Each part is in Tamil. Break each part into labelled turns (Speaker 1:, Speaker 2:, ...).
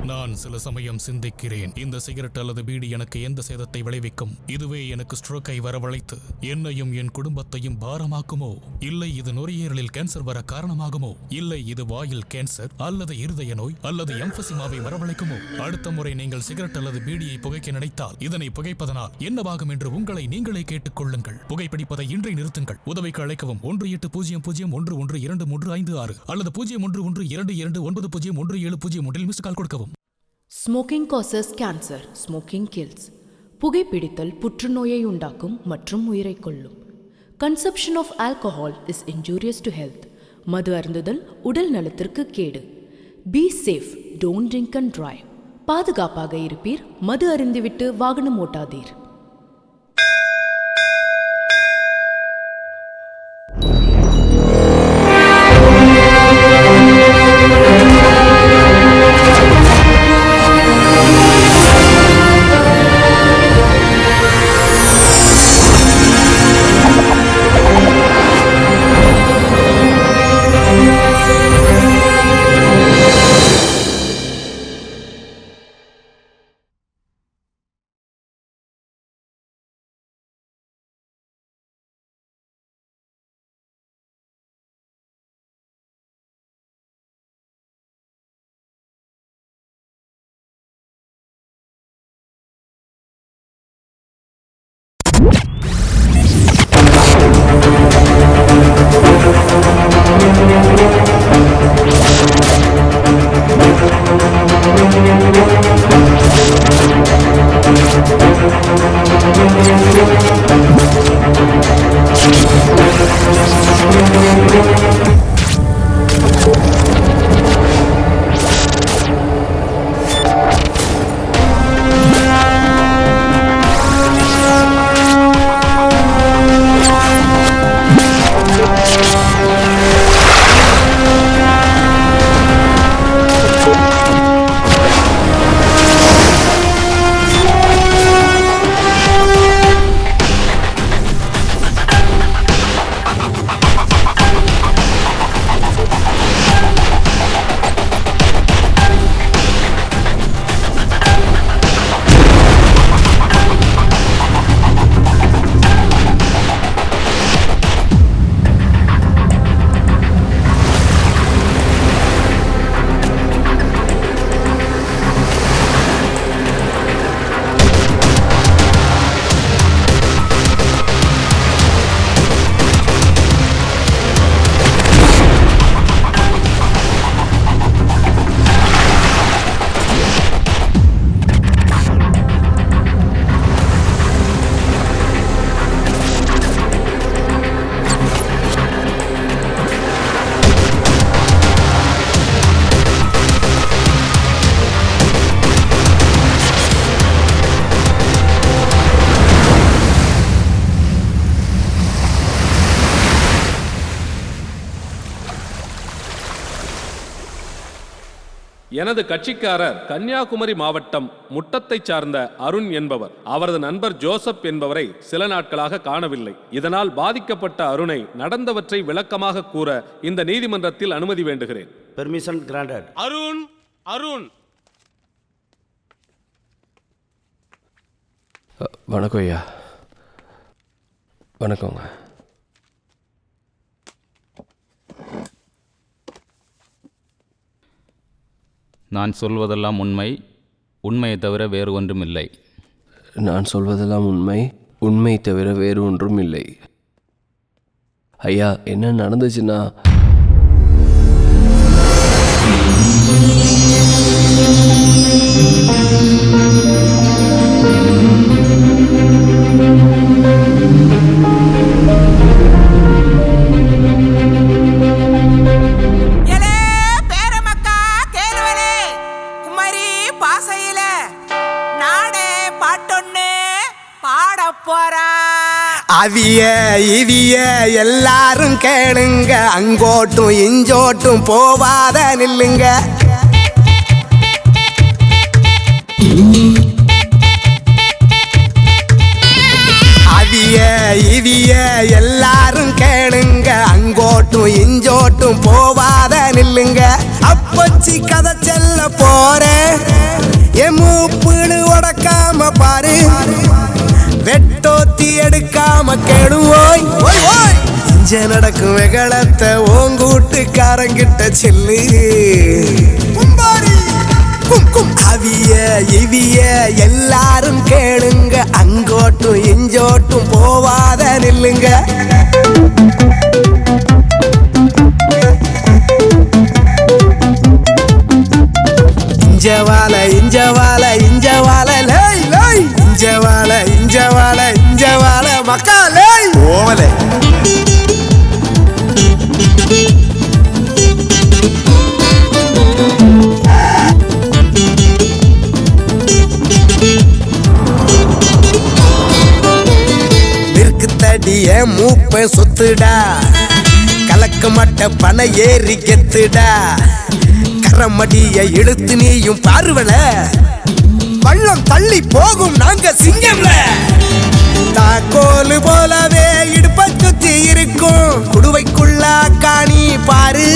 Speaker 1: நான் சில சமயம் சிந்திக்கிறேன், இந்த சிகரெட் அல்லது பீடி எனக்கு எந்த சேதத்தை விளைவிக்கும்? இதுவே எனக்கு ஸ்ட்ரோக்கை வரவழைத்து என்னையும் என் குடும்பத்தையும் பாரமாக்குமோ? இல்லை இது நுரையீரலில் கேன்சர் வர காரணமாகுமோ? இல்லை இது வாயில் கேன்சர் அல்லது இருதய நோய் அல்லது எம்பசிமாவை வரவழைக்குமோ? அடுத்த முறை நீங்கள் சிகரெட் அல்லது பீடியை புகைக்க நினைத்தால் இதனை புகைப்பதனால் என்னவாகும் என்று உங்களை நீங்களே கேட்டுக்கொள்ளுங்கள். புகைப்பிடிப்பதை இன்றை நிறுத்துங்கள். உதவிக்கு அழைக்கவும் 1800112356 அல்லது 0112299017 மிஸ்டு கால் கொடுக்கவும்.
Speaker 2: Smoking causes cancer, smoking kills. புகைப்பிடித்தல் புற்றுநோயை உண்டாக்கும் மற்றும் உயிரை கொல்லும். Consumption of alcohol is injurious to health. மது அருந்துதல் உடல் நலத்திற்கு கேடு. Be safe, don't drink and drive. பாதுகாப்பாக இருப்பீர், மது அருந்திவிட்டு வாகனம் ஓட்டாதீர்.
Speaker 3: எனது கட்சிக்காரர் கன்னியாகுமரி மாவட்டம் முட்டத்தை சார்ந்த அருண் என்பவர். அவரது நண்பர் ஜோசப் என்பவரை சில நாட்களாக காணவில்லை. இதனால் பாதிக்கப்பட்ட அருணை நடந்தவற்றை விளக்கமாக கூற இந்த நீதிமன்றத்தில் அனுமதி வேண்டுகிறேன்.
Speaker 4: Permission granted.
Speaker 3: அருண் அருண்
Speaker 5: வணக்கம் ஐயா. வணக்கங்க.
Speaker 6: நான் சொல்வதெல்லாம் உண்மை, உண்மையை தவிர வேறு ஒன்றும் இல்லை.
Speaker 5: நான் சொல்வதெல்லாம் உண்மை, உண்மை தவிர வேறு ஒன்றும் இல்லை. ஐயா, என்ன நடந்துச்சுன்னா,
Speaker 7: அவிய இவிய எல்லாரும் கேளுங்க, அங்கோட்டும் இஞ்சோட்டும் போவாத நில்லுங்க. அவிய இவிய எல்லாரும் கேளுங்க, அங்கோட்டும் இஞ்சோட்டும் போவாத நில்லுங்க. அப்பச்சி கதை செல்ல போறேன் என் மூப்புன்னு உடக்காம பாரு வெட்டோத்தி எடுக்காம கெடுவோய் இஞ்ச நடக்கும் வெகளத்தை ஓங்கூட்டுக்காரங்கிட்ட செல்லு அவிய இவிய எல்லாரும் கேளுங்க அங்கோட்டும் இஞ்சோட்டும் போவாத நில்லுங்க இஞ்சவால இஞ்சவால இஞ்சவால லேய் லேய் இஞ்சவால இஞ்சவால இஞ்சவால மக்கா லேய் ஓவலே நிற்குத்தடிய மூப்ப சொத்துடா கலக்க மட்ட பண ஏறி கெத்துடா கரமடிய இழுத்து நீயும் பார்வல பள்ளம் தள்ளி போகும் நாங்க சிங்கம்ல தாக்கோலு போலவே இடுப்ப சுத்தி இருக்கும் குடுவைக்குள்ள காணி பாரு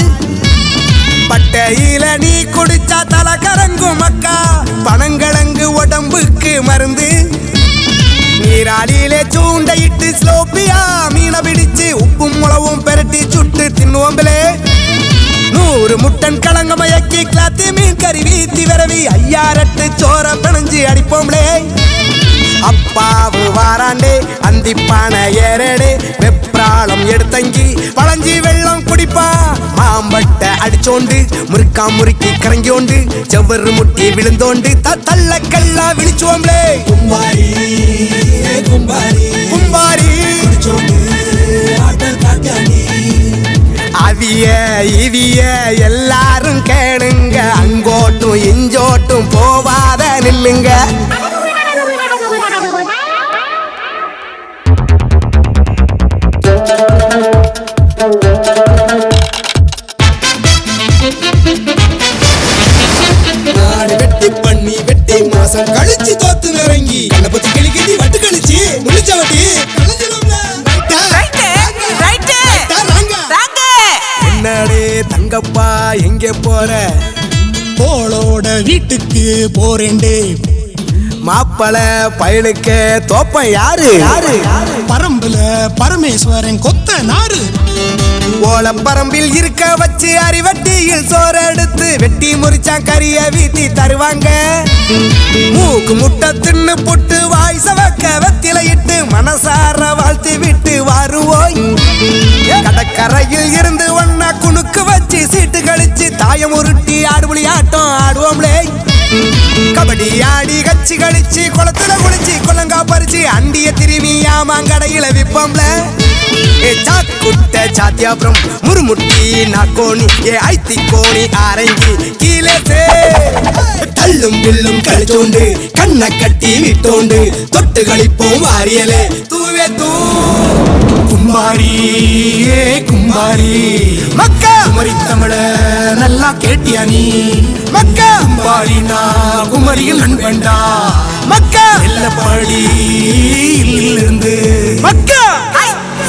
Speaker 7: பட்டையில நீ குடிச்சா தலை கரங்கும் மக்கா பனங்கிழங்கு உடம்புக்கு மருந்து நீராடியிலே சூண்டையிட்டு ஸ்லோப்பியா மீனை பிடிச்சு உப்பும் முளவும் பெரட்டி சுட்டு தின்னுவோம்பலே 100 முட்டன் கலங்க மயக்கி கிளாத்தி மீன் கறி வீத்தி விரவி 5000 சோற பிணைஞ்சு அடிப்போம்லே அப்பாவு வாராண்டே அந்திப்பான ஏறடே வெப்ராளம் எடுத்தங்கி பழஞ்சி வெள்ளம் குடிப்பா மாம்பட்ட அடிச்சோண்டு முறுக்கா முறுக்கி கரங்கோண்டு செவ்வறு முட்டி விழுந்தோண்டு தள்ள கல்லா விழிச்சுவோம்லே கும்பாரி கும்பாரி கும்பாரி அவிய இவிய எல்லாரும் கேளுங்க அங்கோட்டும் இஞ்சோட்டும் போவாத நில்லுங்க வெட்டி பண்ணி வெட்டி மாசம் கழிச்சு தோத்து நரங்கி கண்ணபத்தி கிளிக்கிட்டி வட்டு கழிச்சு முடிச்ச வட்டி என்னடே தங்கப்பா எங்க போற
Speaker 4: போளோட வீட்டுக்கு போறேன்டே
Speaker 7: மாப்பள பயலுக்கு தோப்ப யாரு யாரு
Speaker 4: பரம்புல பரமேஸ்வரன் கொத்த நாறு
Speaker 7: ஓல பரம்பில் இருக்க வச்சு அரிவட்டியில் சோறு எடுத்து வெட்டி முறிச்சா கரிய வீட்டி தருவாங்க மூக்கு முட்டை தின்னு புட்டு வாய் சவக்க வெத்தில இட்டு மனசார வாழ்த்து விட்டு வருவோய் கடற்கரையில் இருந்து ஒன்னா குணுக்கு வச்சு சீட்டு கழிச்சு தாயம் உருட்டி ஆடுபுலி ஆட்டம் ஆடுவோம்லே கபடி ஆடி கச்சி கழிச்சு குளத்துல குளிச்சு குளங்கா பறிச்சு அண்டிய திரும்பி ஆமாங்கடையில விப்போம்ல சாக்குட்ட சாத்தியாபுரம் முறுமுட்டி நாக்கோணி ஐத்தி கோணி ஆரங்கி கீழே தள்ளும் வில்லும் கழிச்சோண்டு கண்ணை கட்டி விட்டோண்டு தொட்டு கழிப்போம் வாரியலே தூவே தூ கும்பாரி கும்பாரி மக்கா குமரி தமிழ நல்லா கேட்டியா நீ மக்கா கும்பாரி நான் குமரியில் நண்பண்டா மக்கா எல்லப்படி இருந்து மக்கா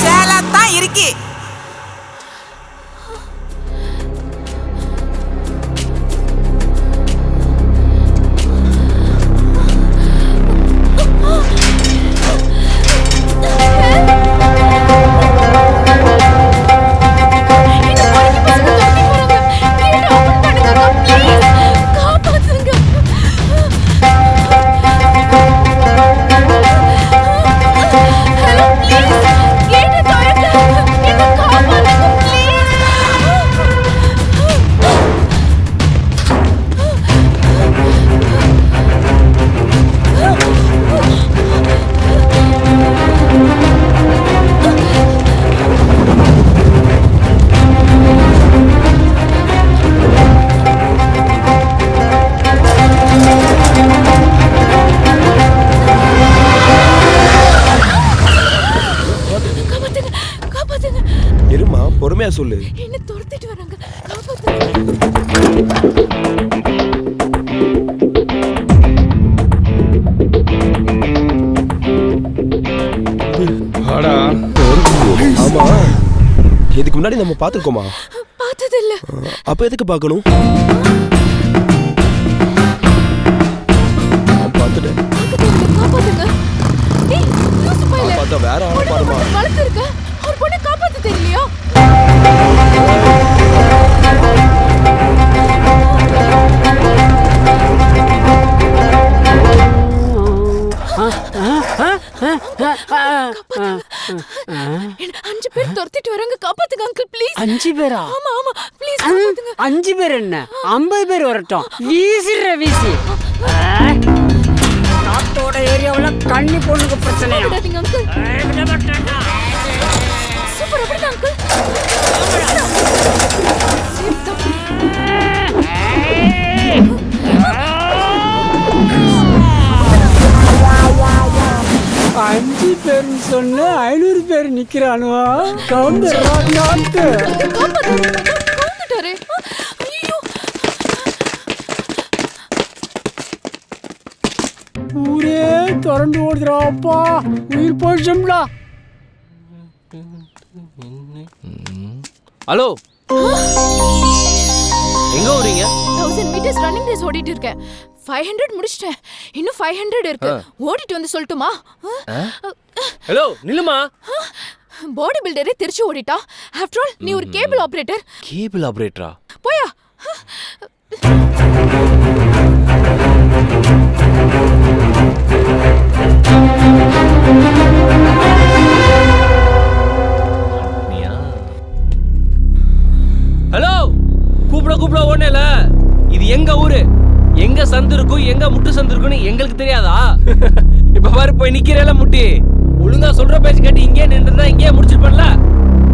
Speaker 8: சேலத்தான் இருக்கு
Speaker 5: பொறுமையா சொல்லு.
Speaker 2: என்ன துரத்திட்டு வராங்க.
Speaker 5: ஆமா, இதுக்கு முன்னாடி நம்ம பாத்துக்கோமா?
Speaker 2: பார்த்ததில்ல.
Speaker 7: அப்ப எதுக்கு பார்க்கணும்? பார்த்துட்டேன்.
Speaker 2: காப்பாத்துங்க. ஏய் லூசு பையல.
Speaker 7: பார்த்தா வேற ஆள பாருமா.
Speaker 2: வளர்த்து இருக்க. ஒரு பொண்ணை காப்பாத்த தெரியலையா? என்ன 5 பேர் துரத்திட்டு வராங்க, காப்பாத்துங்க அங்கிள் ப்ளீஸ்.
Speaker 9: 5 பேரா?
Speaker 2: ஆமா ஆமா ப்ளீஸ் காப்பாத்துங்க.
Speaker 9: 5 பேர் என்ன 50 பேர் வரட்டும். வீசிடுற வீசி. நாட்டோட ஏரியாவுல கண்ணி பொண்ணுக்கு பிரச்சனை.
Speaker 2: விடாதீங்க அங்கிள். சூப்பர் அப்படிதான் அங்கிள்.
Speaker 9: அஞ்சு பேர் சொன்ன 500 பேர் நிக்கிறானுவா.
Speaker 2: கவுந்துட்டாரே. ஐயோ
Speaker 9: ஊரே திரண்டு ஓடுறாப்பா. உயிர் போயிடுச்சும்டா.
Speaker 5: ஹலோ, எங்க வரீங்க?
Speaker 2: 1000 மீட்டர்ஸ் ரன்னிங் ரேஸ் ஓடிட்டு இருக்கேன். 500 முடிச்சிட்டேன். இன்னும் 500 இருக்கு. ஓடிட்டு வந்து சொல்லட்டுமா?
Speaker 5: ஹலோ நில்லுமா.
Speaker 2: பாடி பில்டரே திருச்சி ஓடிட்டா. ஆஃப்டர் ஆல் நீ ஒரு கேபிள் ஆபரேட்டர்.
Speaker 5: கேபிள் ஆபரேட்டரா?
Speaker 2: போயா.
Speaker 5: ஹலோ, கூப்பிட ஓடல. இது எங்க ஊரு. எங்க சந்து இருக்கும், எங்க முட்டு சந்து இருக்குன்னு எங்களுக்கு தெரியாதா? இப்ப பாரு போய் நிக்கிறேல முட்டி. ஒழுங்கா சொல்ற பேச்சு கேட்டு இங்கே நின்றுதான் இங்கே முடிச்சிருப்பேன்ல.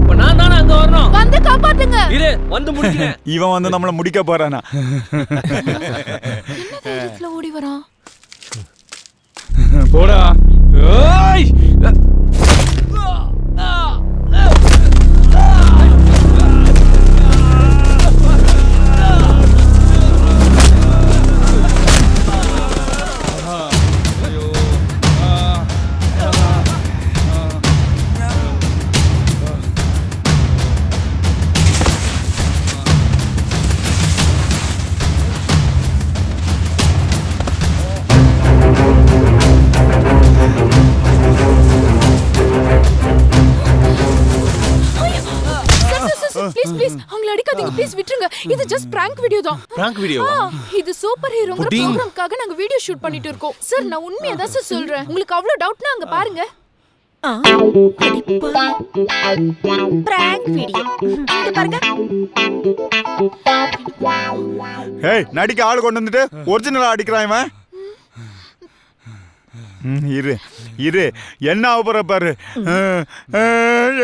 Speaker 5: இப்ப நான் தானே அங்க வரணும்.
Speaker 2: வந்து காப்பாத்துங்க.
Speaker 5: இரு வந்து முடிக்கிறேன்.
Speaker 10: இவன் வந்து நம்மள முடிக்க போறானா?
Speaker 2: என்ன தைரியத்துல ஓடி வரான்?
Speaker 10: போடா. ஏய்
Speaker 2: ப்ளீஸ் ப்ளீஸ் அவங்கள அடிக்காதீங்க ப்ளீஸ் விட்டுருங்க. இது ஜஸ்ட் பிராங்க் வீடியோ தான்.
Speaker 5: Prank video?
Speaker 2: இது சூப்பர் ஹீரோங்கிற ப்ரோகிராம்காக நாங்க வீடியோ ஷூட் பண்ணிட்டு இருக்கோம். சார் நான் உண்மையா தான் சார் சொல்றேன். உங்களுக்கு அவ்வளவு டவுட்னா அங்க பாருங்க.
Speaker 8: பிராங்க் வீடியோ இங்க பாருங்க.
Speaker 10: ஏய் நடிக்க ஆள் கொண்டு வந்துட்டு ஒரிஜினலா அடிக்கிறான் இவன். இரு இரு என்ன ஆகுற பாரு.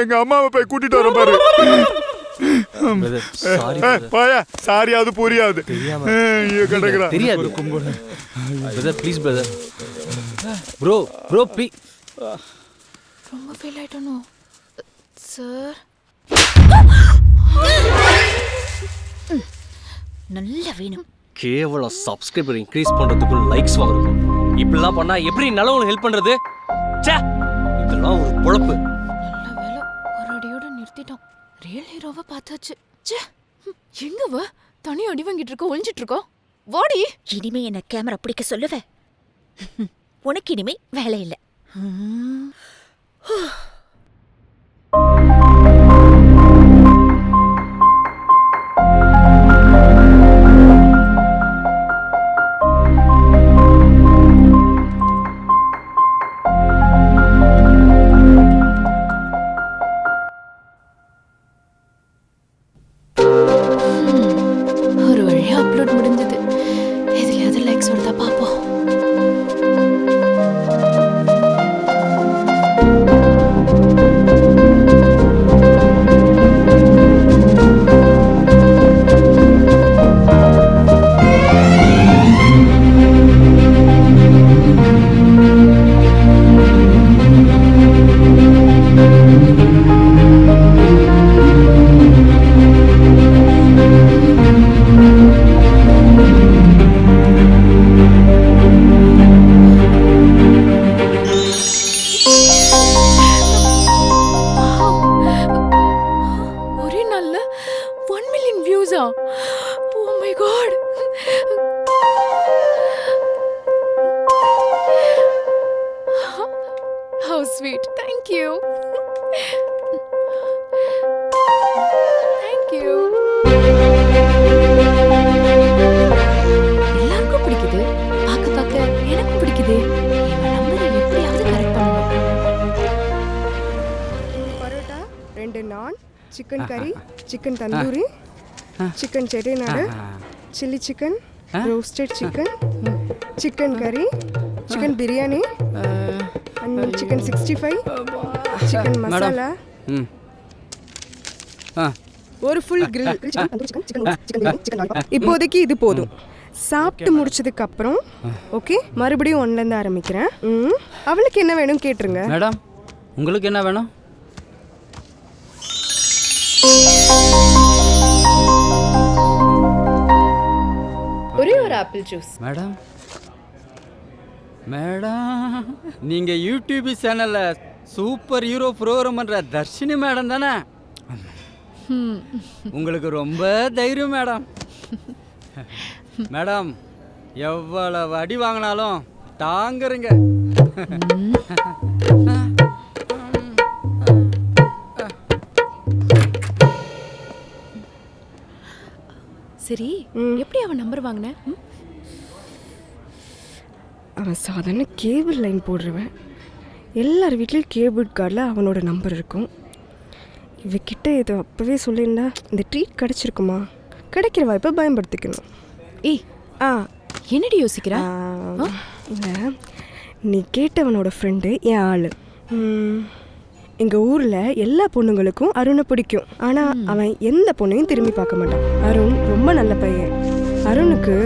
Speaker 10: எங்க அம்மாவை போய் கூட்டிட்டு வர பாரு. பாயா சாரி அது புரியாது.
Speaker 5: தெரியாது. Brother please brother. Bro please.
Speaker 2: ரொம்ப ஃபீல் ஆயிட்டனோ சார்.
Speaker 8: நல்ல வேணும்.
Speaker 5: கேவலம் சப்ஸ்கிரைபர் இன்க்ரீஸ் பண்றதுக்கு லைக்ஸ் வாங்குறோம். இப்படிலாம் பண்ணா எப்படி நல்லவங்களுக்கு ஹெல்ப் பண்றது? ச்சே, இதெல்லாம் ஒரு பொழப்பு.
Speaker 2: நல்ல வேளை ஒரு அடியோட நிறுத்திட்டோம். ரியல் ஹீரோவை பார்த்தாச்சு. ச்சே, எங்கவ தனி அடி வாங்கிட்டு இருக்கோம், ஒளிஞ்சிட்டு இருக்கோம். வாடி.
Speaker 8: இனிமே என்ன கேமரா பிடிக்க சொல்லுவ? உனக்கு இனிமே வேலை இல்லை.
Speaker 2: ஒரு வழியா அப்லோட் முடிஞ்சது. எதுலயாவது லைக்ஸ் வருதா பாப்போம்.
Speaker 11: Chicken curry, chicken tandoori, chicken Chettinad, chilli chicken, roasted chicken, chicken curry, chicken biryani, chicken 65, chicken masala, ஒரு ஃபுல் கிரில். இப்போதைக்கு இது போதும். சாப்பிட்டு முடிச்சதுக்கு அப்புறம் ஓகே மறுபடியும் 1லேருந்து ஆரம்பிக்கிறேன். அவளுக்கு என்ன வேணும் கேட்டுருங்க.
Speaker 9: மேடம் உங்களுக்கு என்ன வேணும்?
Speaker 2: ஒரே ஒரு ஆப்பிள் ஜூஸ்.
Speaker 9: மேடம் மேடம் நீங்கள் யூடியூப் சேனலில் சூப்பர் ஹீரோ ப்ரோக்ராம் பண்ணுற தர்ஷினி மேடம் தானே? உங்களுக்கு ரொம்ப தைரியம் மேடம். மேடம் எவ்வளவு அடி வாங்கினாலும் தாங்குறீங்க.
Speaker 2: சரி, எப்படி அவன் நம்பர் வாங்கின?
Speaker 11: அவன் சாதாரண கேபிள் லைன் போடுறவன். எல்லார் வீட்லேயும் கேபிள் கார்டில் அவனோட நம்பர் இருக்கும். இவகிட்ட இதை அப்போவே சொல்லியிருந்தா இந்த ட்ரீட் கிடச்சிருக்குமா? கிடைக்கிற வாய்ப்பை பயன்படுத்திக்கணும்.
Speaker 2: ஏய் என்னடி யோசிக்கிறா?
Speaker 11: இல்லை, நீ கேட்டவனோட ஃப்ரெண்டு என் ஆள். எங்கள் ஊரில் எல்லா பொண்ணுங்களுக்கும் அருணை பிடிக்கும். ஆனால் அவன் எந்த பொண்ணையும் திரும்பி பார்க்க மாட்டான். அருண் ரொம்ப நல்ல பையன். அருணுக்கு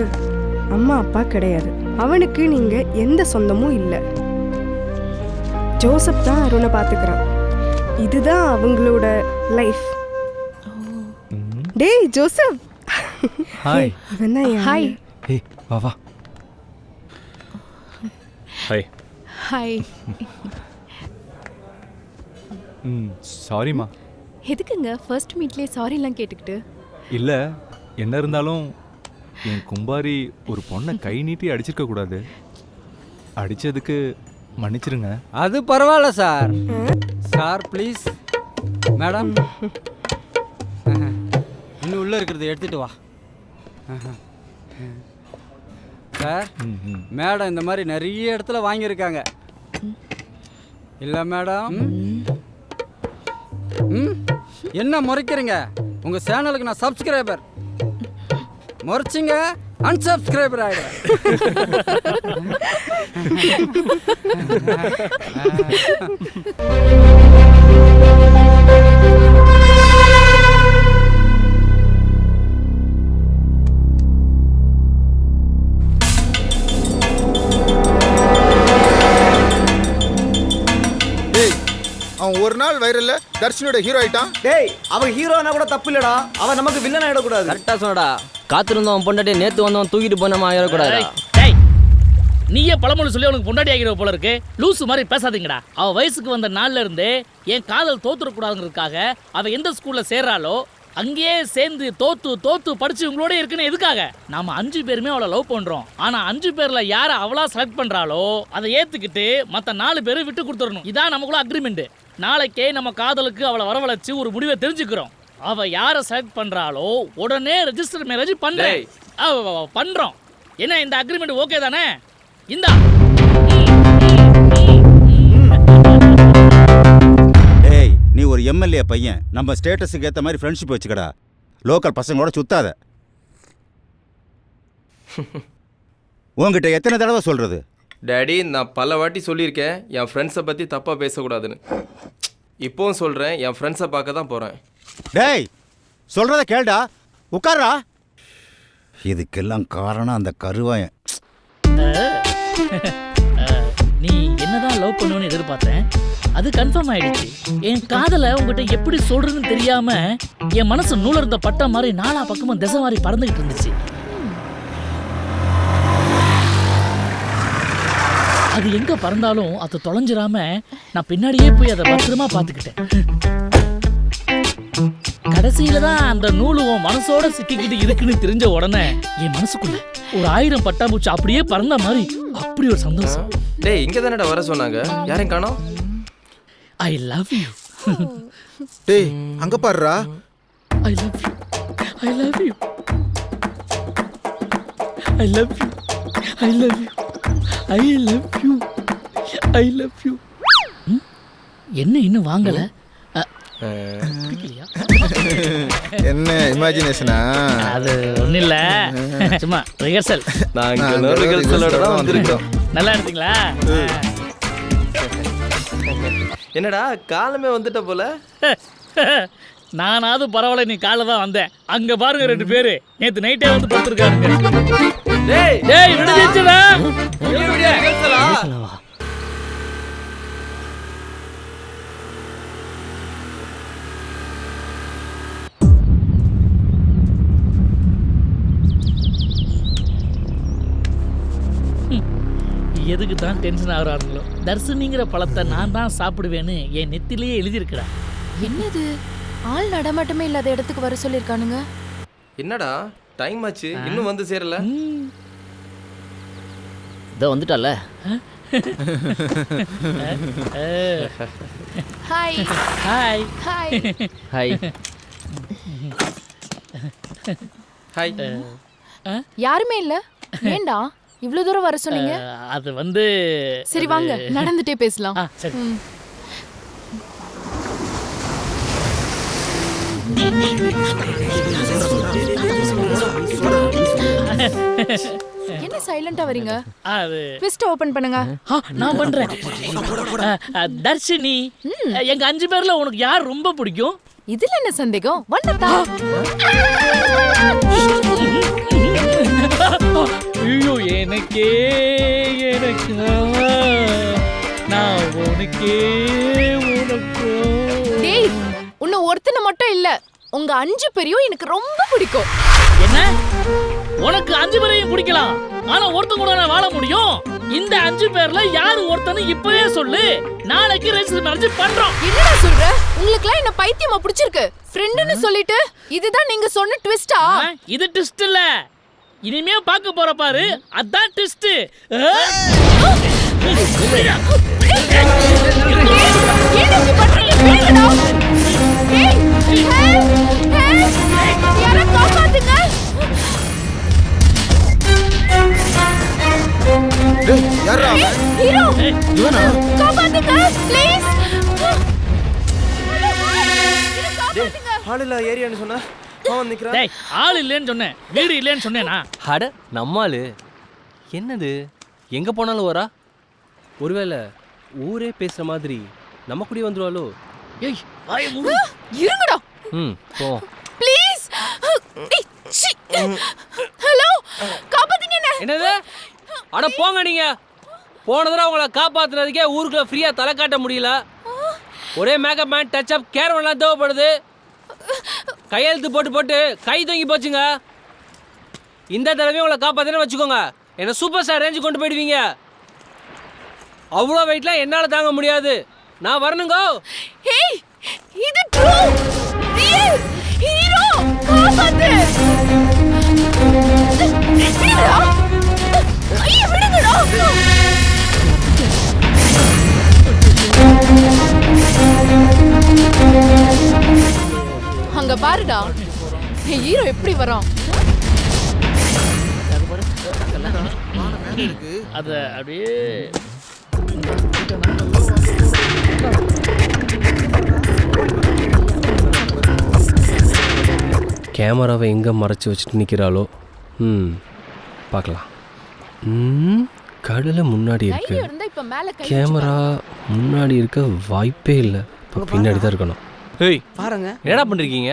Speaker 11: அம்மா அப்பா கிடையாது. அவனுக்கு நீங்கள் எந்த சொந்தமும் இல்லை. ஜோசப் தான் அருணை பார்த்துக்கிறான். இதுதான் அவங்களோட லைஃப். டேய் ஜோசப்.
Speaker 12: ஹாய்.
Speaker 11: இவன் தான்
Speaker 2: ஹாய்.
Speaker 12: ஹே வா வா.
Speaker 3: ஹாய்.
Speaker 2: ஹாய்.
Speaker 12: சாரிம்மா.
Speaker 2: எதுக்குங்க ஃபர்ஸ்ட் மீட்லேயே சாரிலாம் கேட்டுக்கிட்டு?
Speaker 12: இல்லை, என்ன இருந்தாலும் என் கும்பாரி ஒரு பொண்ணை கை நீட்டி அடிச்சிருக்க கூடாது. அடித்ததுக்கு மன்னிச்சிருங்க.
Speaker 9: அது பரவாயில்ல சார். Sir please. மேடம் இன்னும் உள்ளே இருக்கிறத எடுத்துகிட்டு வா. சார் மேடம் இந்த மாதிரி நிறைய இடத்துல வாங்கியிருக்காங்க இல்லை மேடம்? என்ன முறைக்கிறீங்க? உங்கள் சேனலுக்கு நான் சப்ஸ்கிரைபர். முறைச்சிங்க அன்சப்ஸ்கிரைபர் ஆகிடுறேன்.
Speaker 13: அவன் ஒரு நாள் வைரல்ல தர்ஷனோட ஹீரோ ஆயிட்டான்.
Speaker 14: டேய் அவன் ஹீரோனா கூட தப்பு இல்லடா. அவன் நமக்கு வில்லன் ஆயிடக்கூடாது.
Speaker 5: கரெக்டா சொன்னடா. காத்திருந்தவன் பொண்டாட்டி நேத்து வந்தவன் தூக்கிட்டு போனமா ஆயிடக்கூடாது.
Speaker 15: டேய் நீயே பழமொழி சொல்லி அவனுக்கு பொண்டாட்டி ஆகிற போல இருக்கு. லூசு மாதிரி பேசாதீங்கடா. அவ வயசுக்கு வந்த நாள்ல இருந்தே என் காதல் தோத்துடக்கூடாதுங்கிறதுக்காக அவ எந்த ஸ்கூல்ல சேர்றாளோ அங்கேயே சேர்ந்து தோத்து படிச்சு உங்களோட இருக்குன்னு எதுக்காக? நாம 5 பேருமே அவளை லவ் பண்றோம். ஆனா 5 பேர்ல யாரை அவளா செலக்ட் பண்றாளோ அதை ஏத்துக்கிட்டு மத்த 4 பேரும் விட்டு கொடுத்துடணும். இதான் நமக்குள்ள அக்ரிமெண்ட். நாளைக்கே நம்ம காதலுக்கு அவளை வரவழைச்சு ஒரு முடிவை தெரிஞ்சுக்கிறோம். அவ யாரை செலக்ட் பண்றாளோ உடனே ரெஜிஸ்டர் மேரேஜ் பண்றோம். என்ன இந்த அக்ரிமெண்ட் ஓகே தானே? இந்தா.
Speaker 16: ஏய் நீ ஒரு எம்எல்ஏ பையன். நம்ம ஸ்டேட்டஸுக்கு ஏற்ற மாதிரி ஃப்ரெண்ட்ஷிப் வச்சுக்கடா. லோக்கல் பசங்களோட சுத்தாத. உங்ககிட்ட எத்தனை தடவை சொல்றது?
Speaker 17: டேடி நான் பல வாட்டி சொல்லியிருக்கேன் என் ஃப்ரெண்ட்ஸை பற்றி தப்பாக பேசக்கூடாதுன்னு. இப்போவும் சொல்கிறேன், என் ஃப்ரெண்ட்ஸை பார்க்க தான் போகிறேன்.
Speaker 16: டேய் சொல்கிறத கேள்டா. உட்கார்றா. இதுக்கெல்லாம் காரணம் அந்த கருவாயன்.
Speaker 15: நீ என்னதான் லவ் பண்ணுவேன்னு எதிர்பார்த்தேன். அது கன்ஃபார்ம் ஆயிடுச்சு. என் காதலை உங்ககிட்ட எப்படி சொல்றதுன்னு தெரியாம என் மனசு நூலர்ந்த பட்ட மாதிரி நாலா பக்கமும் திசை மாதிரி பறந்துகிட்டு இருந்துச்சு. அது எங்க பறந்தாலும் அது தொலைஞ்சிராம நான் பின்னாடியே போய் அதை பத்திரமா பார்த்துக்கிட்டேன். கடைசியில தான் அந்த நூலு உன் மனசோட சிக்கிக்கிட்டு இருக்குன்னு தெரிஞ்ச உடனே என் மனசுக்குள்ள ஒரு 1000 பட்டாம்பூச்சி அப்படியே பறந்த மாதிரி அப்படி ஒரு சந்தோஷம்.
Speaker 17: டேய் இங்க தானடா வர சொன்னாங்க, யாரையும் காணோம்.
Speaker 15: I love you.
Speaker 13: டேய் அங்க பாருடா.
Speaker 15: I love you. I love you. I love you. I love you. I love you. I love you. என்ன இன்னும் வாங்கல? பிடிக்கலையா?
Speaker 13: என்ன இமேஜினேஷனா?
Speaker 15: அது ஒன்றும் இல்லை, சும்மா ரிஹர்சல்.
Speaker 17: நாங்கள் ரிஹர்சலோட தான் வந்திருக்கோம்.
Speaker 15: நல்லா எடுத்தீங்களா?
Speaker 17: என்னடா காலமே வந்துட்ட போல.
Speaker 15: நானாவது பரவாயில்ல, நீ காலைல தான் வந்தேன். அங்க பாருங்க 2 பேரு நேத்து நைட்டே வந்து படுத்துருக்காங்க. டேய் விடுச்சுடா. எதுக்கு தான் டென்ஷன் ஆகுறாங்களோ. தர்ஷினிங்கிற பழத்தை நான் தான் சாப்பிடுவேன்னு என் நெத்திலேயே எழுதியிருக்கிறா.
Speaker 2: என்னது ஆள் நடமாட்டமே இல்லாத இடத்துக்கு வர சொல்லிருக்கானுங்க.
Speaker 17: என்னடா டைம் ஆச்சு, இன்னும் வந்து சேரல.
Speaker 5: இதோ வந்துட்டால.
Speaker 2: Hi
Speaker 15: hi
Speaker 2: hi
Speaker 5: hi
Speaker 17: hi.
Speaker 2: யாருமே இல்ல, ஏண்டா இவ்வளவு தூரம் வர சொன்னீங்க?
Speaker 15: அது வந்து
Speaker 2: சரி வாங்க நடந்துட்டே பேசலாம்.
Speaker 15: சரி.
Speaker 2: என்ன சைலண்டா வரீங்க?
Speaker 15: அது
Speaker 2: ட்விஸ்ட் ஓபன் பண்ணுங்க.
Speaker 15: நான் பண்றேன். தர்ஷினி, எங்க 5 பேர்ல உனக்கு யார் ரொம்ப பிடிக்கும்?
Speaker 2: இதுல என்ன சந்தேகம்? வந்ததா?
Speaker 15: ஐயோ எனக்கே நான் உனக்கே உனக்கு.
Speaker 2: டேய் உன்னை ஒருத்தனை மட்டும் இல்ல, உங்க 5 பேரையும் எனக்கு ரொம்ப பிடிக்கும்.
Speaker 15: என்ன? உனக்கு 5 பேரையும் பிடிக்கலாம், ஆனா ஒருத்தன் கூட நான் வாழ முடியும்? இந்த 5 பேர்ல யாரு ஒருத்தன்னு இப்பவே சொல்லு, நாளைக்கு ரெஜிஸ்டர் மேரேஜ் பண்றோம்.
Speaker 2: என்னடா சொல்ற? உங்களுக்குலாம் என்ன பைத்தியமா பிடிச்சிருக்கு? ஃப்ரெண்ட்னு சொல்லிட்டு இதுதான் நீங்க சொன்ன ட்விஸ்டா?
Speaker 15: இது ட்விஸ்ட் இல்ல, இனிமே பார்க்க போற பாரு, அதான் ட்விஸ்ட்.
Speaker 17: ஏரியான்னு சொன்னா
Speaker 15: டேய் ஆள் இல்லைன்னு சொன்னேன், வீடு இல்லைன்னு சொன்னேனா?
Speaker 5: அட நம்மாளு என்னது எங்க போனாலும் வரா? ஒருவேளை ஊரே பேசுற மாதிரி நம்ம கூடயே வந்துருவாளோ?
Speaker 15: ஏய் வாயை மூடு.
Speaker 2: இருங்கடா.
Speaker 5: போ
Speaker 2: ப்ளீஸ். ஹலோ காப்பாத்துங்க என்ன.
Speaker 5: என்னது? அட போங்க நீங்க. போன தடவை உங்களை காப்பாத்துறதுக்கே ஊருக்குள்ள ஃப்ரீயா தலை காட்ட முடியல. ஒரே மேக்கப் மேன் டச் அப் கேரவெல்லாம் தேவைப்படுது. கையெழுத்து போட்டு போட்டு கை தூங்கி போச்சுங்க. இந்த தடவையும் உங்களை காப்பாத்தினு வச்சுக்கோங்க, என்ன சூப்பர் ஸ்டார் ரேஞ்சு கொண்டு போயிடுவீங்க. அவ்வளோ வெயிட்லாம் என்னால் தாங்க முடியாது. நான் வரணுங்க.
Speaker 2: ஹேய் இது ட்ரூ ரியல் ஹீரோ காப்பாத்து. விடுடா. ஐய விடுங்கடா. அங்க பாருடா, ஹீரோ எப்படி வரான்.
Speaker 15: அது அப்படியே
Speaker 5: கேமராவை எங்கே மறைச்சி வச்சுட்டு நிற்கிறாளோ? பார்க்கலாம். கடலை முன்னாடி இருக்கு, கேமரா முன்னாடி இருக்க வாய்ப்பே இல்லை. இப்போ பின்னாடி தான் இருக்கணும். ஏய்
Speaker 9: பாருங்க,
Speaker 5: என்னடா பண்ணிருக்கீங்க?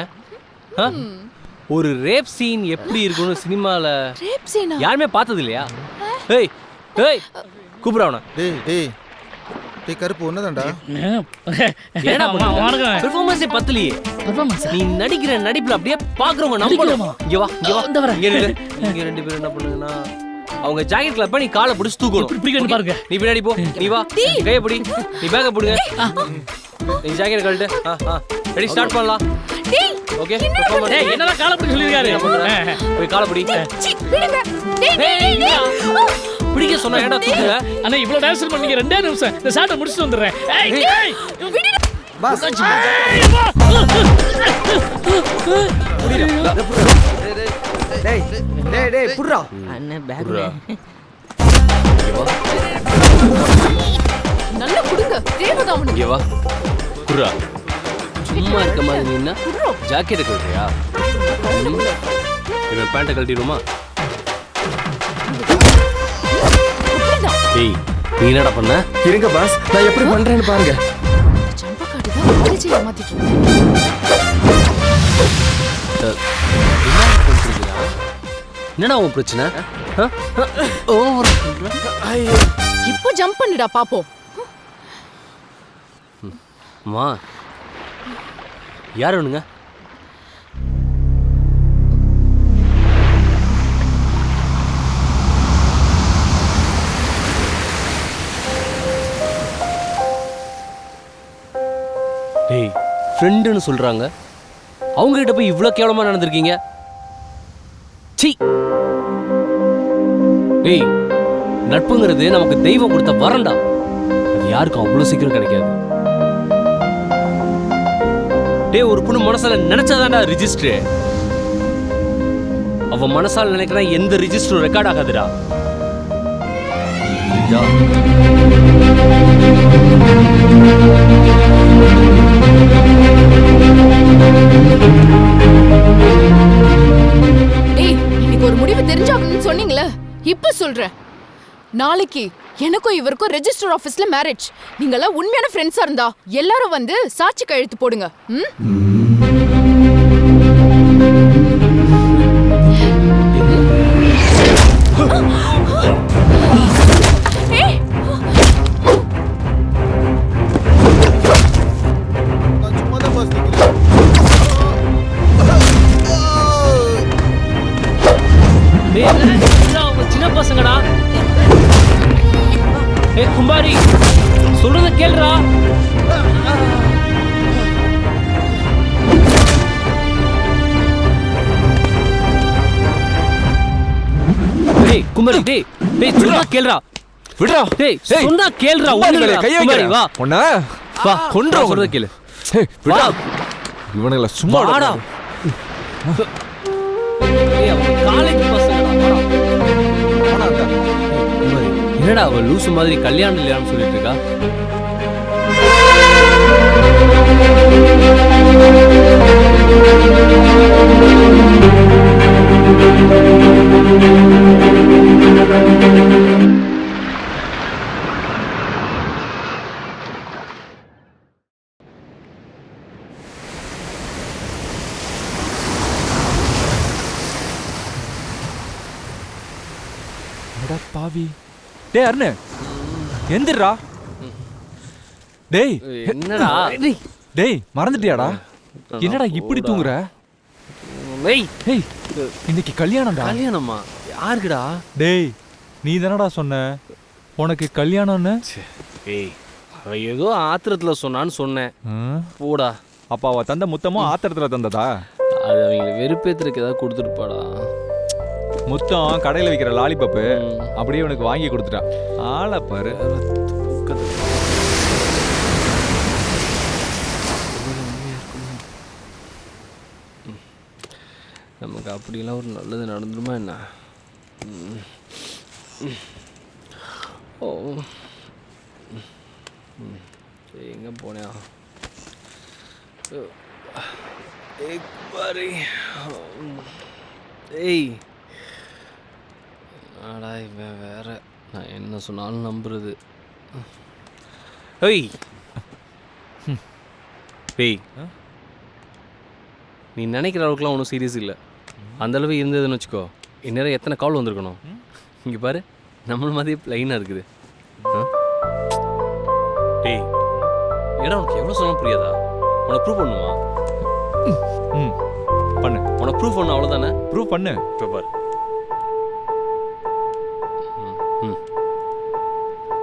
Speaker 5: ஒரு ரேப் சீன் எப்படி இருக்குன்னு சினிமாவில்
Speaker 2: ரேப் சீனா
Speaker 5: யாருமே பார்த்தது இல்லையா? ஏய் ஏய் கூப்பிட அவனை.
Speaker 13: டேய் கருப்பு ஒன்னதான்டா.
Speaker 5: ஏடா பெர்ஃபார்மன்ஸே பத்தலையே. நீ நடிக்கிற நடிப்புல அப்படியே பாக்குறவங்க நம்பணும். இங்க வா இங்க வா. இங்க 2 பேரும் என்ன பண்ணுங்கன்னா அவங்க ஜாக்கெட் கிளப்ப நீ காலை பிடிச்சு தூக்கணும்.
Speaker 15: பாருங்க.
Speaker 5: நீ பின்னாடி போ. நீ வா, கையை பிடி. நீ பேக்க பிடுங்க. நீ ஜாக்கெட் கழட்டு. ரெடி ஸ்டார்ட் பண்ணலாம். Okay performance.
Speaker 15: டேய் என்னடா காலை பிடி சொல்லிருக்காரு?
Speaker 5: போய் காலை பிடி.
Speaker 2: விடுங்க. டேய்
Speaker 5: பிடிக்க சொன்னா ஏடா தூக்குற?
Speaker 15: அண்ணா இவ்வளவு டான்ஸ் பண்ணீங்க, 2 நிமிஷம் இந்த ஷாட்டை முடிச்சிட்டு வந்துறேன். ஏய்
Speaker 13: பாஸ் டேய் டேய் டேய் புடுறா.
Speaker 5: அண்ணே பேக்ல
Speaker 2: நல்லா குடுங்க. தேவதா அவனுக்கு.
Speaker 5: இங்க வா. குடுறா. சும்மா இருக்க மாதிரி நீ ஜாக்கெட்டை கழட்டுறியா? இவன் பேண்ட்டை கழட்டிடுமா? ஏய் நீ என்னடா பண்ண?
Speaker 17: இருங்க பாஸ், நான் எப்படி பண்றேன்னு பாருங்க.
Speaker 5: என்னடா உன் பிரச்சனை?
Speaker 2: இப்போ ஜம்ப் பண்ணுடா பாப்போம்.
Speaker 5: மா யார் வேணுங்க? டேய் ஃப்ரெண்டுன்னு சொல்றாங்க, அவங்க கிட்ட போய் இவ்வளோ கேவலமா நடந்திருக்கீங்க. சீ. டேய் நட்புங்கிறது நமக்கு தெய்வம் கொடுத்த வரண்டா, அது யாருக்கும் அவ்வளோ சீக்கிரம் கிடைக்காது. டேய் ஒரு பொண்ணு மனசால நினைச்சாதான்டா ரிஜிஸ்டர். அவ மனசால நினைக்கிறா எந்த ரிஜிஸ்டரும் ரெக்கார்ட் ஆகாதுடா.
Speaker 2: இன்னைக்கு ஒரு முடிவு தெரிஞ்சாகணும்னு சொன்னீங்களே, இப்ப சொல்றேன். நாளைக்கு எனக்கும் இவருக்கும் ரெஜிஸ்டர் ஆபீஸ்ல மேரேஜ். நீங்களாம் உண்மையான ஃப்ரெண்ட்ஸா இருந்தா எல்லாரும் வந்து சாட்சி கையெழுத்து போடுங்க.
Speaker 5: சின்ன பசங்கடா. ஏ கும்பாரி சொல்றத கேளுடா. டேய் கும்பாரி டேய் டேய் சொல்றத கேளுடா.
Speaker 12: விடுடா.
Speaker 5: டேய் சொன்னா கேளுடா.
Speaker 12: ஒண்ணுல கைய வைக்க வா. ஒண்ணா
Speaker 5: வா
Speaker 12: கொன்ற
Speaker 5: சொல்றத கேளு.
Speaker 12: டேய் விடுடா. இவனுங்கள சும்மா
Speaker 5: வாடா. ஏய் அவ காலேஜ் பசங்கடா. வாடா. என்னடா அவ லூசு மாதிரி கல்யாணம் இல்லையான்னு சொல்லிட்டு இருக்கா?
Speaker 12: பாவி. டேய் அருண் எந்திரா. டேய்
Speaker 5: என்னடா?
Speaker 12: டேய் மறந்துட்டியாடா? என்னடா இப்படி தூங்குற?
Speaker 5: டேய்
Speaker 12: டேய் இன்னைக்கு கல்யாணம்டா.
Speaker 5: கல்யாணமா? யாருக்குடா?
Speaker 12: டேய் நீ தானடா சொன்ன உனக்கு கல்யாணம்னு?
Speaker 5: ஏய் அவ ஏதோ ஆத்திரத்துல சொன்னான்னு சொன்னேன். போடா.
Speaker 12: அப்ப அவ தந்த முத்தமும் ஆத்திரத்துல தந்ததா?
Speaker 5: அது அவங்களை வெறுப்பேத்துறதுக்கு ஏதாவது கொடுத்துருப்பாடா.
Speaker 12: முத்தம் கடையில் வைக்கிற லாலிபப்பு அப்படியே உனக்கு வாங்கி கொடுத்துட்டா. ஆளை பாரு.
Speaker 5: நமக்கு அப்படிலாம் ஒரு நல்லது நடந்துருமா என்ன? ஓ எங்கே போனேன்? ஏய் ஆடா இவன் வேற, நான் என்ன சொன்னாலும் நம்புறது. ஏய் ஏய் நீ நினைக்கிற அளவுக்குலாம் ஒன்றும் சீரியஸ் இல்லை. அந்தளவு இருந்ததுன்னு வச்சுக்கோ, இந்நேரம் எத்தனை கால் வந்திருக்கணும். இங்கே பாரு நம்மள மாதிரியே ப்ளைனாக இருக்குது. டேய் ஏடா உனக்கு எவ்வளோ சொன்னால் புரியாதா? உனக்கு ப்ரூவ் பண்ணுமா?
Speaker 12: பண்ணு.
Speaker 5: உனக்கு ப்ரூவ் பண்ண அவ்வளோதானே?
Speaker 12: ப்ரூவ் பண்ணு.
Speaker 5: இப்போ பாரு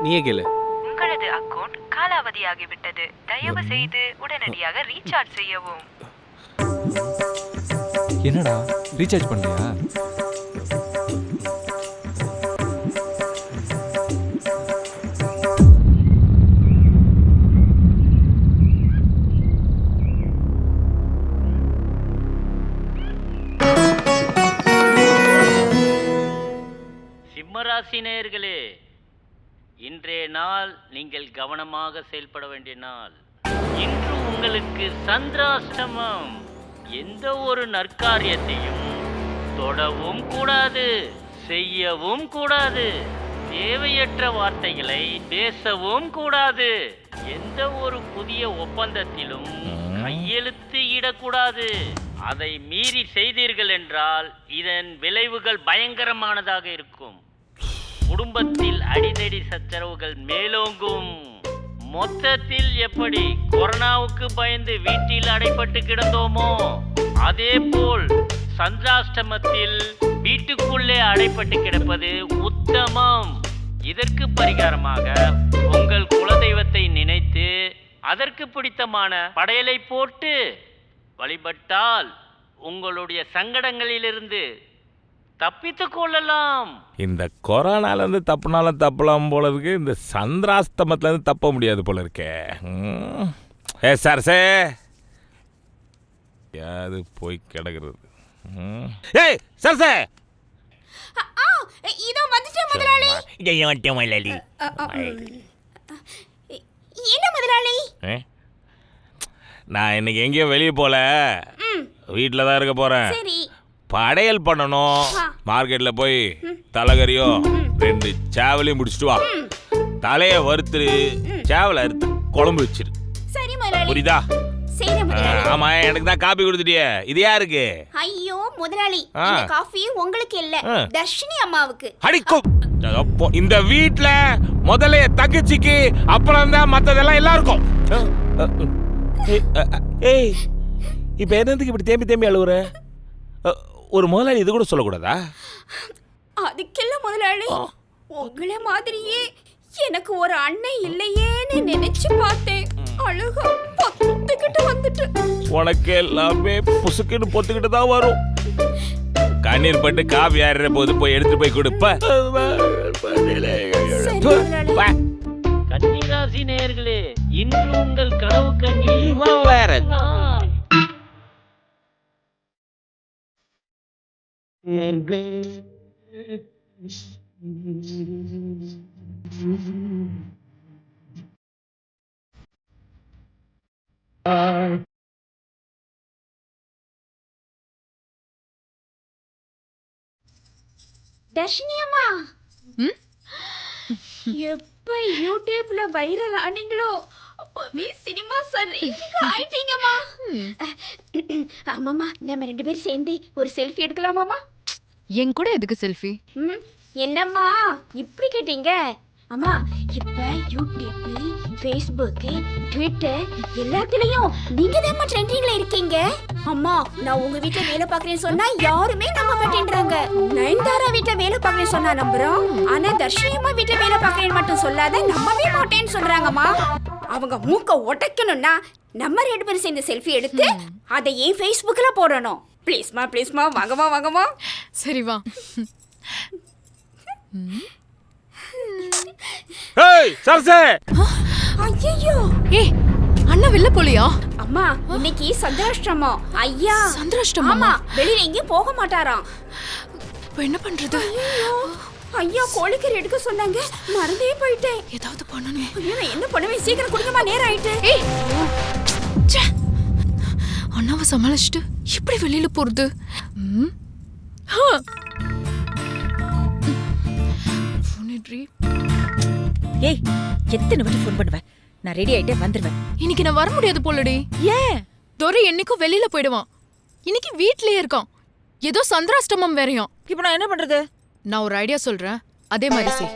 Speaker 5: நீயே கேளு.
Speaker 18: உங்களது அக்கவுண்ட் காலாவதியாகிவிட்டது. தயவு செய்து உடனடியாக ரீசார்ஜ் செய்யவும்.
Speaker 12: என்னடா ரீசார்ஜ் பண்ணலையா?
Speaker 19: சிம்மராசி நேயர்களே, இன்றைய நாள் நீங்கள் கவனமாக செயல்பட வேண்டிய நாள். இன்றும் உங்களுக்கு சந்திராஷ்டமம். எந்த ஒரு நற்காரியத்தையும் தொடவும் கூடாது, செய்யவும் கூடாது. தேவையற்ற வார்த்தைகளை பேசவும் கூடாது. எந்த ஒரு புதிய ஒப்பந்தத்திலும் கையெழுத்து இடக்கூடாது. அதை மீறி செய்தீர்கள் என்றால் இதன் விளைவுகள் பயங்கரமானதாக இருக்கும். குடும்பத்தில் அடிதடி சச்சரவுகள் மேலோங்கும். மொத்தத்தில் எப்படி கொரோனாவுக்கு பயந்து வீட்டில் அடைப்பட்டு கிடந்தோமோ அதே போல் சந்திராஷ்டமத்தில் வீட்டுக்குள்ளே அடைப்பட்டு கிடப்பது உத்தமம். இதற்கு பரிகாரமாக உங்கள் குலதெய்வத்தை நினைத்து அதற்கு பிடித்தமான படையலை போட்டு வழிபட்டால் உங்களுடைய சங்கடங்களிலிருந்து தப்பித்துக் கொள்ளலாம்.
Speaker 20: இந்த கொரோனாலேருந்து தப்புனாலும் தப்பலாம் போல இருக்கு. இந்த சந்திராஸ்தமத்துலேருந்து தப்ப முடியாது போல இருக்கே. சரசே அது போய் கிடக்கிறது. ஏய் சரசே,
Speaker 21: இதோ வந்துட்டேன் முதலாளி. என்ன முதலாளி?
Speaker 20: நான் இன்னைக்கு எங்கேயும் வெளியே போல, வீட்டில் தான் இருக்க போறேன். படையல் பண்ணணும். மார்க்கெட்டில் போய் தலைகறியோ 2 சேவலையும் முடிச்சுட்டு வா. தலையை வறுத்துரு, சேவலை அறுத்து குழம்பு வச்சிரு. புரியுதா? ஆமா, எனக்கு தான் காபி கொடுத்துட்டியே. இது யாருக்கு?
Speaker 21: ஐயோ முதலாளி, இந்த காஃபி உங்களுக்கு இல்ல, தர்ஷினி அம்மாவுக்கு.
Speaker 20: அடிக்கும். இந்த வீட்ல முதல்ல தங்கச்சிக்கு, அப்புறம் தான் மத்ததெல்லாம் எல்லாருக்கும். ஏய், இப்ப என்னதுக்கு இப்படி தேம்பி அழுவுற? ஒரு முதலாளி இது கூட சொல்லக்கூடாதா?
Speaker 21: அதுக்கெல்லாம் முதலாளி, உங்களை மாதிரியே எனக்கு ஒரு அண்ணன் இல்லையேன்னு நினைச்சு பார்த்தேன். அழுக பொத்துக்கிட்டு வந்துட்டு.
Speaker 20: உனக்கு எல்லாமே புசுக்குன்னு பொத்துக்கிட்டு தான் வரும். கண்ணீர் பட்டு காவி ஆடுற போது போய் எடுத்து போய் கொடுப்ப.
Speaker 19: கன்னிராசி நேயர்களே, இன்று உங்கள் கனவு கண்ணி வேற.
Speaker 21: தர்ஷினி அம்மா, எப்ப யூடியூப்ல வைரல் ஆனீங்களோ அப்பவே சினிமா சரிங்க ஆயிட்டீங்கம்மா. ஆமாம்மா, நம்ம 2 பேரும் சேர்ந்து ஒரு செல்ஃபி எடுக்கலாமாம்மா?
Speaker 22: என் கூட எதுக்கு செல்ஃபி?
Speaker 21: என்னம்மா இப்படி கேட்டீங்க? அம்மா, இப்ப யூடியூப், ஃபேஸ்புக், ட்விட்டர் எல்லாத்துலயும் நீங்க தான் ட்ரெண்டிங்ல இருக்கீங்க. அம்மா, நான் உங்க வீட்ல வேலை பார்க்கறேன்னு சொன்னா யாருமே நம்ப மாட்டேன்றாங்க. நயன்தாரா வீட்ல வேலை பார்க்கறேன்னு சொன்னா நம்புறோம், ஆனா தர்ஷினி அம்மா வீட்ல வேலை பார்க்கறேன்னு மட்டும் சொல்லாத நம்பவே மாட்டேன்னு சொல்றாங்கம்மா. அவங்க மூக்க உடைக்கணும்னா நம்ம 2 பேரும் சேர்ந்து செல்ஃபி எடுத்து அதை ஏன் ஃபேஸ்புக்ல போடணும். ப்ளீஸ்மா வாங்கம்மா.
Speaker 22: சரி வா.
Speaker 20: ஏய் சரசே,
Speaker 21: ஐயோ,
Speaker 22: ஏய் அண்ணா வெளில போலியா?
Speaker 21: அம்மா, இன்னைக்கு சந்திராஷ்டமம். ஐயா
Speaker 22: சந்திராஷ்டமம்?
Speaker 21: ஆமா, வெளியில எங்கேயும் போக மாட்டாராம்.
Speaker 22: இப்போ என்ன பண்றது?
Speaker 21: ஐயா கோழிக்கறி எடுக்க சொன்னாங்க, மறந்தே போயிட்டேன்.
Speaker 22: ஏதாவது பண்ணணும்.
Speaker 21: ஐயோ, நான் என்ன பண்ணுவேன்? சீக்கிரம் குடிங்கம்மா, நேரம் ஆயிட்டு.
Speaker 22: ஏய் அண்ணாவை சமாளிச்சுட்டு எப்படி வெளியில போறது?
Speaker 8: ஏய், எத்தனை வாட்டி ஃபோன் பண்ணுவேன்? நான் ரெடி ஆயிட்டே வந்துருவேன்.
Speaker 22: இன்னைக்கு நான் வர முடியாது போலடி.
Speaker 8: ஏன்?
Speaker 22: தோரை என்னைக்கும் வெளியில போயிடுவான். இன்னைக்கு வீட்லயே இருக்கான். ஏதோ சந்திராஷ்டமம் வேறையாம்.
Speaker 8: இப்போ நான் என்ன பண்றது?
Speaker 22: நான் ஒரு ஐடியா சொல்றேன், அதே மாதிரி செய்.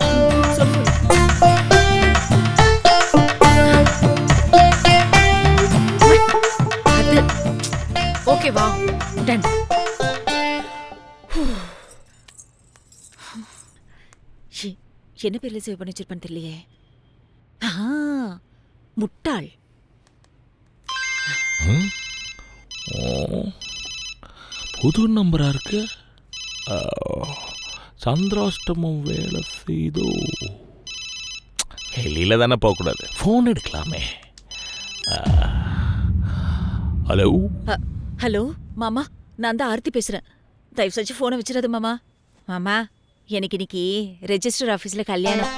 Speaker 22: ஓகேவா?
Speaker 8: டன். என்ன பேர்ல சேவ் பண்ணி வச்சிருப்பேன்னு தெரியலையே. முட்டாள்.
Speaker 20: புது நம்பரா இருக்கு. சந்திராஷ்டமம் வேலை செய்தோ. வெளியில தானே போகக்கூடாது, ஃபோன் எடுக்கலாமே. ஹலோ
Speaker 8: ஹலோ மாமா, நான் தான் ஆர்த்தி பேசுறேன். தயவு செஞ்சு போனை வச்சிடாது மாமா. மாமா, எனக்கு இன்னைக்கு ரெஜிஸ்டர் ஆபீஸ்ல கல்யாணம்.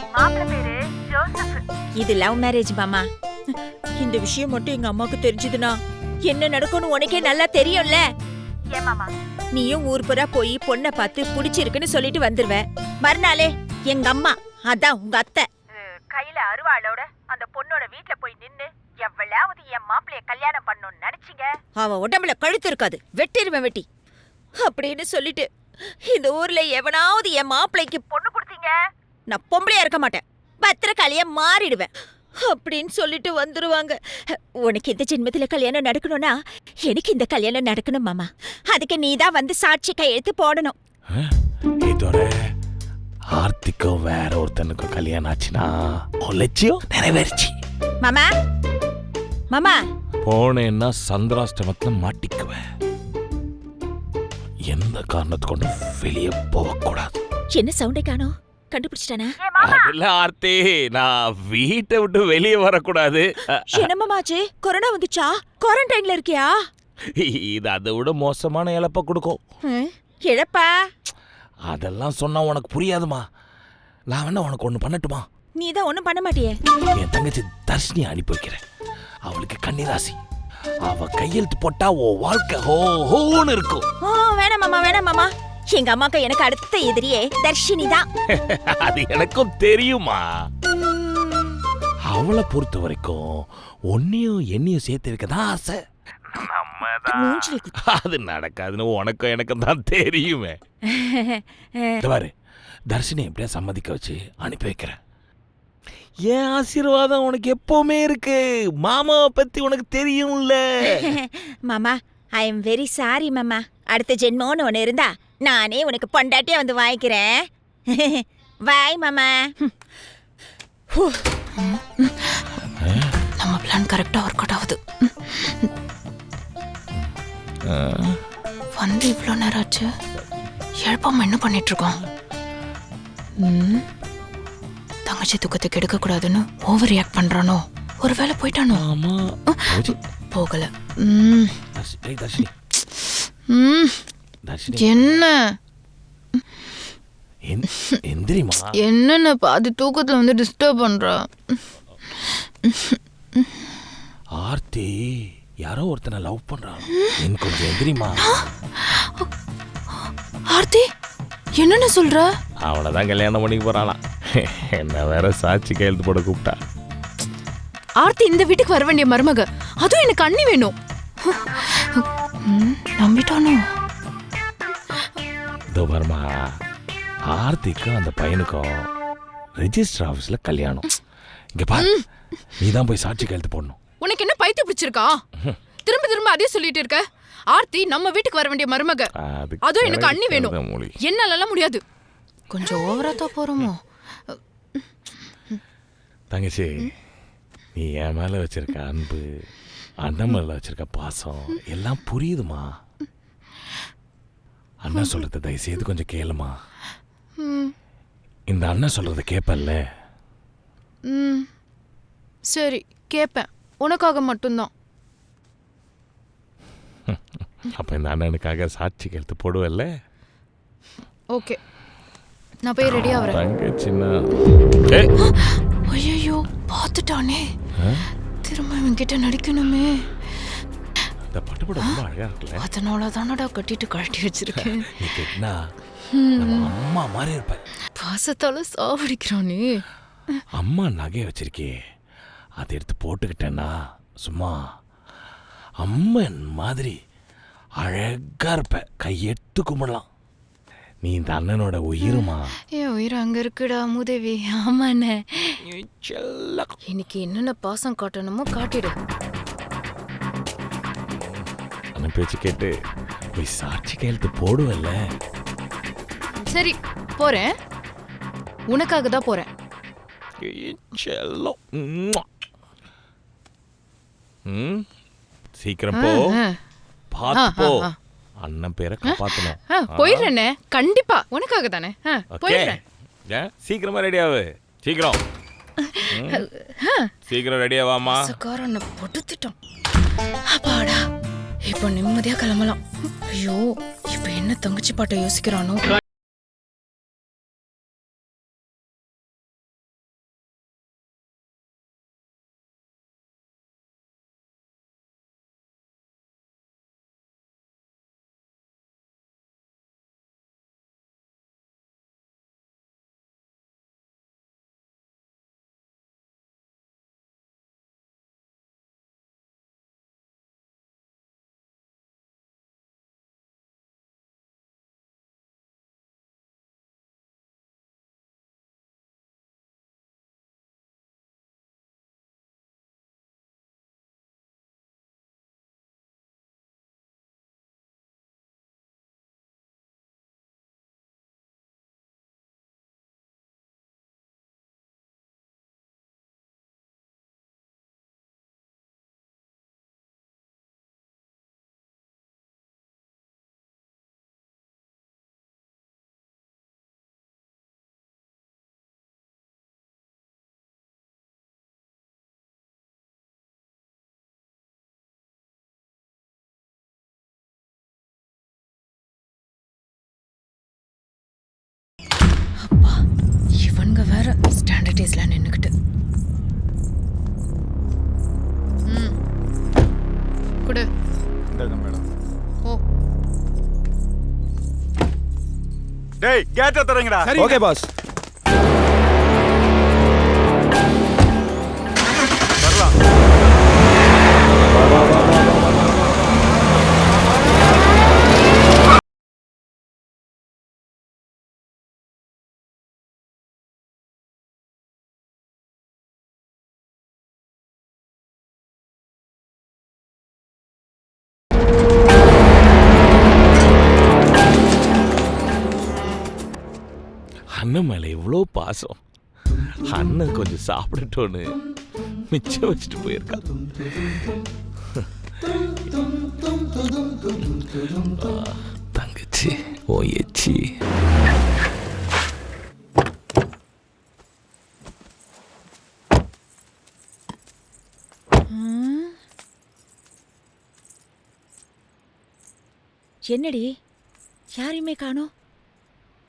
Speaker 8: இது லவ் மேரேஜ் மாமா. இந்த விஷயம் மட்டும் எங்க அம்மாக்கு தெரிஞ்சதுன்னா என்ன நடக்கும்னு உனக்கே நல்லா தெரியும்ல. ஏமாமா நீயும் ஊர் புறா போய் பொண்ணை பார்த்து பிடிச்சிருக்குன்னு சொல்லிட்டு வந்துருவ. மறுநாளே எங்க அம்மா, அதான் உங்க அத்தை, கையில அருவாளோட அந்த பொண்ணோட வீட்டுல போய் நின்னு எவ்வளவு என் மாப்பிளைய கல்யாணம் பண்ணணும்னு நினைச்சீங்க, அவன் உடம்புல கழுத்து இருக்காது, வெட்டிருவேன் வெட்டி அப்படின்னு சொல்லிட்டு இந்த ஊர்ல எவனாவது என் மாப்பிளைக்கு பொண்ணு கொடுத்தீங்க, நான் பொம்பளையா இருக்க மாட்டேன், பத்திரக்காளியா மாறிடுவேன் அப்படின்னு சொல்லிட்டு வந்துருவாங்க. உனக்கு இந்த ஜென்மத்துல கல்யாணம் நடக்கணும்னா எனக்கு இந்த கல்யாணம் நடக்கணும் மாமா. அதுக்கு நீதான் வந்து சாட்சி கையெழுத்து போடணும்.
Speaker 20: இதோட ஆர்த்திக்கும் வேற ஒருத்தனுக்கும் கல்யாணம் ஆச்சுன்னா லட்சியம் நிறைவேறிச்சு.
Speaker 8: மாமா மாமா
Speaker 20: போனேன்னா சந்திராஷ்டமத்துல மாட்டிக்குவேன். எந்த காரணத்தை கொண்டு வெளியே போகக்கூடாது.
Speaker 8: என்ன சவுண்டை காணோம், கண்டுபிடிச்சிட்டானா?
Speaker 20: அதுல ஆர்த்தி, நான் வீட்டை விட்டு வெளியே வரக்கூடாது.
Speaker 8: என்னமாச்சு, கொரோனா வந்துச்சா? குவாரண்டைன்ல இருக்கியா?
Speaker 20: இது அதை விட மோசமான இழப்ப கொடுக்கும்.
Speaker 8: இழப்பா?
Speaker 20: அதெல்லாம் சொன்னா உனக்கு புரியாதுமா. நான் வேணா உனக்கு ஒண்ணு பண்ணட்டுமா?
Speaker 8: நீ தான் ஒண்ணும் பண்ண மாட்டியே.
Speaker 20: என் தங்கச்சி தர்ஷினி அனுப்பி வைக்கிறேன். அவளுக்கு கன்னிராசி. அவ கையெழுத்து போட்டா ஓ வாழ்க்கை ஹோன்னு இருக்கும்.
Speaker 8: வேணாம் மாமா, வேணாம் மாமா. எங்க அம்மாக்கு எனக்கு அடுத்த எதிரியே தர்ஷினி தான்.
Speaker 20: அது எனக்கும் தெரியுமா. அவளை பொறுத்த வரைக்கும் ஒன்னையும் என்னையும் சேர்த்து வைக்கதான் ஆசை. அது நடக்காதுன்னு உனக்கும் எனக்கும் தான் தெரியுமே. பாரு, தர்ஷினி எப்படியா சம்மதிக்க வச்சு அனுப்பி வைக்கிறேன். என் ஆசீர்வாதம் உனக்கு எப்பவுமே இருக்கு. மாமாவை பத்தி உனக்கு தெரியும்ல.
Speaker 8: மாமா, ஐ எம் வெரி சாரி மாமா. அடுத்த ஜென்மோன்னு ஒன்று இருந்தா நானே உனக்கு பொண்டாட்டியா வந்து வாங்கிக்கிறேன். வாய் மாமா.
Speaker 22: நம்ம பிளான் கரெக்டா ஒர்க் அவுட் ஆகுது. வந்து இவ்வளோ நேரம் ஆச்சு, எழுப்பாம என்ன பண்ணிட்டு இருக்கோம்? தங்கச்சி தூக்கத்தை கெடுக்க கூடாதுன்னு ஓவர் ரியாக்ட் பண்றானோ? ஒருவேளை போயிட்டானோ? போகல. என்ன என்னன்னு பாதி தூக்கத்துல வந்து டிஸ்டர்ப் பண்றா?
Speaker 20: ஆர்த்தி யாரோ ஒருத்தனை லவ் பண்றான். எனக்கு கொஞ்சம் எந்திரிமா.
Speaker 22: ஆர்த்தி என்னன்னு சொல்ற?
Speaker 20: அவனதான் கல்யாணம் பண்ணிக்க போறாளாம். என்ன வேற சாட்சி கையெழுத்து போட கூப்பிட்டா.
Speaker 22: ஆர்த்தி இந்த வீட்டுக்கு வர வேண்டிய மருமக, அதுவும் எனக்கு அண்ணி வேணும். நம்பிட்டானோ?
Speaker 20: இதோ பாருமா, ஆர்த்திக்கும் அந்த பையனுக்கும் ரெஜிஸ்டர் ஆஃபீஸ்ல கல்யாணம். இங்க பாரு, நீதான் போய் சாட்சி கையெழுத்து போடணும்.
Speaker 22: உனக்கு என்ன பைத்தியம் பிடிச்சிருக்கா? திரும்ப திரும்ப அதே சொல்லிட்டு இருக்க. ஆர்த்தி நம்ம வீட்டுக்கு வர வேண்டிய மருமக, அதுவும் எனக்கு அண்ணி வேணும். என்னாலலாம் முடியாது. கொஞ்சம் ஓவரா தான் போறோமோ?
Speaker 20: தங்கச்சி, நீ என் மேல வச்சிருக்க அன்பு, அண்ணன் மேல வச்சிருக்க பாசம் எல்லாம் புரியுதுமா. அண்ணன் சொல்றத தயவு செய்து கொஞ்சம் கேளுமா. இந்த அண்ணன் சொல்றத கேப்பல்ல?
Speaker 22: சரி கேப்பேன், உனக்காக மட்டும்தான்.
Speaker 20: அப்ப இந்த அண்ணனுக்காக சாட்சி கையெழுத்து போடுவல்ல?
Speaker 22: ஓகே, நான் போய் ரெடியா வரேன்.
Speaker 20: தங்கச்சின்னா
Speaker 22: ஐயோ பார்த்துட்டானே, திரும்ப இவன்கிட்ட நடிக்கணுமே.
Speaker 20: இந்த பட்டுப்பட ரொம்ப அழகா இருக்குல்ல?
Speaker 22: அதனால தானடா கட்டிட்டு கழட்டி வச்சிருக்கேன்.
Speaker 20: நீ கேட்டா அம்மா மாதிரி இருப்ப.
Speaker 22: பாசத்தால சாவடிக்கிறானே.
Speaker 20: அம்மா நகையை வச்சிருக்கே, அதை எடுத்து போட்டுக்கிட்டேன்னா சும்மா அம்மன் மாதிரி அழகா இருப்ப. கையெடுத்து கும்பிடலாம். நீ இந்த அண்ணனோட உயிருமா.
Speaker 22: என் உயிர் அங்க இருக்குடா மூதேவி. ஆமாண்ணே, இன்னைக்கு என்னென்ன பாசம் காட்டணுமோ காட்டிடு.
Speaker 20: அண்ணன் பேச்சு கேட்டு போய் சாட்சி கையெழுத்து போடுவல்ல? சரி
Speaker 22: போறேன், உனக்காக தான் போறேன்.
Speaker 20: சீக்கிரம் போ, பார்த்து போ. அண்ணன் பேரை காப்பாத்தணும்.
Speaker 22: போயிடுறேன்னே, கண்டிப்பா உனக்காக தானே. போயிடுறேன்.
Speaker 20: சீக்கிரமா ரெடி ஆகு. சீக்கிரம் சீக்கிரம் ரெடியா வாமா.
Speaker 22: சக்காரனை பொடுத்துட்டோம். அப்பாடா, இப்போ நிம்மதியா கிளம்பலாம். ஐயோ, இப்போ என்ன தங்கச்சி பாட்டை யோசிக்கிறானோ?
Speaker 10: டேய் கேட்ட தரங்கடா.
Speaker 14: Okay pass.
Speaker 10: வரலாம்.
Speaker 20: அண்ணன் மேலே எவ்வளோ பாசம். அண்ணன் கொஞ்சம் சாப்பிடட்டோன்னு மிச்சம் வச்சுட்டு போயிருக்கான். தங்கச்சி ஓ எச்சி.
Speaker 8: என்னடி யாரையுமே காணோம்?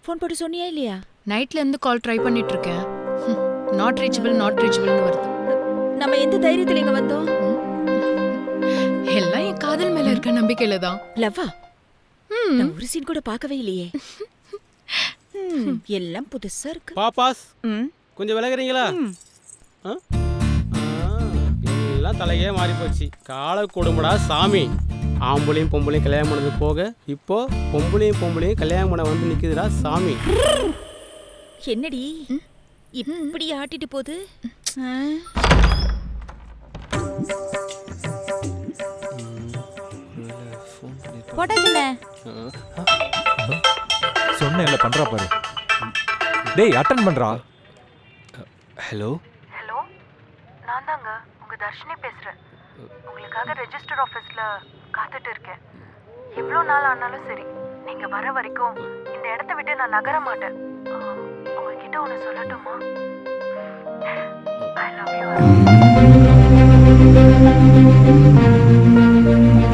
Speaker 8: ஃபோன் போட்டு சொன்னியா இல்லையா?
Speaker 22: நைட்ல இருந்து கால் ட்ரை பண்ணிட்டு இருக்கேன். நாட் ரீச்சபிள்னு வருது.
Speaker 8: நம்ம எந்த தைரியத்துல இங்க வந்தோம்?
Speaker 22: எல்லாம் என் காதல் மேல இருக்க நம்பிக்கையில தான்.
Speaker 8: லவ்வா? நான் ஒரு சீன் கூட பார்க்கவே இல்லையே. எல்லாம் புதுசா இருக்கு.
Speaker 1: பாப்பாஸ் கொஞ்சம் விலகுறீங்களா? எல்லாம் தலையே மாறி போச்சு. கால கொடுமடா சாமி. ஆம்பளையும் பொம்பளையும் கல்யாணம் பண்ணது போக இப்போ பொம்பளையும் கல்யாணம் பண்ண வந்து நிக்குதுடா சாமி.
Speaker 8: என்னடி இப்படி ஆட்டிட்டு போகுது? போட்டாச்சுண்ணே.
Speaker 12: சொன்னேன்ல பண்றா பாரு. டேய் அட்டெண்ட் பண்றா.
Speaker 1: ஹலோ
Speaker 18: ஹலோ, நான் தாங்க உங்க தர்ஷினி பேசுறேன். உங்களுக்காக ரெஜிஸ்டர் ஆஃபீஸ்ல காத்துட்டு இருக்கேன். எவ்வளோ நாள் ஆனாலும் சரி, நீங்க வர வரைக்கும் இந்த இடத்த விட்டு நான் நகர மாட்டேன். உங்ககிட்ட ஒன்று சொல்லட்டுமா? I love you.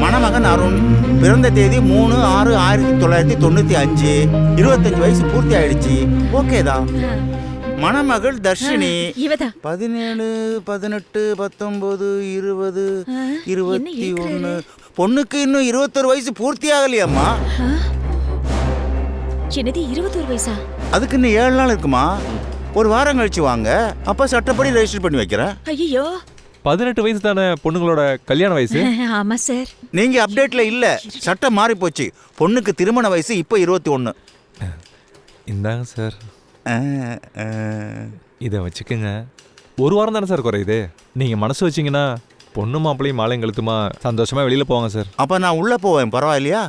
Speaker 16: மணமகன் அருண் பிறந்த தேதி 3/6/1995. 25 வயசு பூர்த்தி ஆயிடுச்சு. ஓகே தான். மணமகள் தர்ஷினி 17, 18, 19, 20, 21. பொண்ணுக்கு இன்னும் 21 வயசு பூர்த்தி ஆகலையாம்மா.
Speaker 8: என்னது 21 வயசா?
Speaker 16: அதுக்கு இன்னும் 7 நாள் இருக்குமா. ஒரு வாரம் கழிச்சு வாங்க, அப்ப சட்டப்படி ரெஜிஸ்டர் பண்ணி வைக்கிறேன்.
Speaker 8: ஐயோ
Speaker 12: 18 வயசு தானே பொண்ணுங்களோட கல்யாண வயசு.
Speaker 8: ஆமா சார்.
Speaker 16: நீங்க அப்டேட்ல இல்ல, சட்டம் மாறி போச்சு. பொண்ணுக்கு திருமண வயசு இப்போ 21.
Speaker 12: இந்தாங்க சார். இதை வச்சுக்கோங்க. ஒரு வாரம் தானே சார் குறையுது. நீங்க மனசு வச்சீங்கன்னா பொண்ணு மாப்பிள்ளையும் மாலையும் கழுத்துமா சந்தோஷமா வெளியில போவாங்க சார்.
Speaker 16: அப்ப நான் உள்ள போவேன், பரவாயில்லையா?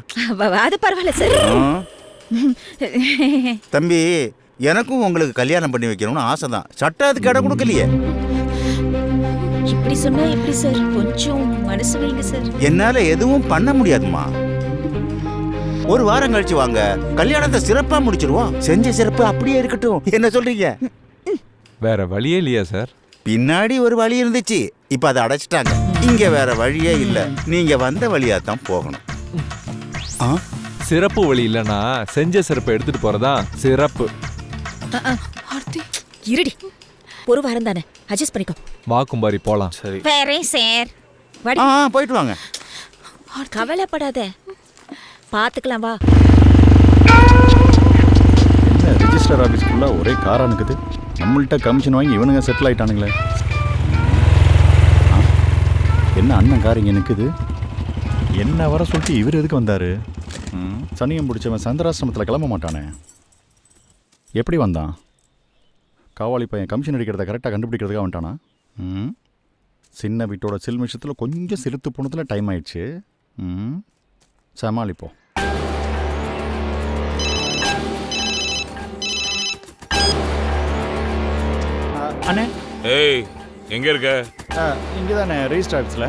Speaker 8: அது பரவாயில்ல சார்.
Speaker 16: தம்பி, எனக்கும் உங்களுக்கு கல்யாணம் பண்ணி வைக்கணும்னு ஆசை தான். சட்டம் அதுக்கு இடம் கொடுக்கலையே.
Speaker 8: இப்படி சொன்னா எப்படி சார்? கொஞ்சம் மனசு வைங்க சார்.
Speaker 16: என்னால எதுவும் பண்ண முடியாதுமா. ஒரு வாரம் கழிச்சு வாங்க, கல்யாணத்தை சிறப்பா முடிச்சிருவோம். செஞ்ச சிறப்பு அப்படியே இருக்கட்டும். என்ன சொல்றீங்க?
Speaker 12: வேற வழியே இல்லையா சார்?
Speaker 16: பின்னாடி ஒரு வழி இருந்துச்சு, இப்ப அதை அடைச்சிட்டாங்க. இங்க வேற வழியே இல்ல, நீங்க வந்த வழியா தான் போகணும்.
Speaker 12: சிறப்பு வழி இல்லைன்னா செஞ்ச சிறப்பை எடுத்துட்டு போறதா சிறப்பு.
Speaker 8: இருடி, ஒரு வாரம் தானே, அட்ஜஸ்ட் பண்ணிக்கோ.
Speaker 12: வா கும்பாரி போலாம்.
Speaker 16: சரி
Speaker 8: வேறே சார்.
Speaker 16: போயிட்டு வாங்க.
Speaker 8: கவலைப்படாத, பாத்துக்கலாம் வா.
Speaker 10: என்ன ரெஜிஸ்டர் ஆஃபீஸ்க்குள்ள ஒரே காரா இருக்குது. நம்மள்கிட்ட கமிஷன் வாங்கி இவனுங்க செட்டில் ஆயிட்டானுங்களே. என்ன அண்ணன் கார் இங்கே நிற்குது? என்ன வர சொல்லிட்டு இவர் எதுக்கு வந்தார்? சனியம் பிடிச்சவன் சந்திராசிரமத்தில் கிளம்ப மாட்டானே. எப்படி வந்தான்? காவாலி பையன் கமிஷன் அடிக்கிறத கரெக்டாக கண்டுபிடிக்கிறதுக்காக வந்துட்டானா? சின்ன வீட்டோட சில்மிஷத்தில் கொஞ்சம் சிறுத்து போனதில் டைம் ஆயிடுச்சு. சமாளிப்போம். அண்ணே.
Speaker 20: ஏய், எங்க இருக்க?
Speaker 10: இங்கே தானே ரெஜிஸ்டர் ஆஃபீஸில்.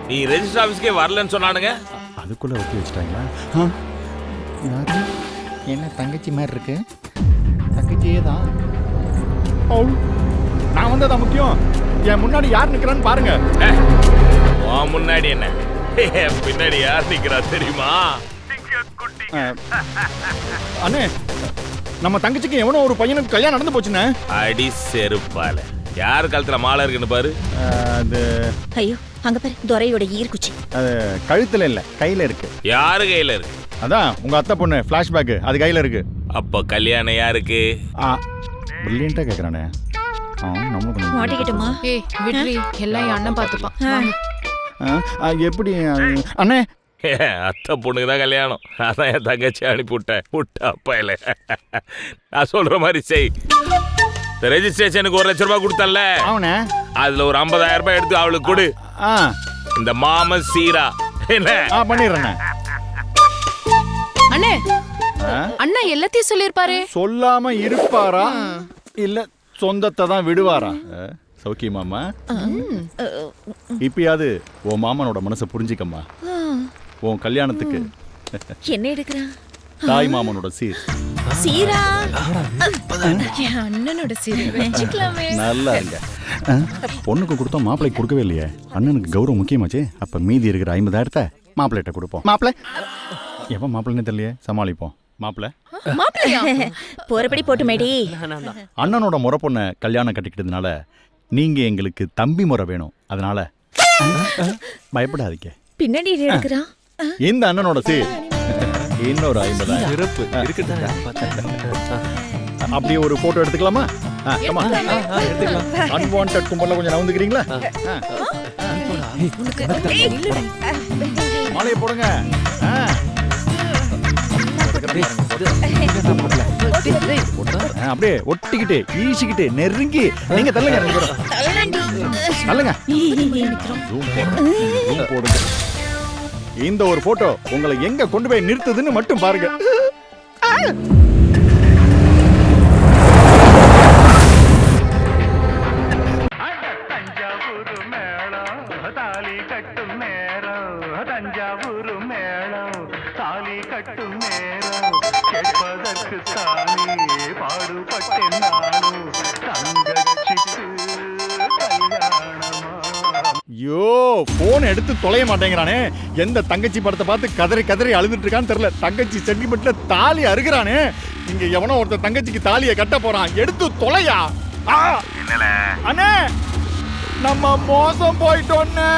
Speaker 20: நீ ரெஜிஸ்டர் ஆஃபீஸ்க்கே வரலன்னு சொன்னானுங்க.
Speaker 10: அதுக்குள்ளே ஒட்டி வச்சுட்டாங்களா? என்ன தங்கச்சி மாதிரி இருக்கு? தங்கச்சியே தான். நான் வந்ததா முக்கியம்? என் முன்னாடி யார் நிற்கிறான்னு பாருங்க.
Speaker 20: முன்னாடி என்ன, பின்னாடி யார் நிற்கிறா தெரியுமா?
Speaker 10: அண்ணே, நம்ம தங்கச்சிக்கு எவனோ ஒரு பையனுக்கு கல்யாணம் நடந்து போச்சுண்ணே.
Speaker 20: அடி செருப்பால. யார் காலத்துல மாலை இருக்குன்னு பாரு.
Speaker 10: அது
Speaker 8: ஐயோ, அங்க பாரு, துரையோட ஈர்க்குச்சி.
Speaker 10: அது கழுத்துல இல்ல, கையில இருக்கு.
Speaker 20: யாரு கையில இருக்கு?
Speaker 10: அதான் உங்க அத்தை பொண்ணு ஃபிளாஷ்பேக், அது கையில இருக்கு.
Speaker 20: அப்போ கல்யாணம் யாருக்கு?
Speaker 10: பிரில்லியண்டா கேக்குறானே.
Speaker 8: மாட்டிக்கிட்டுமா?
Speaker 22: ஏய் விட்ரி, எல்லாம் என் அண்ணன் பார்த்துப்பான்.
Speaker 10: எப்படி அண்ணே?
Speaker 20: அத்தை பொண்ணுக்கு தான் கல்யாணம். அதான் என் தங்கச்சி அனுப்பிவிட்டேன். விட்ட அப்பா இல்லை. நான் சொல்ற மாதிரி செய். ரெஜிஸ்ட்ரேஷனுக்கு 1 லட்ச ரூபாய் கொடுத்தல, அதுல ஒரு 50,000 ரூபாய் எடுத்து அவளுக்கு கொடு. இந்த மாம சீரா என்ன
Speaker 10: பண்ணிடுறேன்.
Speaker 22: அண்ணே, அண்ணா எல்லாத்தையும் சொல்லிருப்பாரு.
Speaker 10: சொல்லாம இருப்பாரா இல்ல சொந்தத்தை தான் விடுவாரா? சௌக்கியமாமா? இப்பயாவது உன் மாமனோட மனசை புரிஞ்சிக்கம்மா. உன் கல்யாணத்துக்கு
Speaker 8: என்ன எடுக்கிறான்?
Speaker 10: தாய் மாமனோட சீர்.
Speaker 8: சீரா?
Speaker 22: அண்ணனோட சீர் வச்சுக்கலாமே.
Speaker 10: நல்லா இருங்க. பொண்ணுக்கு கொடுத்தோம், மாப்பிள்ளைக்கு கொடுக்கவே இல்லையே. அண்ணனுக்கு கௌரவம் முக்கியமாச்சு. அப்ப மீதி இருக்கிற 50,000 மாப்பிள்ளைகிட்ட கொடுப்போம். மாப்பிள்ளை எப்ப மாப்பிள்ளைன்னு தெரியலையே, சமாளிப்போம். மாப்பிள்ளை
Speaker 8: போறபடி போட்டு மேடி.
Speaker 10: அண்ணனோட முறை பொண்ணை கல்யாணம் கட்டிக்கிட்டதுனால நீங்க எங்களுக்கு தம்பி முறை வேணும். அதனால பயப்படாதீங்க.
Speaker 8: பின்னாடி எடுக்கிறான்.
Speaker 10: இந்த அண்ணனோட சீர் இன்னொரு 50,000. அப்படியே ஒரு போட்டோ எடுத்துக்கலாமா? அன்வான்ட் கும்பல்ல கொஞ்சம் நவுந்துக்கிறீங்களா? மாலையை போடுங்க. அப்படியே ஒட்டிக்கிட்டு ஈசிக்கிட்டு நெருங்கி நீங்க தள்ளுங்க. தள்ளுங்க. போடுங்க. இந்த ஒரு போட்டோ உங்களை எங்க கொண்டு போய் நிறுத்துதுன்னு மட்டும் பாருங்க. ஐயோ, போன் எடுத்து தொலைய மாட்டேங்கிறானே. எந்த தங்கச்சி படத்தை பார்த்து கதறி கதறி அழுதுட்டு இருக்கான்னு தெரியல. தங்கச்சி சென்டிமெண்ட்ல தாலி அறுகிறானே. இங்க எவனோ ஒருத்தர் தங்கச்சிக்கு தாலியை கட்ட போறான். எடுத்து தொலையா. அண்ணே, நம்ம மோசம் போயிட்டோன்னு.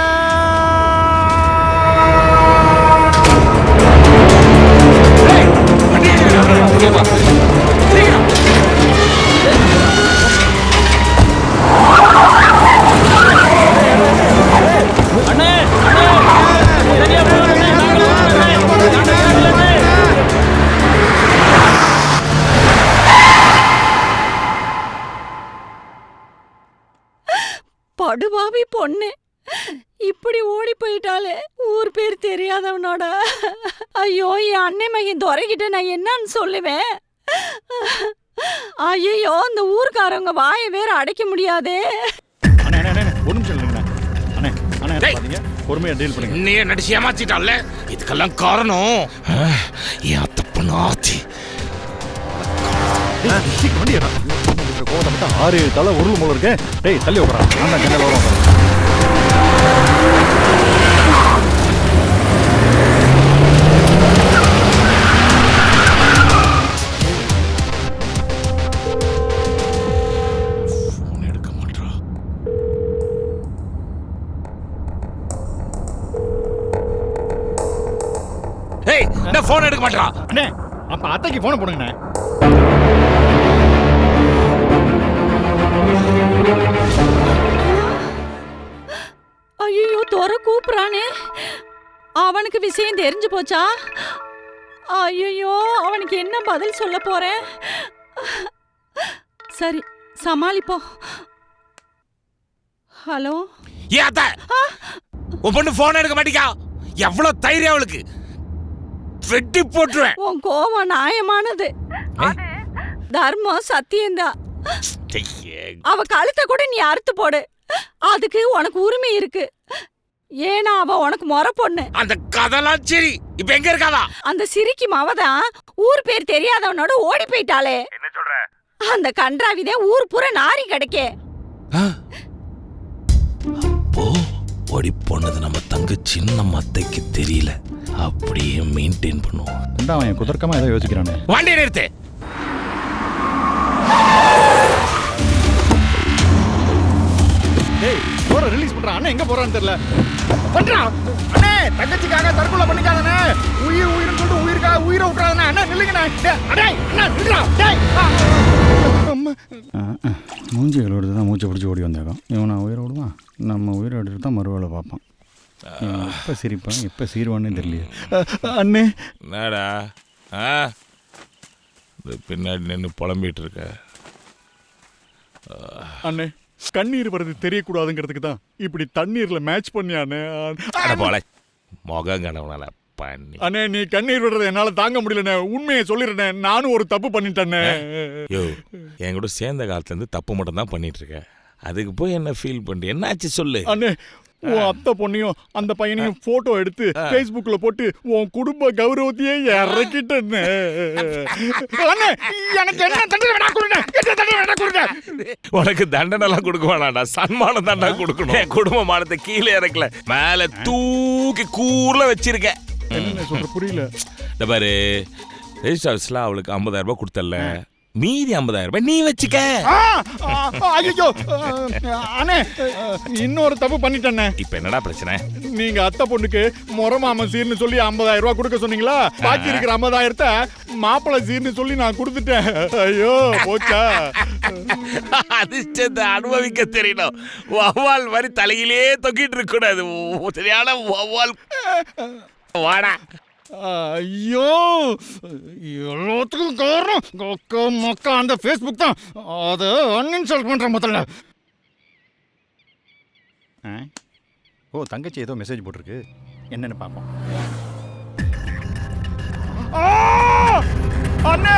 Speaker 8: படுபாவி பொண்ணு இப்படி ஓடி போயிட்டாலே. ஊர் பேர் தெரியாதவனோட. ஐயோ, என் அண்ணன் மகன் துறைக்கிட்ட நான் என்னன்னு சொல்லுவேன்? ஐயோ, இந்த ஊர்க்காரங்க வாயை வேற அடைக்க முடியாதே.
Speaker 10: ஒரு நிமிஷம் இல்லைங்கண்ணா. பொறுமையா டீல் பண்ணுங்க.
Speaker 20: நீ நடிச்சு ஏமாத்திட்டால, இதுக்கெல்லாம் காரணம் என் அத்தை பொண்ணு ஆச்சி.
Speaker 10: 6 தலை உருள் போல இருக்கு. டேய் தள்ளி உட்கார.
Speaker 20: போன் எடுக்க மாட்டா.
Speaker 10: அண்ணே, அப்ப அத்தைக்கு போன போடுங்கண்ணே.
Speaker 8: ஐயோ, துறை கூப்பிடுறானே. அவனுக்கு விஷயம் தெரிஞ்சு போச்சா? ஐயோ, அவனுக்கு என்ன பதில் சொல்ல போறேன்? சரி, சமாளிப்போம். ஹலோ.
Speaker 20: ஏன் அத்தை, உன் பொண்ணு போன் எடுக்க மாட்டீங்க? எவ்வளவு தைரியம் அவளுக்கு! வெட்டி போட்டுருவேன்.
Speaker 8: உன் கோவம் நியாயமானது. தர்மம் சத்தியம்தான். அவ கழுத்தை கூட நீ அறுத்து போடு. அதுக்கு உனக்கு உரிமை இருக்கு. ஏன்னா அவ உனக்கு முறை பொண்ணு.
Speaker 20: அந்த கதெல்லாம் சரி, இப்ப எங்க இருக்காளா?
Speaker 8: அந்த சிரிக்கி மாவதான் ஊர் பேர் தெரியாதவனோட ஓடி போயிட்டாளே.
Speaker 20: என்ன சொல்ற?
Speaker 8: அந்த கன்றாவிதான் ஊர் பூரா நாரி கிடைக்கே.
Speaker 20: அப்போ ஓடி போனது நம்ம தங்கச்சி நம்ம அத்தைக்கு தெரியல. அப்படியே மெயின்டைன் பண்ணுவோம்.
Speaker 10: அவன் குதர்க்கமா ஏதோ யோசிக்கிறானே.
Speaker 20: வண்டி நிறுத்து.
Speaker 10: டேய், போற ரிலீஸ் பண்றான். அண்ணே எங்க போறான்னு தெரியல. பண்றான். அண்ணே, தங்கச்சிக்காக தற்கொலை பண்ணிக்காதனே. உயிர்னு சொல்லிட்டு உயிருக்காக உயிரை விட்டுறாதனே. அண்ணே நில்லுங்கண்ணே. மூஞ்சிகளோடு தான் மூச்சை பிடிச்சி ஓடி வந்தாங்க. இவனை உயிரை விடுவான், நம்ம உயிரை எடுத்து தான் மறுவேளை பார்ப்பான். எப்போ சிரிப்பான் எப்போ சீர்வான்னு தெரியலையே. அண்ணே
Speaker 20: என்னடா பின்னாடி நின்று புலம்பிட்டு இருக்க?
Speaker 10: அண்ணே கண்ணீர் வருது தெரியக்கூடாதுங்கிறதுக்கு தான் இப்படி தண்ணீர்ல மேட்ச் பண்ணியானே.
Speaker 20: போல முகம் கனவுனால பண்ணி.
Speaker 10: அண்ணே நீ கண்ணீர் விடுறத என்னால தாங்க முடியலண்ணே. உண்மையை சொல்லிடுறேன், நானும் ஒரு தப்பு பண்ணிட்டேன்னே.
Speaker 20: யோ என் கூட சேர்ந்த காலத்துல இருந்து தப்பு மட்டும் தான் பண்ணிட்டு இருக்க. அதுக்கு போய் என்ன ஃபீல் பண்ணி என்னாச்சு சொல்லு.
Speaker 10: அண்ணே உன் அத்தை பொண்ணையும் அந்த பையனையும் போட்டோ எடுத்து Facebookல போட்டு உன் குடும்ப கௌரவத்தையே இறக்கிட்டேன்னு.
Speaker 20: உனக்கு தண்டனை எல்லாம் கொடுக்க வேணாம்டா, சன்மானம் தாண்டா கொடுக்கணும். என் குடும்ப மானத்தை கீழே இறக்கல, மேல தூக்கி கூர்ல வச்சிருக்க.
Speaker 10: என்ன சொல்ற புரியல.
Speaker 20: இந்த பாரு ரெஜிஸ்டர் ஆஃபீஸ்ல அவளுக்கு 50,000 ரூபாய் கொடுத்தல, மீதி 50,000 ரூபாய் நீ வச்சுக்க.
Speaker 10: ஐயோ அண்ணே இன்னொரு தப்பு பண்ணிட்டேண்ணே.
Speaker 20: இப்ப என்னடா பிரச்சனை?
Speaker 10: நீங்க அத்தை பொண்ணுக்கு முறமாம சீர்னு சொல்லி 50,000 ரூபாய் கொடுக்க சொன்னீங்களா? பாக்கி இருக்கிற 50,000 மாப்பிள்ளை சீர்னு சொல்லி நான் கொடுத்துட்டேன். ஐயோ போச்சா.
Speaker 20: அதிர்ஷ்டத்தை அனுபவிக்க தெரியணும். வவ்வால் மாதிரி தலையிலே தொங்கிட்டு இருக்க கூடாது. சரியான வவ்வால். வாடா.
Speaker 10: ஐயோ எல்லாத்துக்கும் காரணம் மக்கா அந்த Facebook தான். அதை அன்இன்ஸ்டால் பண்றேன் முதல்ல. ஓ தங்கச்சி ஏதோ மெசேஜ் போட்டிருக்கு, என்னன்னு பார்ப்போம். அண்ணே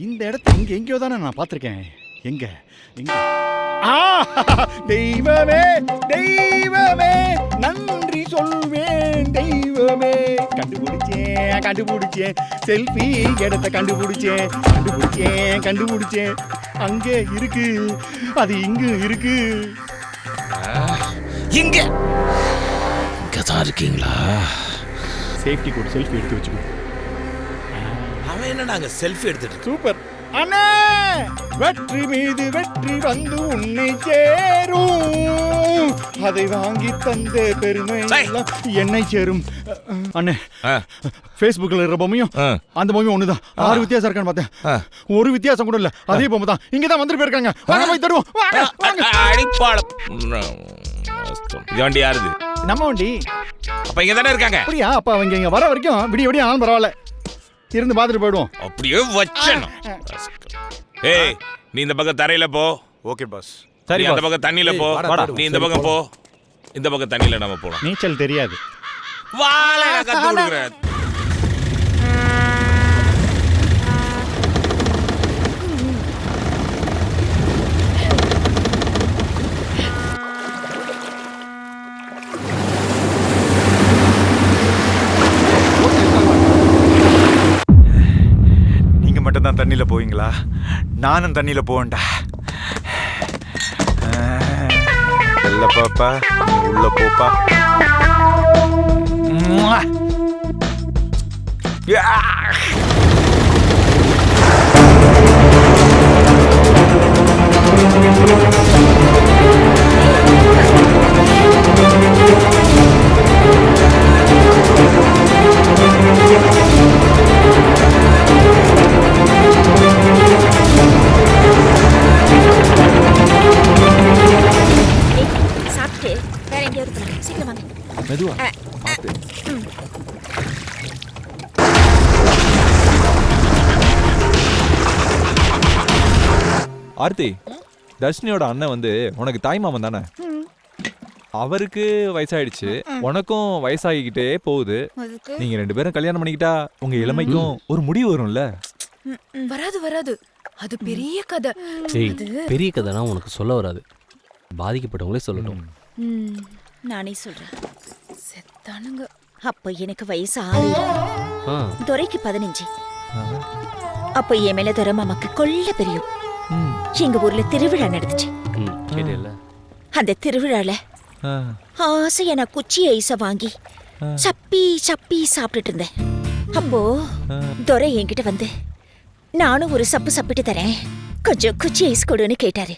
Speaker 10: இந்த இடத்த இங்க எங்கேயோ தானே நான் பார்த்துருக்கேன். எங்க எங்க? தெய்வமே தெய்வமே நன்றி சொல்வேன் தெய்வமே. கண்டுபிடிச்சேன் செல்ஃபி இடத்த கண்டுபிடிச்சேன். அங்கே இருக்கு, அது இங்க இருக்கு.
Speaker 20: இங்கதான் இருக்கீங்களா?
Speaker 10: சேஃப்டி கோட் செல்ஃபி எடுத்து வச்சுக்கோ.
Speaker 20: அவன் என்ன நாங்க செல்ஃபி எடுத்துட்டு?
Speaker 10: சூப்பர் அண்ணே. வெற்றி மீது வெற்றி வந்து உன்னை சேரும், அதை வாங்கி தந்த பெருமை என்னை சேரும். அண்ணே Facebookல இருக்கிற பொம்மையும் அந்த பொம்மையும் ஒண்ணுதான். 6 வித்தியாசம் இருக்கான்னு பார்த்தேன், ஒரு வித்தியாசம் கூட இல்ல. அதே பொம்மை தான். இங்கதான் வந்துட்டு போயிருக்காங்க. வாங்க போய் தருவோம்.
Speaker 20: இது வண்டி யாருது?
Speaker 10: நம்ம வண்டி.
Speaker 20: அப்ப இங்க தானே இருக்காங்க.
Speaker 10: அப்படியா? அப்ப அவங்க இங்க வர வரைக்கும் விடிய ஆனாலும் பரவாயில்ல, இருந்து பார்த்துட்டு போயிடுவோம்.
Speaker 20: அப்படியே வச்சணும். ஏய் நீ இந்த பக்கம் தரையில போ.
Speaker 10: Okay boss.
Speaker 20: சரி அந்த பக்கம் தண்ணியில போ. நீ இந்த பக்கம் போ. இந்த பக்கம் தண்ணியில நம்ம போலாம்.
Speaker 10: நீச்சல் தெரியாது.
Speaker 20: வாழ கத்து கொடுக்குற.
Speaker 4: நீங்க மட்டும் தான் தண்ணியில போவீங்களா? நானும் தண்ணியில போவேன்டா. இல்ல பாப்பா உள்ள போப்பா.
Speaker 8: சாப்பிட்டு வேற எங்கேயாவது போலாம். சீக்கிரம் வாங்க.
Speaker 12: மெதுவா பார்த்து. ஆர்த்தி, தர்ஷினியோட அண்ணன் வந்து உனக்கு தாய் மாமன் தானே? அவருக்கு வயசாயிடுச்சு, உனக்கும் வயசாகிக்கிட்டே போகுது. நீங்க 2 பேரும் கல்யாணம் பண்ணிக்கிட்டா உங்க இளமைக்கும் ஒரு முடிவு வரும்ல?
Speaker 2: வராது, அது பெரிய கதை.
Speaker 5: பெரிய கதைனா உனக்கு சொல்ல வராது, பாதிக்கப்பட்டவங்களே சொல்லட்டும்.
Speaker 8: நானே சொல்றேன். செத்தானுங்க. அப்ப எனக்கு வயசு 6, துரைக்கு 15. அப்ப என் மேல துரை மாமாக்கு கொள்ள தெரியும். எங்க ஊர்ல திருவிழா நடந்துச்சு. அந்த திருவிழால ஆசையா நான் குச்சி ஐஸ வாங்கி சப்பி சாப்பிட்டுட்டு இருந்தேன். அப்போ துரை என்கிட்ட வந்து நானும் ஒரு சப்பு சப்பிட்டு தரேன், கொஞ்சம் குச்சி ஐஸ் கொடுன்னு கேட்டாரு.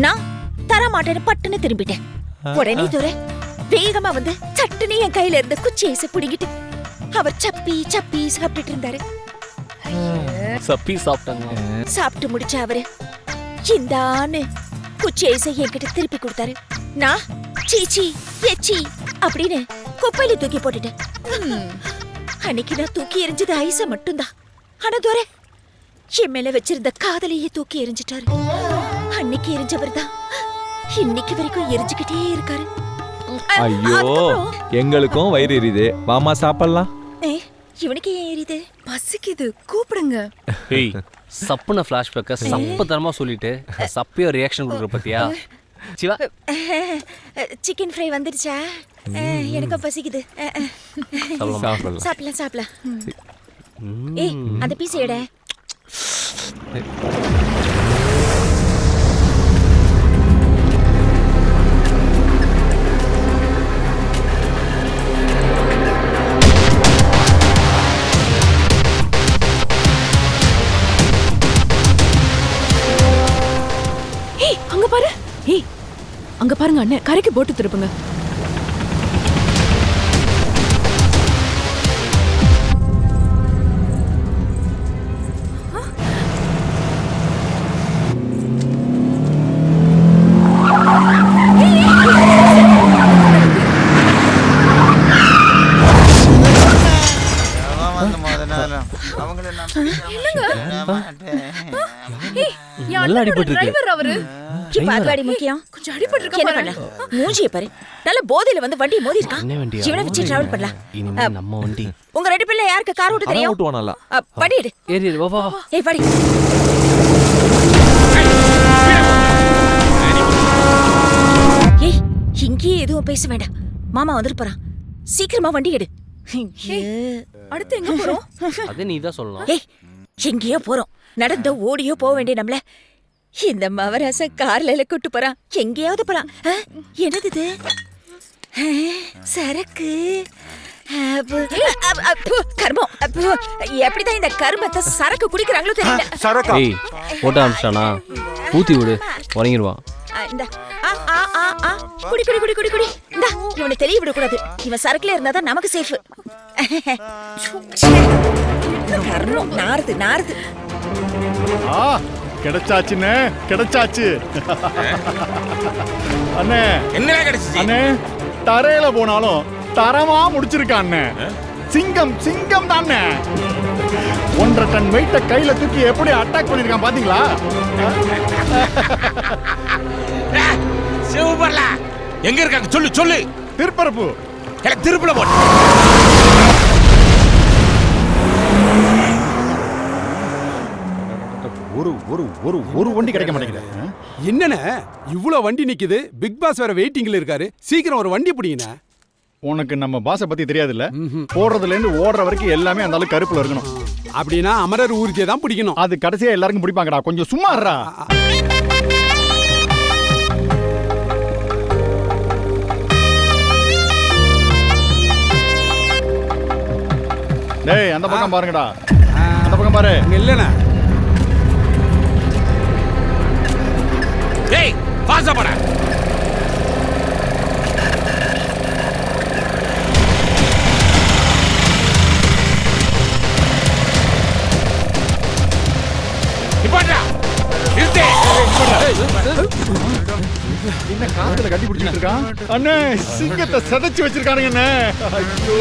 Speaker 8: நான் தர மாட்டேன்னு பட்டுன்னு திரும்பிட்டேன். உடனே துரை வேகமா வந்து சட்டுன்னு என் கையில இருந்த குச்சி ஐஸ புடிங்கிட்டு அவர் சப்பி சப்பி சாப்பிட்டுட்டு இருந்தாரு.
Speaker 5: சப்பி சாப்பிட்டாங்க.
Speaker 8: சாப்பிட்டு முடிச்ச அவரு இந்தான்னு குச்சி ஐஸ என்கிட்ட திருப்பி கொடுத்தாரு. நான் சீச்சி எச்சி அப்படின்னு குப்பையில தூக்கி போட்டுட்டேன். அன்னைக்கு நான் தூக்கி எரிஞ்சது ஐஸ மட்டும்தான். ஆனா துரை என் மேல வச்சிருந்த காதலையே தூக்கி எரிஞ்சிட்டாரு. அன்னைக்கு எரிஞ்சவர் தான் இன்னைக்கு வரைக்கும் எரிஞ்சுக்கிட்டே இருக்காரு.
Speaker 12: ஐயோ, எங்களுக்கும் வயிறு எரியுது, மாமா சாப்பிடலாம்.
Speaker 8: இவனுக்கு ஏன் எரியுது?
Speaker 22: பசிக்குது, கூப்பிடுங்க.
Speaker 5: ஏய், சப்புன ஃபிளாஷ்பேக்க சப்பத்தனமா சொல்லிட்டு சப்பையோ ரியாக்ஷன் கொடுக்குற பத்தியா? சிவா,
Speaker 8: சிக்கன் ஃப்ரை வந்துடுச்சா? எனக்கும் பசிக்குது. சாப்பிடலாம் சாப்பிடலாம். ஏய், அந்த பீஸ் எட.
Speaker 2: அங்க பாரு. ஏய், அங்க பாருங்க அண்ணே, கரைக்கு போட்டு திருப்புங்க.
Speaker 5: நல்லா அடிபட்டு இருக்கு.
Speaker 8: இப்ப அது அடி முக்கியம்.
Speaker 22: கொஞ்சம் அடிபட்டு இருக்கு.
Speaker 8: என்ன பண்ணலாம்? மூஞ்சியை பாரு, நல்ல போதையில வந்து வண்டி மோதி இருக்கான். இவனை வச்சு டிராவல் பண்ணலாம்.
Speaker 5: இனிமே நம்ம வண்டி.
Speaker 8: உங்க ரெண்டு பேர்ல யாருக்கு கார் ஓட்ட தெரியும்?
Speaker 12: ஓட்டுவானல.
Speaker 8: வண்டி எடு.
Speaker 5: ஏறி வா வா.
Speaker 8: ஏய் வண்டி. ஏய், இங்கேயே எதுவும் பேச வேண்டாம். மாமா வந்துட்டு போறான். சீக்கிரமா வண்டி எடு.
Speaker 22: அடுத்து எங்க போறோம்?
Speaker 5: அதே நீ தான் சொல்லலாம்.
Speaker 8: ஏய், எங்கேயோ போறோம். நடந்தோ ஓடியோ போக வேண்டிய நம்மள இந்த மவராச கார்ல கூட்டு போறான். எங்கேயாவது போலாம். என்னது இது? சரக்கு. கர்மம். எப்படிதான் இந்த கர்மத்தை சரக்கு குடிக்கிறாங்களோ தெரியல.
Speaker 5: சரக்கா? ஏய், ஓட்ட ஆரம்பிச்சானா? ஊத்தி விடு, உறங்கிடுவான்.
Speaker 8: இந்த குடி குடி குடி குடி குடி. இந்த இவனை தெரிய விடக்கூடாது. இவன் சரக்குல இருந்தாதான் நமக்கு சேஃப். கர்மம் நாறுது நாறுது.
Speaker 10: கிடைச்சாச்சுன்னு கிடைச்சாச்சு. அண்ணே
Speaker 20: என்ன கிடைச்சிச்சு?
Speaker 10: அண்ணே தரையில போனாலும் தரமா முடிச்சிருக்கான் அண்ணே. சிங்கம் சிங்கம் தானே. 1.5 டன் வெயிட்ட கையில தூக்கி எப்படி அட்டாக் பண்ணிருக்கான் பாத்தீங்களா?
Speaker 20: சூப்பர்ல. எங்க இருக்காங்க சொல்லு சொல்லு.
Speaker 10: திருப்பரப்பு.
Speaker 20: திருப்புல போடு.
Speaker 10: ஒரு ஒரு ஒரு ஒரு வண்டி கிடைக்க மாட்டேங்குது.
Speaker 6: என்னண்ணே இவ்வளவு வண்டி நிக்குது? பிக் பாஸ் வேற வெயிட்டிங்ல இருக்காரு. சீக்கிரம் ஒரு வண்டி பிடிங்கண்ணே.
Speaker 10: உனக்கு நம்ம பாஸை பத்தி தெரியாதுல்ல? போடுறதுல இருந்து ஓடுற வரைக்கும் எல்லாமே அந்த அளவுக்கு கருப்புல இருக்கணும்.
Speaker 6: அப்படின்னா அமரர் ஊர்ஜியை தான் பிடிக்கணும்.
Speaker 10: அது கடைசியா எல்லாருக்கும் பிடிப்பாங்கடா. கொஞ்சம் சும்மா இருடா. டேய், அந்த பக்கம் பாருங்கடா. அந்த பக்கம் பாரு.
Speaker 6: இல்லண்ணே.
Speaker 20: டேய், பாஸா போடா. நிப்பாட்டா. நிறுத்து.
Speaker 10: என்ன காத்துல கட்டி பிடிச்சிட்டு இருக்கான்? அண்ணே, சிங்கத்தை சதைச்சு வச்சிருக்கானுங்க அண்ணே. ஐயோ.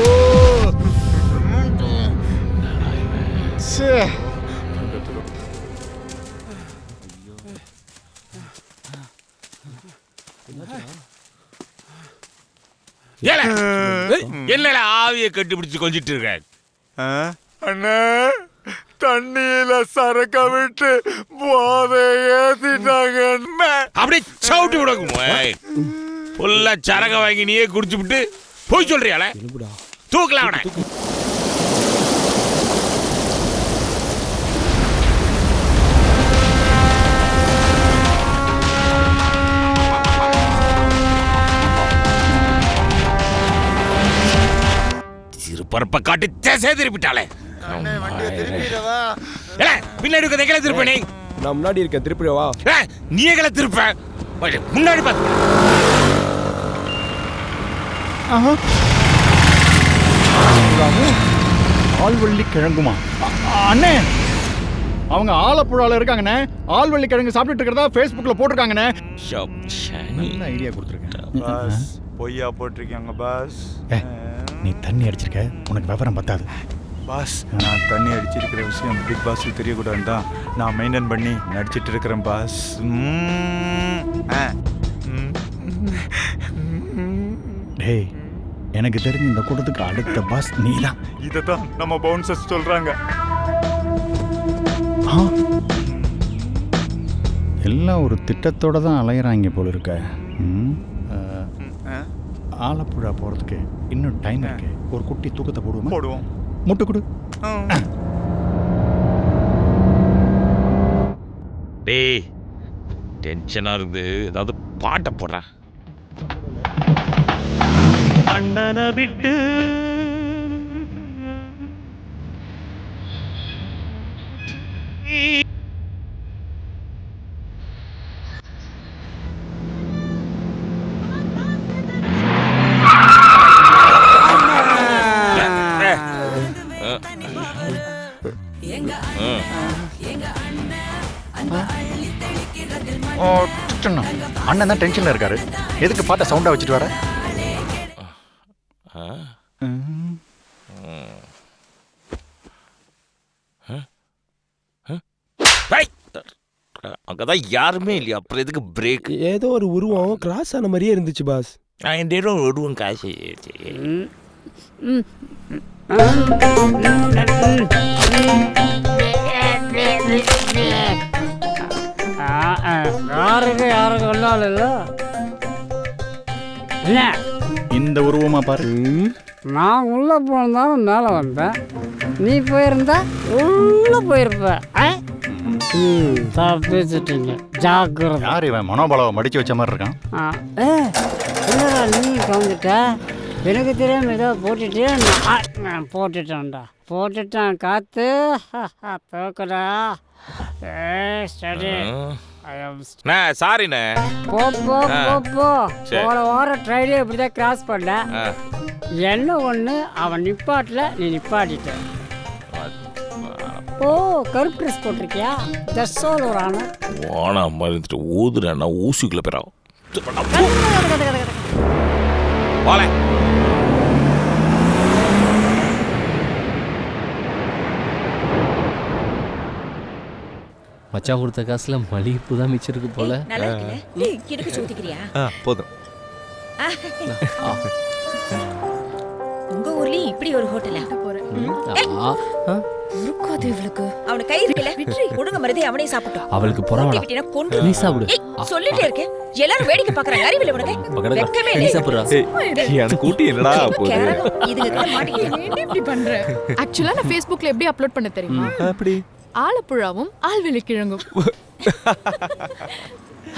Speaker 20: என்னல ஆவியை கட்டி பிடிச்சு கொஞ்சிட்டு இருக்க?
Speaker 4: அண்ணே, தண்ணியில சரக்க விட்டு போதை ஏத்திட்டாங்க.
Speaker 20: அப்படியே சவுட்டி விடக்கும். ஃபுல்லா சரக வாங்கி நீயே குடிச்சு விட்டு போய் சொல்றியால? தூக்கலாம் அவனை. திருப்பரப்ப காட்டி திசை திருப்பிட்டாளே. பின்னாடி இருக்க எங்களை திருப்ப நீ.
Speaker 5: நான் முன்னாடி இருக்கேன், திருப்பிடவா?
Speaker 20: நீ எங்களை திருப்ப முன்னாடி பார்த்து.
Speaker 10: ஆழ்வள்ளி கிழங்குமா? அண்ணே, அவங்க ஆலப்புழால இருக்காங்கண்ணே. ஆழ்வள்ளி கிழங்கு சாப்பிட்டுட்டு இருக்கிறதா ஃபேஸ்புக்கில் போட்டிருக்காங்கண்ணே. நல்ல ஐடியா கொடுத்துருக்கேன்.
Speaker 4: பொய்யா போட்டிருக்காங்க பாஸ்.
Speaker 10: நீ தண்ணி அடிச்சிருக்க, உனக்கு விவரம் பத்தாது
Speaker 4: பாஸ். நான் தண்ணி அடிச்சிருக்கிற விஷயம் பிக் பாஸுக்கு தெரியக்கூடாது தான் நான் மெயின்டைன் பண்ணி நடிச்சிட்டு இருக்கிறேன் பாஸ்.
Speaker 10: டேய், எனக்கு தெரிஞ்ச இந்த கூட்டத்துக்கு அடுத்த பாஸ் நீ தான்.
Speaker 4: இதை தான் நம்ம பவுன்சர்ஸ் சொல்றாங்க.
Speaker 10: எல்லாம் ஒரு திட்டத்தோட தான் அலையிறாங்க போல இருக்க. ஆலப்புழா போகிறதுக்கு இன்னும் டைம் இருக்கு. ஒரு குட்டி தூக்கத்தை போடுவோம். முட்டை கொடு.
Speaker 20: டேய், டென்ஷனாக இருக்குது. ஏதாவது பாட்டை போடுறேன்.
Speaker 19: அண்ணனை விட்டு
Speaker 10: அண்ணன் தான் டென்ஷன்ல இருக்காரு. எதுக்கு பாட்டை சவுண்டா வச்சுட்டு வர?
Speaker 20: அங்கதான் யாருமே இல்லையா, அப்புறம் எதுக்கு பிரேக்?
Speaker 5: ஏதோ ஒரு உருவம் கிராஸ் ஆன மாதிரியே இருந்துச்சு பாஸ்.
Speaker 20: என் இடம் உருவம் காசு.
Speaker 7: யாருக்கு ஒன்றாலும் இல்லை. என்ன
Speaker 10: இந்த உருவமா பாரு.
Speaker 7: நான் உள்ளே போனதாலும் மேலே வந்தேன். நீ போயிருந்தா உள்ளே போயிருப்ப. தப்பிச்சிட்டீங்க, ஜாக்கிரதை.
Speaker 10: யார் இவன் மனோபலாவை மடிச்சு வச்ச மாதிரி இருக்கான்?
Speaker 7: என்னடா நீ கலந்துட்ட? எனக்கு தெரியாம ஏதோ போட்டுட்டேன். நான் போட்டுட்டேன்டா, போட்டுட்டேன். காத்து தோக்கடா. சரி,
Speaker 20: சாரிண்ணே.
Speaker 7: போன வாரம் ட்ரைலே இப்படிதான் கிராஸ் பண்ண. என்ன ஒன்று அவன் நிப்பாட்டில், நீ நிப்பாட்டிட்ட. ஓ, கருப்பு ட்ரெஸ் போட்டிருக்கியா? தர்சோல் ஒரு ஆனா
Speaker 20: ஓனா மருந்துட்டு ஊதுறேன்னா ஊசிக்குள்ள பெறா.
Speaker 5: மச்சான் கொடுத்த காசுல மளிகைப்பூ தான் மிச்சிருக்கு போல.
Speaker 8: நல்லா இருக்குல்ல? டேய், எனக்கு சூத்திக்கிறியா?
Speaker 12: போதும்.
Speaker 8: உங்க ஊர்லயே இப்படி ஒரு ஹோட்டலா? இருக்காது இவளுக்கு. அவன கை இருக்குல, விட்ரி ஒடுங்க மருதே அவனே சாப்பிட்டோம்.
Speaker 5: அவளுக்கு பொறாமடா.
Speaker 8: நீ சாப்பிடு. சொல்லிட்டே இருக்கே, எல்லாரும் வேடிக்கை பார்க்கறாங்க. அறிவில உனக்கு வெக்கமே இல்ல.
Speaker 5: நீ சாப்பிடுறா.
Speaker 12: எனக்கு கூட்டி என்னடா போகுது?
Speaker 8: இதுங்க மாட்டிக்கிட்டு
Speaker 22: என்ன இப்படி பண்ற? ஆக்சுவலா நான் Facebookல எப்படி அப்லோட் பண்ண தெரியுமா?
Speaker 12: அப்படி
Speaker 22: ஆலப்புழாவும் ஆழ்வெளி கிழங்கும்.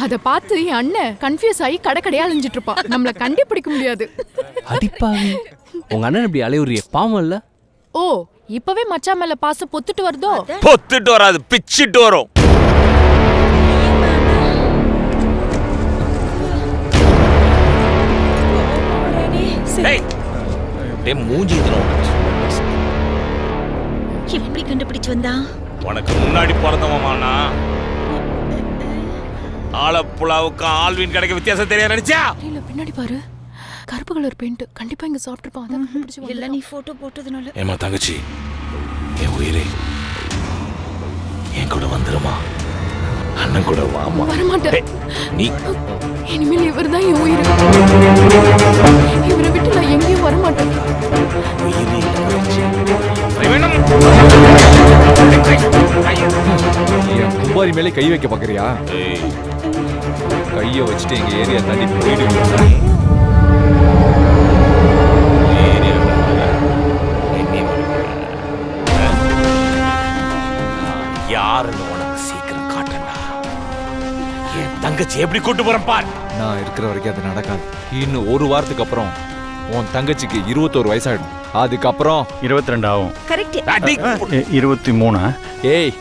Speaker 22: அத பார்த்து என் அண்ணன் கன்ஃபியூஸ் ஆகி கடைக்கடையா அலைஞ்சிட்டு இருப்பான். நம்மள கண்டுபிடிக்க முடியாது.
Speaker 5: அடிப்பாவி, உங்க அண்ணன் இப்படி அலையுறிய பாவம் இல்ல?
Speaker 22: ஓ, இப்பவே மச்சான் மேல பாசம் பொத்துட்டு வருதோ?
Speaker 20: பொத்துட்டு வராது, பிச்சிட்டு வரும். மூஞ்சி
Speaker 8: எப்படி கண்டுபிடிச்சு வந்தா?
Speaker 20: உனக்கு முன்னாடி பிறந்தவமானா ஆலப்புழாவுக்கு ஆல்வின் கிடைக்க வித்தியாசம் தெரிய நினைச்சா?
Speaker 22: இல்ல, பின்னாடி பாரு, கருப்பு கலர் பெயிண்ட். கண்டிப்பா இங்க சாப்பிட்டு இருப்பான். அத கண்டுபிடிச்சு
Speaker 8: இல்ல, நீ போட்டோ போட்டதுனால.
Speaker 20: ஏமா தங்கச்சி, என் உயிரே, என் கூட வந்துருமா? அண்ணன் கூட வாமா.
Speaker 22: வரமாட்டேன்.
Speaker 20: நீ
Speaker 22: இனிமேல் இவர் தான் என் உயிர். இவரை விட்டு நான் எங்கேயும் வரமாட்டேன்.
Speaker 12: கும்பாரி மேலே கை வைக்க பாக்குறியா? கைய வச்சுட்டு எங்க ஏரியா தாண்டி போயிடுவீங்க.
Speaker 20: யாருன்னு உனக்கு சீக்கிரம் காட்டண்டா. என் தங்கச்சி எப்படி கூட்டு போறேன் பார்.
Speaker 12: நான் இருக்கிற வரைக்கும் அது நடக்காது. இன்னும் ஒரு வாரத்துக்கு அப்புறம் உன் தங்கச்சிக்கு 21 வயசாயிடும். அதுக்கப்புறம்
Speaker 10: 22 ஆகும்.
Speaker 8: கரெக்ட்.
Speaker 10: 23.
Speaker 12: ஏய்,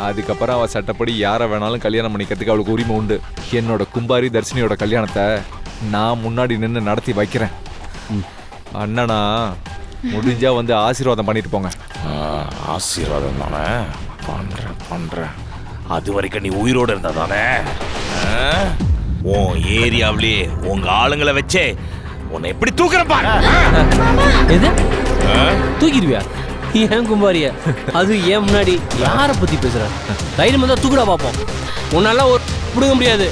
Speaker 12: அதுக்கப்புறம் அவ சட்டப்படி யாரை வேணாலும் கல்யாணம் பண்ணிக்கிறதுக்கு அவளுக்கு உரிமை உண்டு. என்னோட கும்பாரி தர்ஷினியோட கல்யாணத்தை நான் முன்னாடி நின்று நடத்தி வைக்கிறேன். அண்ணனா முடிஞ்சா வந்து ஆசீர்வாதம் பண்ணிட்டு போங்க.
Speaker 20: ஆசீர்வாதம் தானே பண்றேன். அது வரைக்கும் நீ உயிரோடு இருந்தா தானே உன் ஏரியாவிலேயே உங்க ஆளுங்களை வச்சே உன்னை எப்படி தூக்குறப்பா?
Speaker 5: எது தூக்கிடுவியா? ஏன் கும்பாரிய அது ஏன் முன்னாடி யாரை பத்தி பேசுற? தைரியம் தான் தூக்குடா பார்ப்போம். உன்னால ஒரு பிடுங்க முடியாது.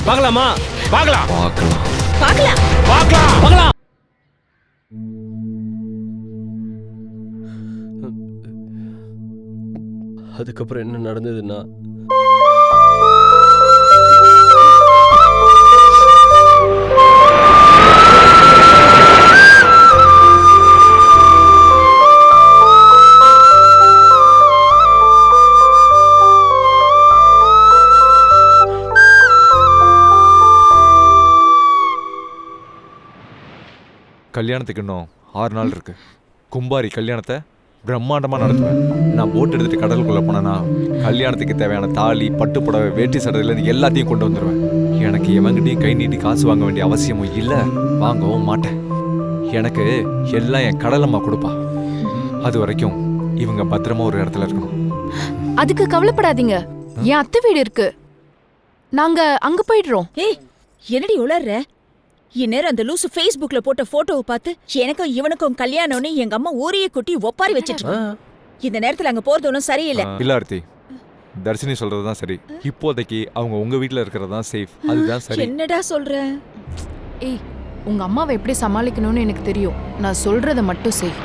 Speaker 5: பார்க்கலாமா? பார்க்கலாம்.
Speaker 3: அதுக்கப்புறம் என்ன நடந்ததுன்னா,
Speaker 12: கல்யாணத்துக்கு இன்னும் 6 நாள் இருக்கு. கும்பாரி கல்யாணத்தை பிரம்மாண்டமா நடத்துவேன். நான் போட் எடுத்துட்டு கடலுக்குள்ள போனேன்னா கல்யாணத்துக்கு தேவையான தாலி, பட்டு புடவை, வேட்டி சட்டையில எல்லாத்தையும் கொண்டு வந்துடுவேன். எனக்கு எவங்கிட்டையும் கை நீட்டி காசு வாங்க வேண்டிய அவசியமும் இல்லை, வாங்கவும் மாட்டேன். எனக்கு எல்லாம் என் கடலம்மா கொடுப்பா. அது வரைக்கும் இவங்க பத்திரமா ஒரு இடத்துல இருக்கணும்.
Speaker 22: அதுக்கு கவலைப்படாதீங்க, என் அத்தை வீடு இருக்கு, நாங்க அங்க போயிடுறோம்.
Speaker 8: ஏய், என்னடி உளர்ற? இந்நேரம் அந்த லூசு Facebookல போட்ட போட்டோவை பார்த்து எனக்கும் இவனுக்கும் கல்யாணம்னு எங்க அம்மா ஊரையே குட்டி ஒப்பாரி வச்சிட்டு இந்த நேரத்துல அங்க போறது ஒன்றும் சரியில்லை.
Speaker 12: இல்ல ஆர்த்தி, தர்ஷினி சொல்றதுதான் சரி. இப்போதைக்கு அவங்க உங்க வீட்டுல இருக்கிறது தான் சேஃப். அதுதான் சரி.
Speaker 8: என்னடா சொல்ற?
Speaker 22: ஏய், உங்க அம்மாவை எப்படி சமாளிக்கணும்னு எனக்கு தெரியும். நான் சொல்றத மட்டும் செய்.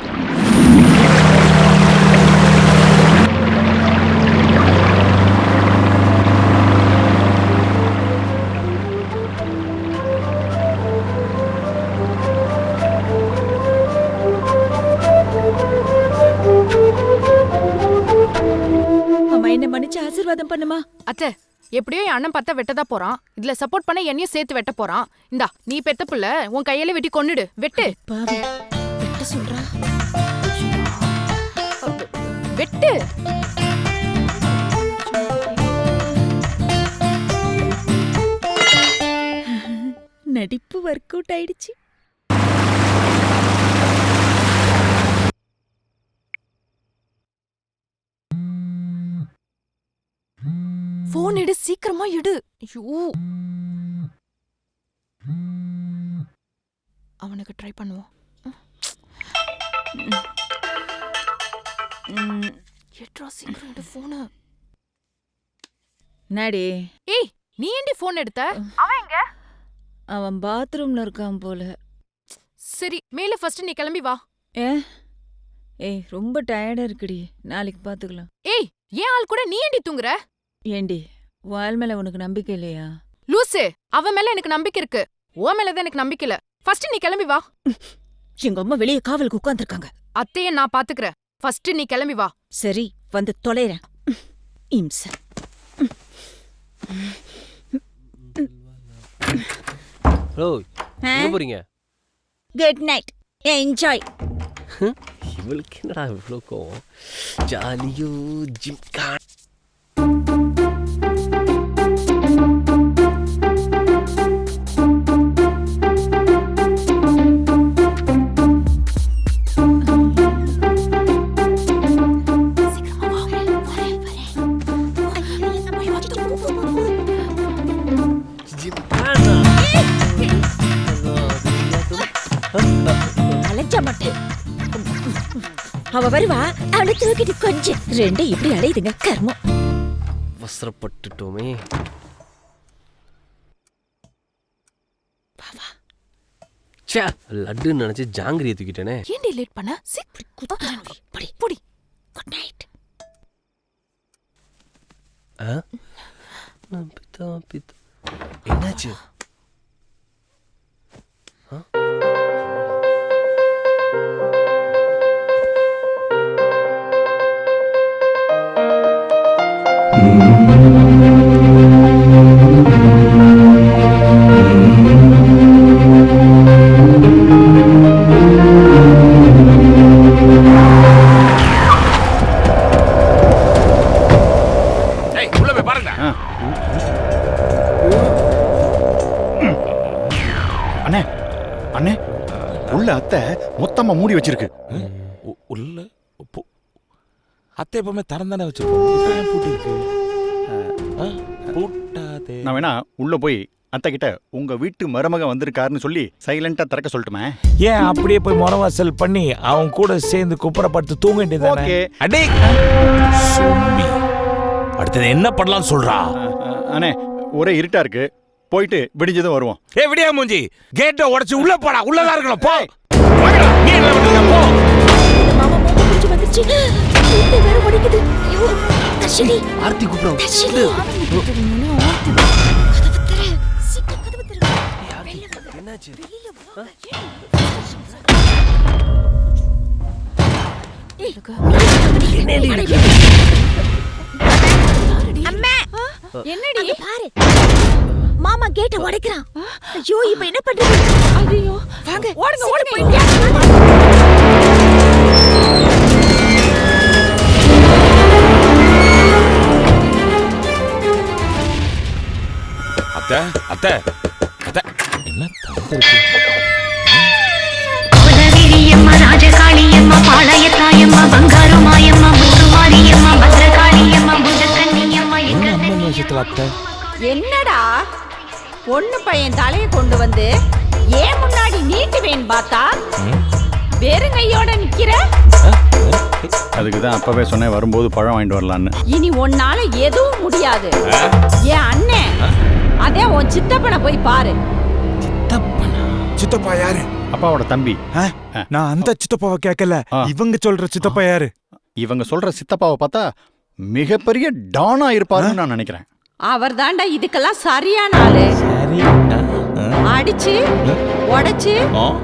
Speaker 8: ஆசீர்வாதம் பண்ணுமா?
Speaker 22: அத்தை, எப்படியோ என் அண்ணன் பத்த வெட்டதா போறான். இதுல சப்போர்ட் பண்ண என்னையும் சேர்த்து வெட்ட போறான். இந்தா, நீ பெத்த புள்ள உன் கையில வெட்டி கொன்னுடு. வெட்டு.
Speaker 8: வெட்ட சொல்றா.
Speaker 22: வெட்டு.
Speaker 8: நடிப்பு ஒர்க் அவுட் ஆயிடுச்சு.
Speaker 22: போன் எடு, சீக்கிரமா எடு. ஐயோ, அவனுக்கு ட்ரை பண்ணுவோம். எட்ரா, சீக்கிரம் எடு போன்.
Speaker 8: நாடி.
Speaker 22: ஏய், நீ ஏண்டி போன் எடுத்த? அவன் எங்க?
Speaker 8: அவன் பாத்ரூம்ல இருக்கான் போல.
Speaker 22: சரி, மேல ஃபர்ஸ்ட் நீ கிளம்பி வா.
Speaker 8: ஏய், ரொம்ப டயர்டா இருக்குடி, நாளைக்கு பாத்துக்கலாம்.
Speaker 22: ஏய், ஏன் ஆள் கூட நீ ஏண்டி தூங்குற?
Speaker 8: ஏண்டி, வால் மேல உனக்கு நம்பிக்கை இல்லையா?
Speaker 22: லூசு, அவன் மேல எனக்கு நம்பிக்கை இருக்கு, ஓ மேலதான் எனக்கு நம்பிக்கை இல்ல. ஃபர்ஸ்ட் நீ கிளம்பி வா.
Speaker 8: எங்க அம்மா வெளியே காவலுக்கு உட்கார்ந்துருக்காங்க.
Speaker 22: அத்தைய நான் பாத்துக்கிறேன். ஃபர்ஸ்ட் நீ கிளம்பி வா.
Speaker 8: சரி, வந்து தொலைறேன். இம்ச.
Speaker 3: ஹலோ, எங்க போறீங்க?
Speaker 8: Good night, enjoy.
Speaker 3: இவளுக்கு என்னடா இவ்வளோ கோவம்? ஜாலியோ ஜிம்கா.
Speaker 8: அவ வருவா, அவளை தூக்கிட்டு கொஞ்சம் ரெண்டு இப்படி அலையுதுங்க கர்மம்.
Speaker 3: அவசரப்பட்டுட்டோமே. லட்டு நினைச்சு ஜாங்கிரியை தூக்கிட்டேனே.
Speaker 22: ஏன்டி லேட் பண்ண?
Speaker 8: படி படி. Good night.
Speaker 3: என்னாச்சு?
Speaker 10: உள்ள அத்தை மொத்தமா மூடி வச்சிருக்கு.
Speaker 20: உள்ள அத்தை எப்பவுமே திறந்தானே வச்சிருக்கோம். பூட்டி இருக்கு. பூட்டாதே.
Speaker 10: நான் வேணா உள்ள போய் அத்தை கிட்ட உங்க வீட்டு மருமக வந்திருக்காருன்னு சொல்லி சைலண்டா திறக்க சொல்லட்டுமே?
Speaker 20: ஏன் அப்படியே போய் முறவாசல் பண்ணி அவன் கூட சேர்ந்து குப்புறப்படுத்து தூங்க வேண்டியதானே? அடே சும்பி, அடுத்தது என்ன பண்ணலாம்னு சொல்றா?
Speaker 10: அண்ணே ஒரே இருட்டா இருக்கு, போயிட்டு விடிஞ்சதும் வருவோம்.
Speaker 20: விடியா மூஞ்சி, கேட்டை உடைச்சு உள்ள போடா. உள்ளதா இருக்கணும், போ. நீ என்ன பண்ற? போ.
Speaker 8: மாமா மோத புடிச்சு வந்துச்சு. இந்த வேற ஓடிக்குது. ஐயோ தர்ஷினி,
Speaker 3: ஆர்த்தி கூப்பிடுறோம்.
Speaker 8: தர்ஷினி என்னடி பாரு, மாமா கேட்ட உடைக்கிறான். ஐயோ இப்ப என்ன பண்றது? ஐயோ வாங்க ஓடுங்க ஓடி போய்
Speaker 20: அத்தை அத்தை அத்தை என்ன தந்திருக்கு?
Speaker 9: குலவீரியம்மா, ராஜகாளியம்மா, பாளையத்தாயம்மா, பங்காரு மாயம்மா, முத்துமாரியம்மா, பத்ரகாளியம்மா, புதக்கன்னியம்மா.
Speaker 20: என்ன அம்மன் விஷயத்துல அத்தை?
Speaker 11: என்னடா பொண்ணு பையன் தலையை கொண்டு வந்து ஏன் முன்னாடி நீட்டுவேன்னு பார்த்தா வெறுங்கையோட நிக்கிற.
Speaker 10: அதுக்கு தான் அப்பவே சொன்னேன் வரும்போது பழம் வாங்கிட்டு வரலான்னு.
Speaker 11: இனி உன்னால எதுவும் முடியாது. என் அண்ணன் அதே உன் சித்தப்பனை போய் பாரு.
Speaker 4: சித்தப்பா யாரு?
Speaker 10: அப்பாவோட தம்பி.
Speaker 4: நான் அந்த சித்தப்பாவை கேட்கல, இவங்க சொல்ற சித்தப்பா யாரு?
Speaker 10: இவங்க சொல்ற சித்தப்பாவை பார்த்தா மிகப்பெரிய டானா இருப்பாருன்னு நான் நினைக்கிறேன்.
Speaker 11: அவர் தாண்டா இதுக்கெல்லாம் சரியான ஆளு. அடிச்சு உடைச்சு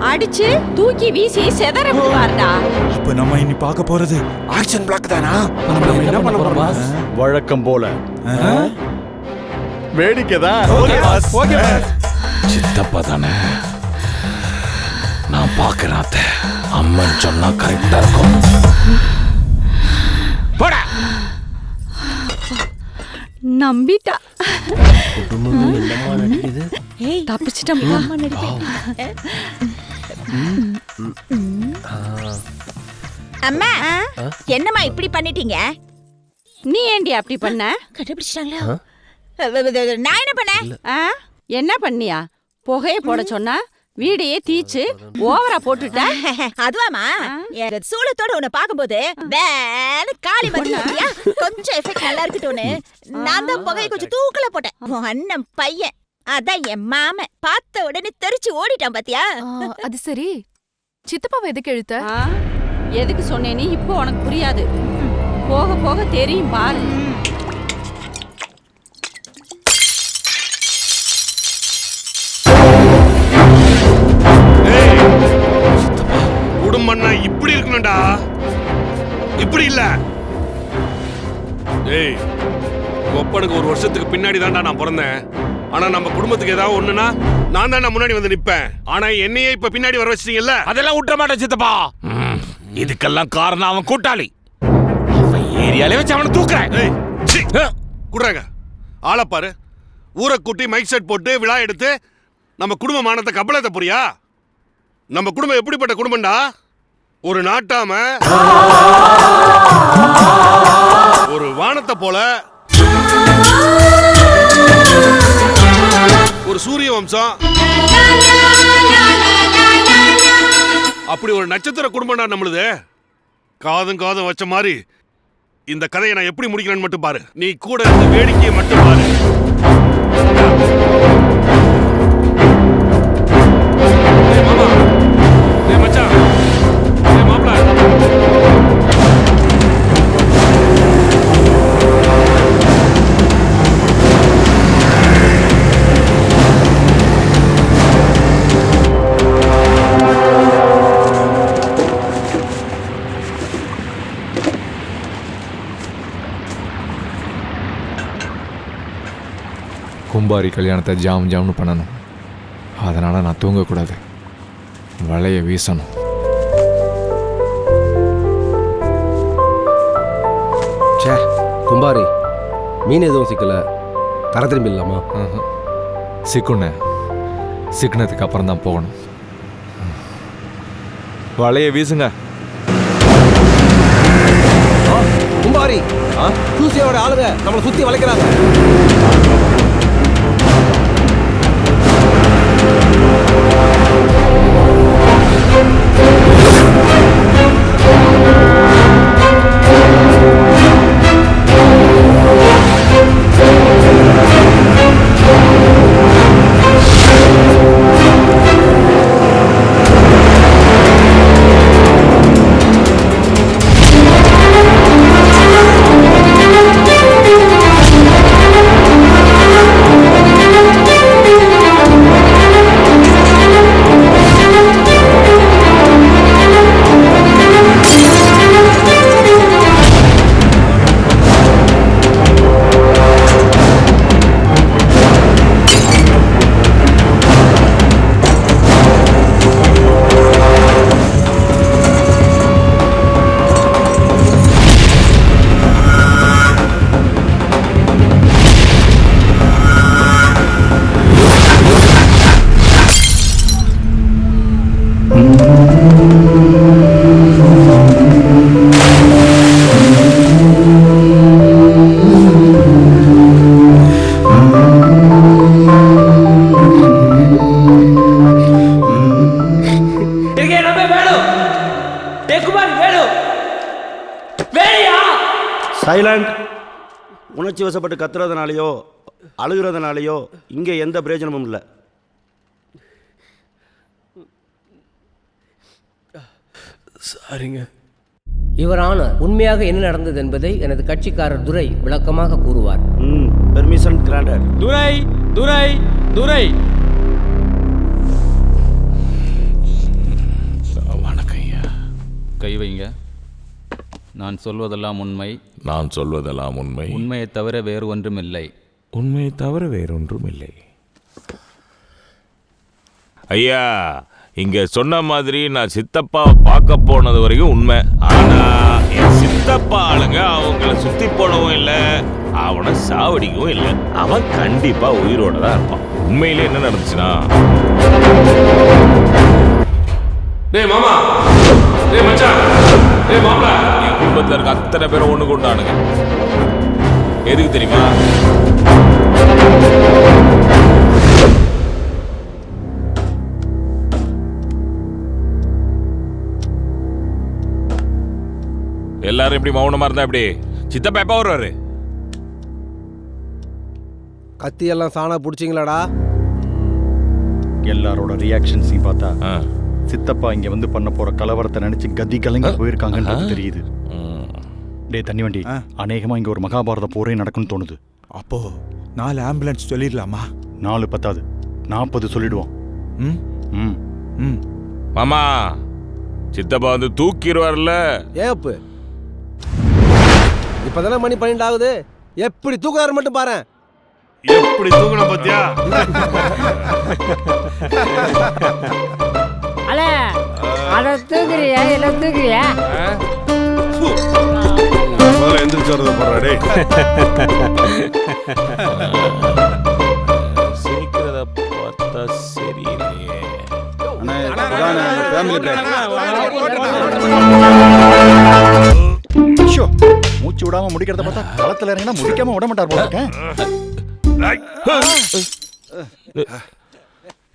Speaker 11: அடிச்சு தூக்கி வீசி செதற விடுவார்டா.
Speaker 4: அப்ப நம்ம இனி பார்க்க போறது ஆக்ஷன் பிளாக் தானா? நம்ம என்ன பண்ண போறோம் பாஸ்?
Speaker 10: வழக்கம் போல வேடிக்கை தான்.
Speaker 20: சித்தப்பா தானே, நான் பாக்குறேன் அத்தை. அம்மன் சொன்னா கரெக்டா இருக்கும். போடா.
Speaker 11: நம்பிட்டா.
Speaker 3: என்னமா நடிக்குது?
Speaker 11: ஏய் தப்பிச்சிட்டோம்ப்பா.
Speaker 8: அம்மா என்னம்மா இப்படி பண்ணிட்டீங்க?
Speaker 11: நீ ஏண்டி அப்படி பண்ண?
Speaker 8: கண்டுபிடிச்சிட்டாங்களா? நான் என்ன பண்ணேன்?
Speaker 11: என்ன பண்ணியா? புகைய போட சொன்னா வீடையே தீச்சு ஓவரா போட்டுட்ட.
Speaker 8: அதுவாமா சூளத்தோட உன்னை பாக்கும்போது வேற காளி மதியா கொஞ்சம் எஃபெக்ட் நல்லா இருக்கட்டும்னு நான் தான் புகையை கொஞ்சம் தூக்கல போட்டேன். உன் அண்ணன் பையன் அதான் என் மாமன் பார்த்த உடனே தெரிச்சு ஓடிட்டான் பாத்தியா?
Speaker 22: அது சரி, சித்தப்பாவை எதுக்கு எழுத்த?
Speaker 11: எதுக்கு சொன்னேன்னு இப்போ உனக்கு புரியாது, போக போக தெரியும் பாரு.
Speaker 23: குடும்பம்னா இப்படி இருக்கணும்டா, இப்படி இல்ல. ஏய் ஒப்பனுக்கு ஒரு வருஷத்துக்கு பின்னாடி தான்டா நான் பிறந்தேன். ஆனா நம்ம குடும்பத்துக்கு ஏதாவது ஒண்ணுனா நான் தான் முன்னாடி வந்து நிப்பேன். ஆனா என்னையே இப்ப பின்னாடி வர வச்சிட்டீங்கல்ல,
Speaker 20: அதெல்லாம் விட்டுற மாட்டேன் சித்தப்பா. இதுக்கெல்லாம் காரணம் அவன் கூட்டாளி. அவன் ஏரியாலே வச்சு அவனை தூக்குறேன்.
Speaker 23: குடுறாங்க ஆளை பாரு. ஊரை கூட்டி மைக் செட் போட்டு விழா எடுத்து நம்ம குடும்ப மானத்தை கப்பலத்தை புரியா? நம்ம குடும்பம் எப்படிப்பட்ட குடும்பம்டா? ஒரு நாட்டாம ஒரு வானத்தை போல, ஒரு சூரிய வம்சம், அப்படி ஒரு நட்சத்திர குடும்பம்டா நம்மளுது. காதும் காதும் வச்ச மாதிரி இந்த கதையை நான் எப்படி முடிக்கிறேன்னு மட்டும் பாரு. நீ கூட இந்த வேடிக்கையை மட்டும் பாரு.
Speaker 12: கும்பாரி கல்யாணத்தை ஜாம் ஜாம்னு பண்ணணும். அதனால் நான் தூங்கக்கூடாது, வலையை வீசணும்.
Speaker 3: சே கும்பாரி, மீன் எதுவும் சிக்கல, தர திரும்பி இல்லாமா?
Speaker 12: சிக்குண்ணே, சிக்குனதுக்கு அப்புறம் தான் போகணும். வலைய வீசுங்க.
Speaker 3: கும்பாரி சூசியோட ஆளுங்க நம்மளை சுத்தி வளைக்கிறாங்க.
Speaker 14: சைலண்ட். உணர்ச்சி வசப்பட்டு கத்துறதுனாலையோ அழுகிறதுனாலையோ இங்கே எந்த பிரயோஜனமும் இல்லை.
Speaker 3: சரிங்க.
Speaker 13: இவரான உண்மையாக என்ன நடந்தது என்பதை எனது கட்சிக்காரர் துரை விளக்கமாக கூறுவார்.
Speaker 14: Permission granted.
Speaker 1: துரை துரை துரை.
Speaker 15: வணக்கம் ஐயா. கை வைங்க. நான் சொல்வதெல்லாம் உண்மை.
Speaker 20: நான் சொல்வதெல்லாம் உண்மை.
Speaker 15: உண்மையை தவிர வேறு ஒன்றுமில்லை.
Speaker 20: உண்மையை தவிர வேறொன்றும் இல்லை. ஐயா, இங்க சொன்ன மாதிரி நான் சித்தப்பா பார்க்க போனது வரைக்கும் உண்மை. ஆனா என் சித்தப்பா ஆளுங்க அவங்கள சுத்தி போடவும் இல்லை, அவனை சாவடிக்கவும் இல்லை. அவன் கண்டிப்பா உயிரோட தான் இருப்பான். உண்மையிலே என்ன நடந்துச்சுன்னா, டேய் மாமா, டேய் மச்சான், டேய் மாமா, என் குடும்பத்தில் இருக்க அத்தனை பேரும் ஒண்ணு கொண்டானுங்க. எதுக்கு தெரியுமா? எல்லாரும் எப்படி மௌனமா இருந்தா எப்படி? சித்தப்பா எப்ப வருவாரு?
Speaker 3: கத்தி எல்லாம் சாணா பிடிச்சிங்களாடா?
Speaker 10: எல்லாரோட ரியாக்ஷன்ஸையும் பார்த்தா சித்தப்பா இங்க வந்து பண்ண போற கலவரத்தை நினைச்சு கதி கலங்கி போயிருக்காங்கன்றது தெரியுது. டே தண்ணி வண்டி, அநேகமா இங்க ஒரு மகாபாரத போரே நடக்கும்னு தோணுது.
Speaker 4: அப்போ 4 ஆம்புலன்ஸ் சொல்லிடலாமா?
Speaker 10: 4 பத்தாது, 40 சொல்லிடுவோம்.
Speaker 20: மாமா, சித்தப்பா வந்து தூக்கிடுவார்ல.
Speaker 3: ஏப்பு இப்பதானே மணி 12 ஆகுது. எப்படி தூக்குறாரு மட்டும் பாரு.
Speaker 23: எப்படி தூக்கணும் பாத்தியா?
Speaker 7: அல அத தூக்குறியா இல்ல தூக்குறியா?
Speaker 23: முதல்ல எந்திரிச்சு வரத போறா. டேய் சீக்கிரத பார்த்தா சரியில்லையே.
Speaker 10: மூச்சு விடாம முடிக்கிறத பார்த்தா களத்துல இறங்கினா முடிக்காம விட மாட்டார் போல இருக்கேன்.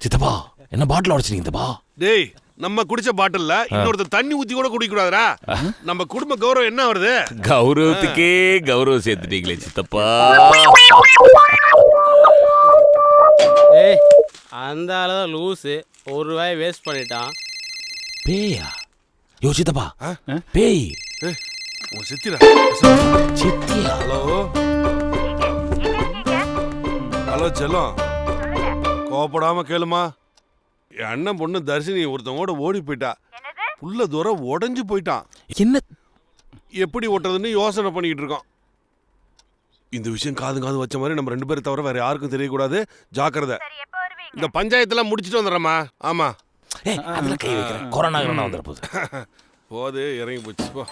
Speaker 20: சித்தப்பா, என்ன பாட்டில் உடைச்சிட்டீங்கப்பா?
Speaker 23: டேய், நம்ம குடிச்ச பாட்டில்ல இன்னொருத்த தண்ணி ஊத்தி கூட குடிக்க கூடாதுடா. நம்ம குடும்ப கௌரவம் என்ன வருது?
Speaker 20: கௌரவத்துக்கே கௌரவம் சேர்த்துட்டீங்களே சித்தப்பா.
Speaker 1: ஏய், அந்த ஆளுதான் லூசு. ₹1 வேஸ்ட் பண்ணிட்டான்.
Speaker 20: பேயா? யோ சித்தப்பா, பேய்.
Speaker 23: உன் சித்திரா?
Speaker 20: சித்தியா?
Speaker 23: ஹலோ ஹலோ செல்லம், கோபப்படாம கேளுமா. என் அண்ணன் பொண்ணு தர்ஷினி ஒருத்தவங்களோட ஓடி போயிட்டா. புள்ள தூரம் உடஞ்சு போயிட்டான்.
Speaker 20: என்ன
Speaker 23: எப்படி ஓட்டுறதுன்னு யோசனை பண்ணிக்கிட்டு இருக்கோம். இந்த விஷயம் காது வச்ச மாதிரி நம்ம 2 பேரும் தவிர வேற யாருக்கும் தெரியக்கூடாது. ஜாக்கிரதை. இந்த பஞ்சாயத்தெல்லாம் முடிச்சுட்டு வந்துடுறமா. ஆமா,
Speaker 20: அதுல கை வைக்கிறேன். கொரோனா வந்துட போகுது.
Speaker 23: போது இறங்கி போச்சு. போ.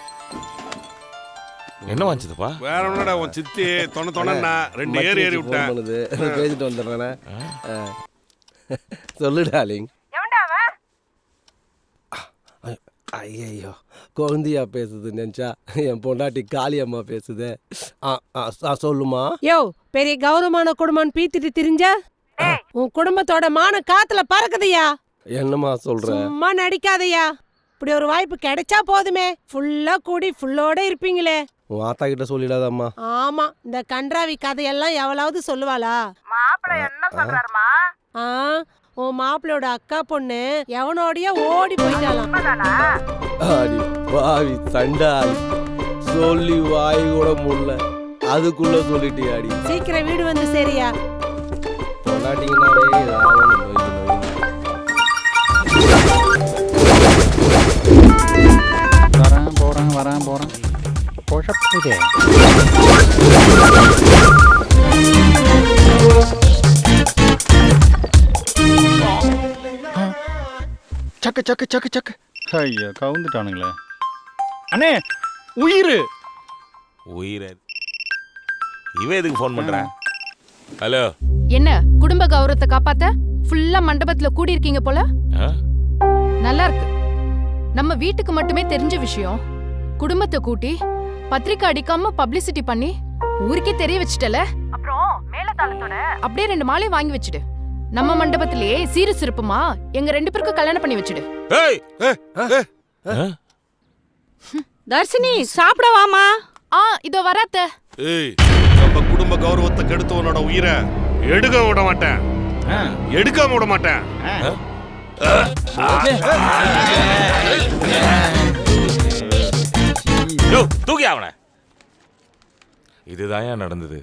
Speaker 20: என்ன வாங்கிச்சதுப்பா?
Speaker 23: வேற ஒன்னடா, உன் சித்தி தொண்ணா 2 ஏறி விட்டேன்.
Speaker 3: பேசிட்டு வந்துடுறானே. சொல்லு டார்லிங். ஐயோ குழந்தையா பேசுது நினச்சா என் பொண்டாட்டி காளியம்மா பேசுதே. சொல்லுமா.
Speaker 17: யோ பெரிய கௌரவமான குடும்பம்னு பீத்திட்டு திரிஞ்ச உன் குடும்பத்தோட மான காத்துல பறக்குதையா.
Speaker 3: என்னம்மா சொல்ற?
Speaker 17: சும்மா நடிக்காதையா. இப்படி ஒரு வாய்ப்பு கிடைச்சா போதுமே, ஃபுல்லா கூடி ஃபுல்லோட இருப்பீங்களே.
Speaker 3: உன் ஆத்தா கிட்ட சொல்லிடாதம்மா.
Speaker 17: ஆமா, இந்த கன்றாவி கதையெல்லாம் எவ்வளவு சொல்லுவாளா?
Speaker 18: மாப்பிள்ளை என்ன சொல்றாருமா?
Speaker 17: உன் மாப்பிள்ளையோட அக்கா பொண்ணு எவனோடய ஓடி போயிட்டாலாம்.
Speaker 3: அடி பாவி சண்டாளி, சொல்லி வாய் கூட முடியல, அதுக்குள்ள சொல்லிட்டியாடி.
Speaker 17: சீக்கிரம் வீடு வந்து சரியா?
Speaker 3: பொண்டாட்டிங்கனாவே
Speaker 10: வரேன் போறேன் குழப்புதே. சக்கு சக்கு சக்கு சக்கு. ஐயோ கவுந்துட்டானுங்களே. அண்ணே உயிர்
Speaker 20: உயிர் இவன் எதுக்கு ஃபோன் பண்றேன்? ஹலோ,
Speaker 22: என்ன குடும்ப கௌரவத்தை காப்பாத்த ஃபுல்லா மண்டபத்துல கூடி இருக்கீங்க போல. நல்லா இருக்கு. நம்ம வீட்டுக்கு மட்டுமே தெரிஞ்ச விஷயம் குடும்பத்தை கூட்டி பத்திரிக்கை அடிக்காம பப்ளிசிட்டி பண்ணி ஊருக்கே தெரிய வச்சிட்டல.
Speaker 18: அப்புறம் மேலதாளத்தோட
Speaker 22: அப்படியே 2 மாலை வாங்கி வச்சிடு. நம்ம மண்டபத்திலேயே சீரு சிறப்புமா எங்க 2 பேருக்கு கல்யாணம் பண்ணி வச்சிடு.
Speaker 11: தர்ஷினி சாப்பிட வாமா.
Speaker 22: இதோ வராத்த.
Speaker 23: ஏய், நம்ம குடும்ப கௌரவத்தை கெடுத்தவனோட உயிரை எடுக்க விட மாட்டேன், எடுக்காம விட மாட்டேன்.
Speaker 20: தூக்கி அவன. இதுதான் ஏன் நடந்தது?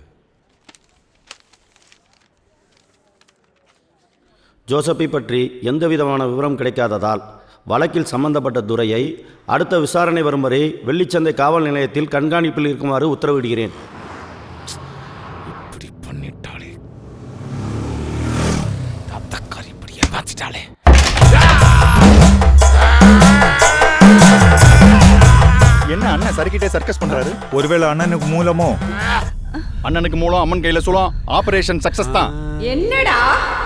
Speaker 21: ஜோசப்பை பற்றி எந்த விதமான விவரம் கிடைக்காததால் வழக்கில் சம்பந்தப்பட்ட துரையை அடுத்த விசாரணை வரும் வரை வெள்ளிச்சந்தை காவல் நிலையத்தில் கண்காணிப்பில் இருக்குமாறு உத்தரவிடுகிறேன்.
Speaker 20: இப்படி பண்ணிட்டாளே, தத்தக்காரி இப்படி ஏமாத்திட்டாளே.
Speaker 10: என்ன அண்ணன் சறுக்கிட்டே சர்க்கஸ் பண்றாரு?
Speaker 4: ஒருவேளை அண்ணனுக்கு மூலமோ?
Speaker 10: அண்ணனுக்கு மூலம் அம்மன் கையில சொல்லும். ஆபரேஷன் சக்சஸ் தான்.
Speaker 11: என்னடா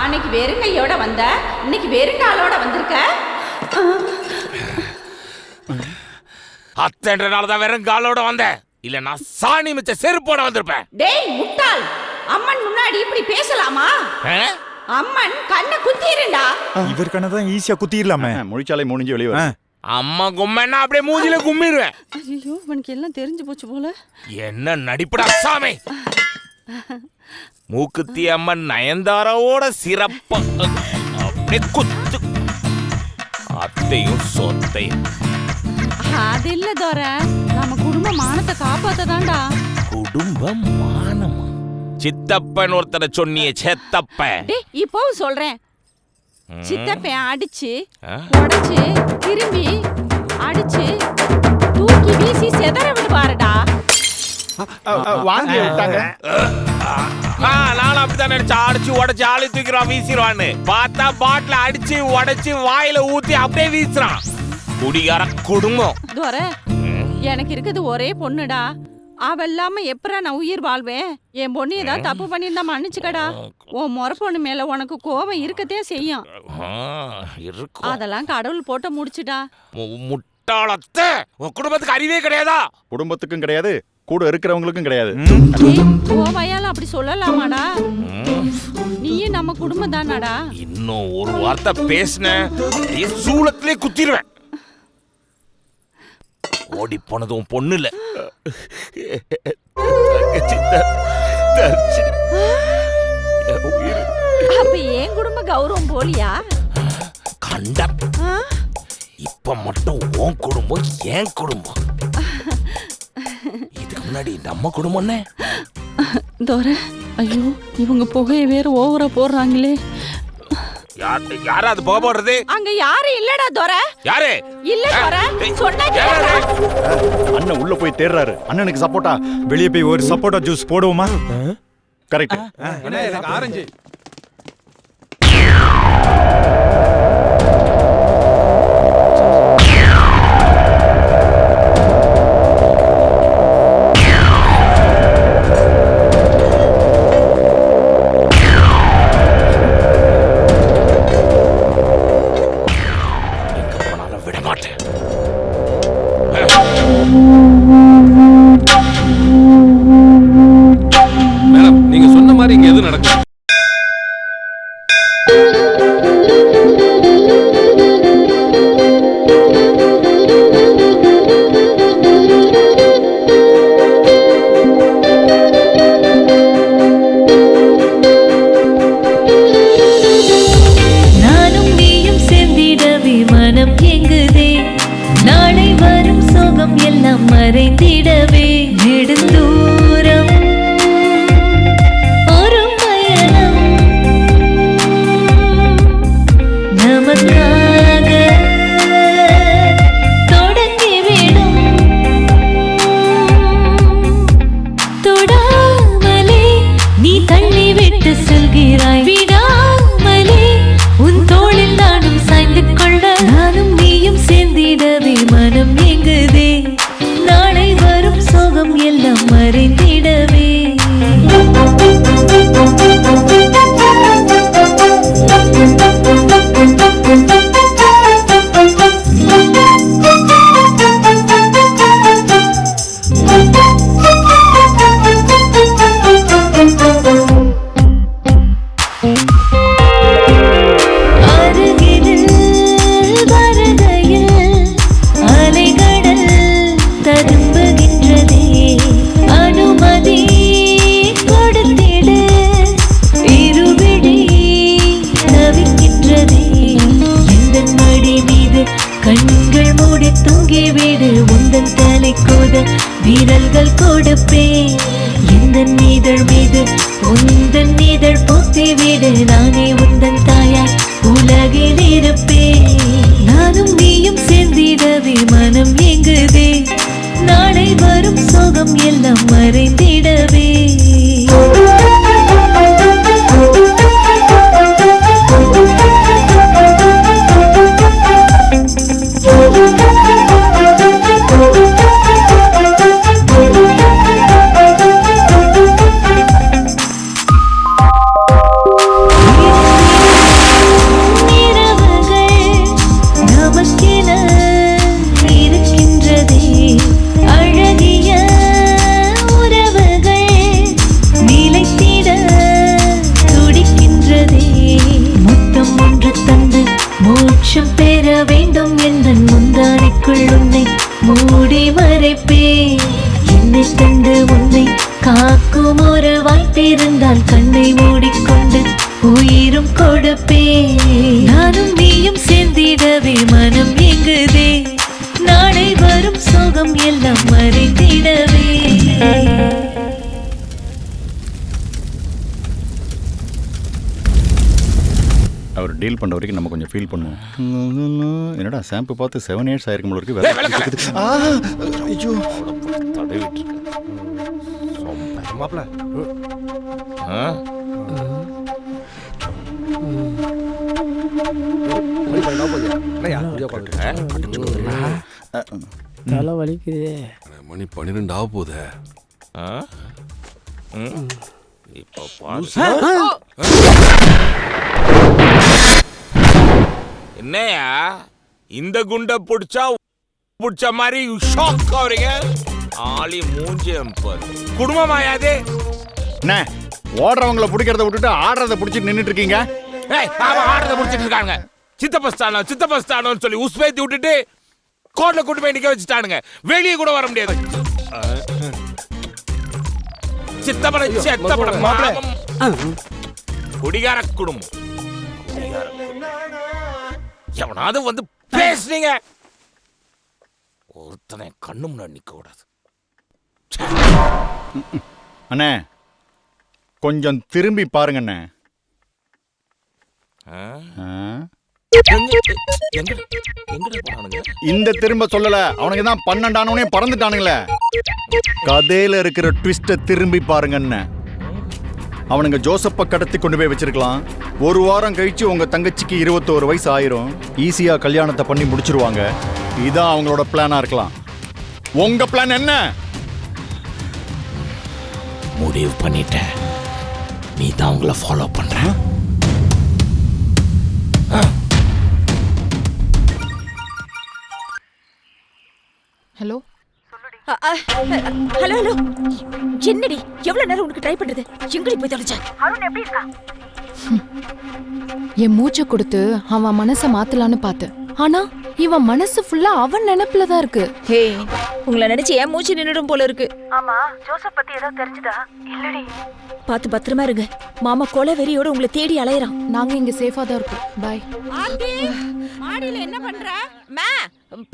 Speaker 11: அன்னைக்கு வெறுங்கையோட வந்த, இன்னைக்கு வெறுங்காலோட வந்திருக்க?
Speaker 20: அத்தன்றனாலதான் வெறும் காலோட வந்தேன், இல்ல நான் சாணி மிச்ச செருப்போட வந்திருப்பேன்.
Speaker 11: டேய் முட்டாள், அம்மன் முன்னாடி இப்படி பேசலாமா? அம்மன் கண்ணை குத்திரண்டா.
Speaker 4: இவர் கண்ணதான் ஈஸியா குத்திரலாமே.
Speaker 10: முழிச்சாலை முடிஞ்சு வெளியே வர.
Speaker 20: அம்மா கும்மன்னா அப்படியே மூஞ்சில கும்மிடுவேன்.
Speaker 11: ஐயோ, உனக்கு எல்லாம் தெரிஞ்சு போச்சு போல.
Speaker 20: என்ன நடிப்புடா சாமி. மூக்குத்தி அம்மன் நயன்தாராவோட சிறப்பா அப்படியே குத்து. அத்தையும் சொத்தையும்.
Speaker 11: அது இல்ல தோர, நம்ம குடும்ப மானத்தை காப்பாத்ததான்டா.
Speaker 20: குடும்ப மானமா? சித்தப்பன் ஒருத்தரை சொன்னியே, செத்தப்பன்.
Speaker 11: டேய் இப்போ சொல்றேன். சித்தப்பன் அடிச்சு உடைச்சு திரும்பி அடிச்சு தூக்கி வீசி செதற விடுவாருடா.
Speaker 10: வாங்கி விட்டாங்க.
Speaker 20: நானும் அப்படித்தான் நினைச்சா, அடிச்சு உடைச்சு ஆளு தூக்கிறான் வீசிடுவான்னு பார்த்தா பாட்டில அடிச்சு உடைச்சு வாயில ஊத்தி அப்படியே வீசுறான். குடிகார குடும்பம்.
Speaker 11: தோர, எனக்கு இருக்குது ஒரே பொண்ணுடா. அவ இல்லாம எப்பரா நான் உயிர் வாழ்வேன்? என் பொண்ணு ஏதாவது தப்பு பண்ணியிருந்தா மன்னிச்சுக்கடா. உன் முறை பொண்ணு மேல உனக்கு கோபம் இருக்கத்தே செய்யும். அதெல்லாம் கடவுள் போட்ட முடிச்சுடா.
Speaker 20: முட்டாளத்தை, உன் குடும்பத்துக்கு அறிவே கிடையாதா?
Speaker 10: குடும்பத்துக்கும் கிடையாது, கூட இருக்கிறவங்களுக்கும் கிடையாது.
Speaker 11: கோவையால அப்படி சொல்லலாமாடா? நீயும் நம்ம குடும்பம் தானாடா.
Speaker 20: இன்னும் ஒரு வார்த்தை பேசின சூளத்திலே குத்திடுவேன். ஓடி போனது உன் பொண்ணு இல்ல,
Speaker 11: அப்ப ஏன் குடும்ப கௌரவம் போலியா?
Speaker 20: கண்ட இப்ப மட்டும் உன் குடும்பம் ஏன் குடும்பம். இதுக்கு முன்னாடி நம்ம குடும்பம்.
Speaker 11: தோர, ஐயோ இவங்க புகையை வேற ஓவரா போடுறாங்களே.
Speaker 20: யாராவது போக போடுறது?
Speaker 11: அங்க யாரும் இல்லடா தோர.
Speaker 20: யாரு
Speaker 11: இல்ல தோர, சொன்னா கேளு.
Speaker 10: அண்ணன் உள்ள போய் தேடுறாரு. அண்ணனுக்கு சப்போர்ட்டா
Speaker 4: வெளியே போய் ஒரு சப்போட்டா ஜூஸ் போடுவோமா?
Speaker 10: கரெக்ட்.
Speaker 6: ஆரஞ்சு
Speaker 20: விட மாட்டேன்.
Speaker 9: விரல்கள் கொடுப்பேன் எந்தன் இதழ் மீது உந்தன் இதழ் போத்தி விடு நானே உந்தன் தாயாய் உலகில் இருப்பேன் நானும் நீயும் சேர்ந்திடவே மனம் எங்குதே நாளை வரும் சோகம் எல்லாம் மறைந்திடவே பெற வேண்டும் என்ற முந்தானைக்குள் உன்னை மூடி மறைப்பேன் என்னை தந்து உன்னை காக்கும் ஒரு வாய்ப்பிருந்தால் கண்ணை மூடிக்கொண்டு உயிரும் கொடுப்பேன் நானும் நீயும் சேர்ந்திடவே மனம் எங்குதே நாளை வரும் சோகம் எல்லாம் மறைந்திடவே
Speaker 10: அவர் டீல் பண்ணுற வரைக்கும் நம்ம கொஞ்சம் ஃபீல் பண்ணுவோம். என்னடா ஷாம்பு பார்த்து 7 years ஆயிருக்கும் போல இருக்கு. ஐயோ
Speaker 3: மாப்ள
Speaker 7: தலை வலிக்குதே.
Speaker 23: மணி 12 ஆக போதே.
Speaker 20: என்னையா இந்த குண்ட புடிச்ச மாதிரி ஷாக் ஆவறீங்க? ஆளி மூஞ்சியம் பாரு. குடும்பமாயாதே.
Speaker 10: என்ன ஓடுறவங்கள பிடிக்கிறத விட்டுட்டு ஆடுறத பிடிச்சிட்டு நின்னுட்டு இருக்கீங்க?
Speaker 20: ஏய் அவன் ஆடுறத பிடிச்சிட்டு இருக்காங்க. சித்தப்பஸ்தானம்னு சொல்லி உஸ்பேத்தி விட்டுட்டு கோட்ல கூட்டு போய் நிக்க வச்சுட்டானுங்க. வெளியே கூட வர முடியாது. குடிகார குடும்பம். எவனாவது வந்து பேசுனீங்க ஒருத்தனை கண்ணு முன்னாடி நிக்க கூடாது.
Speaker 10: அண்ணே கொஞ்சம் திரும்பி பாருங்க அண்ணே. இந்த திரும்ப சொல்லல, அவனுக்கு தான் 12 பறந்துட்டானுங்களே. கதையில இருக்கிற ட்விஸ்ட திரும்பி பாருங்க அண்ணே. அவனுங்க ஜோசப்ப கடத்தி கொண்டு போய் வச்சிருக்கலாம். ஒரு வாரம் கழிச்சு உங்க தங்கச்சிக்கு 21 வயசு ஆயிரும். ஈஸியா கல்யாணத்தை பண்ணி முடிச்சிருவாங்க. இதான் அவங்களோட பிளானா இருக்கலாம். உங்க பிளான் என்ன?
Speaker 20: முடிவு பண்ணிட்டேன். நீ தான் உங்களை ஃபாலோ பண்ற.
Speaker 22: ஹலோ
Speaker 8: ஹலோ ஹலோ என்னடி எவ்வளவு நேரம் உனக்கு ட்ரை பண்றது? எங்கடி போய் தொலைச்ச?
Speaker 18: அருண் எப்படி இருக்கான்?
Speaker 22: என் மூச்சை கொடுத்து அவன் மனசை மாத்தலான்னு பார்த்தேன். ஆனா இவன் மனசு ஃபுல்லா அவன் நினைப்புல தான் இருக்கு.
Speaker 8: ஹே உங்களை நினைச்சு என் மூச்சு நின்னுடும் போல இருக்கு.
Speaker 18: ஆமா ஜோசப் பத்தி ஏதோ தெரிஞ்சுதா? இல்லடி.
Speaker 8: பார்த்து பத்திரமா இருங்க. மாமா கொலை வெறியோட உங்களை தேடி அலையறான்.
Speaker 22: நாங்க இங்க சேஃபா தான் இருக்கோம். பை.
Speaker 11: மாடியில என்ன பண்ற?
Speaker 8: மா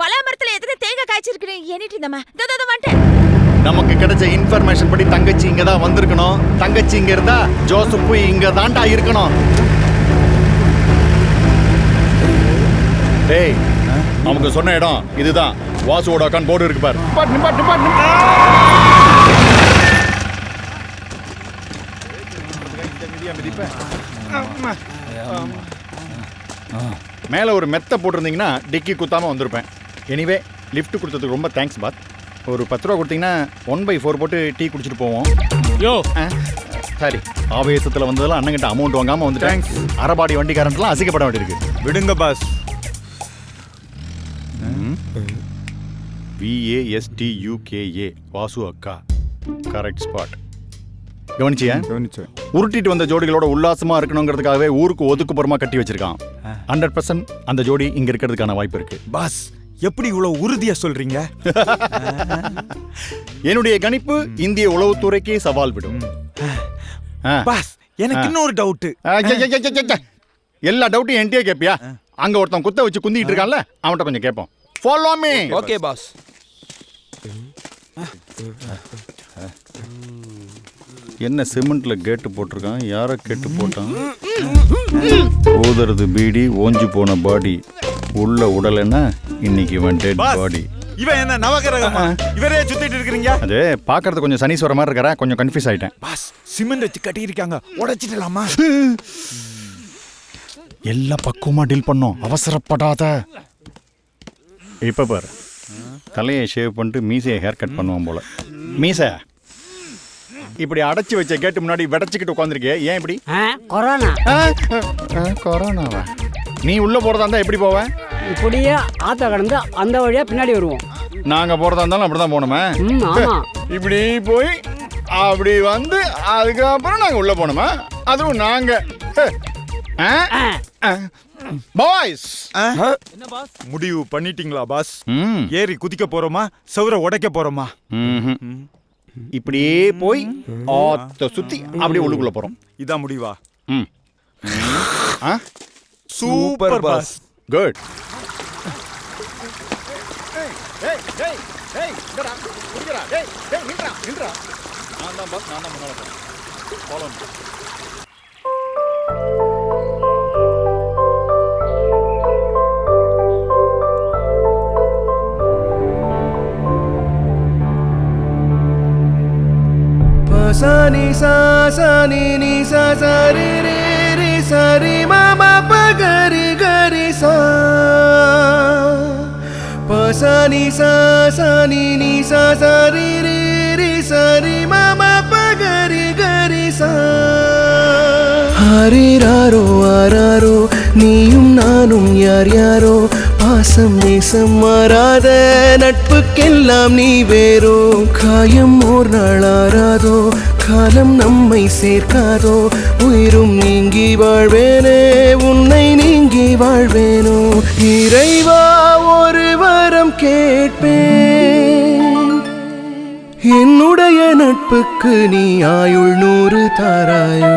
Speaker 8: பலா மரத்துல எதுக்கு தேங்காய் காய்ச்சிருக்கீங்க? எண்ணிட்டு இருந்தமா தோ வந்துட்டேன்.
Speaker 10: நமக்கு கிடைச்ச இன்ஃபர்மேஷன் படி தங்கச்சி இங்க தான் வந்திருக்கணும். தங்கச்சி இங்க இருந்தா ஜோசப் இங்க தாண்டா இருக்கணும். டேய் அவங்க சொன்ன இடம் இதுதான். வாசுவோட அக்கான் போர்டு இருக்கு பாரு. மேல ஒரு மெத்த போட்டிருந்தீங்கன்னா டிக்கி குத்தாம வந்திருப்பேன். எனிவே லிஃப்ட் கொடுத்ததுக்கு ரொம்ப தேங்க்ஸ் பாத். ஒரு 10 ரூபா கொடுத்தீங்கன்னா 1/4 போட்டு டீ குடிச்சிட்டு போவோம்.
Speaker 1: யோ
Speaker 10: சரி ஆவேசத்தில் வந்ததெல்லாம் அண்ணங்கிட்ட அமௌண்ட் வாங்காம வந்துட்டேன். அரைபாடி வண்டிக்காரன்லாம் அசிக்கப்பட வேண்டியிருக்கு.
Speaker 4: விடுங்க பாஸ். VASTUKA
Speaker 10: வாசு அக்கா கரெக்ட் ஸ்பாட். கவனிச்சியா? உருட்டிட்டு வந்த ஜோடிகளோட உல்லாசமா இருக்கணுங்கிறதுக்காகவே ஊருக்கு ஒதுக்குப்புறமா கட்டி வச்சிருக்கான். 100% அந்த ஜோடி இங்க இருக்கிறதுக்கான வாய்ப்பு இருக்கு.
Speaker 4: பாஸ் எப்படி இவ்வளவு உறுதியா சொல்றீங்க?
Speaker 10: என்னுடைய கணிப்பு இந்திய உளவுத்துறைக்கே சவால் விடும்.
Speaker 4: பாஸ் எனக்கு இன்னொரு டவுட்.
Speaker 10: எல்லா டவுட்டும் என்கிட்டயே கேட்பியா? அங்க ஒருத்தன் குத்த வச்சு குந்திட்டு இருக்கான்ல, அவன்கிட்ட கொஞ்சம் கேட்போம். Follow me.
Speaker 3: Okay boss.
Speaker 10: என்ன சிமெண்ட்ல கேட்டு போட்டிருக்கான்? யாரை கேட்டு போட்டான்? ஊதுறது பீடி, ஓஞ்சி போன பாடி, உள்ள உடலைன்னா இன்னைக்கு இவன் டெட் பாடி.
Speaker 4: இவன் என்ன நவகிரகமா? இவரே சுத்திட்டு இருக்கீங்க.
Speaker 10: அது பாக்குறது கொஞ்சம் சனீஸ்வர மாதிரி இருக்கற, கொஞ்சம் கன்ஃபியூஸ் ஆயிட்டேன்.
Speaker 4: பாஸ், சிமெண்ட் வச்சு கட்டி இருக்காங்க, உடைச்சிடலாமா?
Speaker 10: எல்லாம் பக்குவமா டீல் பண்ணோம், அவசரப்படாத. இப்ப பாரு, தலையை ஷேவ் பண்ணிட்டு மீசையை ஹேர் கட் பண்ணுவான் போல. மீசை இப்படி அடைச்சி வச்ச கேட்டு முன்னாடி விடச்சிக்கிட்டு உட்காந்துருக்கே, ஏன் இப்படி?
Speaker 7: கொரோனா.
Speaker 10: கொரோனாவா? நீ உள்ள போறதா இருந்தா எப்படி போவேன்?
Speaker 7: இப்படியே ஆத்த கடந்து அந்த வழியா பின்னாடி வருவோம்.
Speaker 10: நாங்க போறதா இருந்தாலும் அப்படிதான் போனோமே.
Speaker 7: ஆமா.
Speaker 10: இப்படி போய் அப்படி வந்து அதுக்கப்புறம் நாங்க உள்ள போனோமா? அதுவும் நாங்க பாய்ஸ்.
Speaker 4: என்ன பாஸ், முடிவு பண்ணிட்டீங்களா பாஸ்? ஏறி குதிக்க போறோமா, சவுர உடைக்க போறோமா?
Speaker 10: இப்படியே போய் ஆத்த சுத்தி அப்படியே உள்ளுக்குள்ள போறோம்.
Speaker 4: இதான் முடிவா?
Speaker 10: Super pass. Good.
Speaker 2: Sani sa sani ni sa sa re re re sa re ma ma pa ga re ga re sa pa sani sa sani ni sa sa re re re sa re ma ma pa ga re sa hare raro araro நீயும் நானும் யார் யாரோ பாசம் நேசம் மாறாத நட்புக்கெல்லாம் நீ வேறோ காயம் ஓர் நாளாராதோ காலம் நம்மை சேர்க்காதோ உயிரும் நீங்கி வாழ்வேனே உன்னை நீங்கி வாழ்வேனோ இறைவா ஒரு வரம் கேட்பேன் என்னுடைய நட்புக்கு நீ ஆயுள் 100 தாராயோ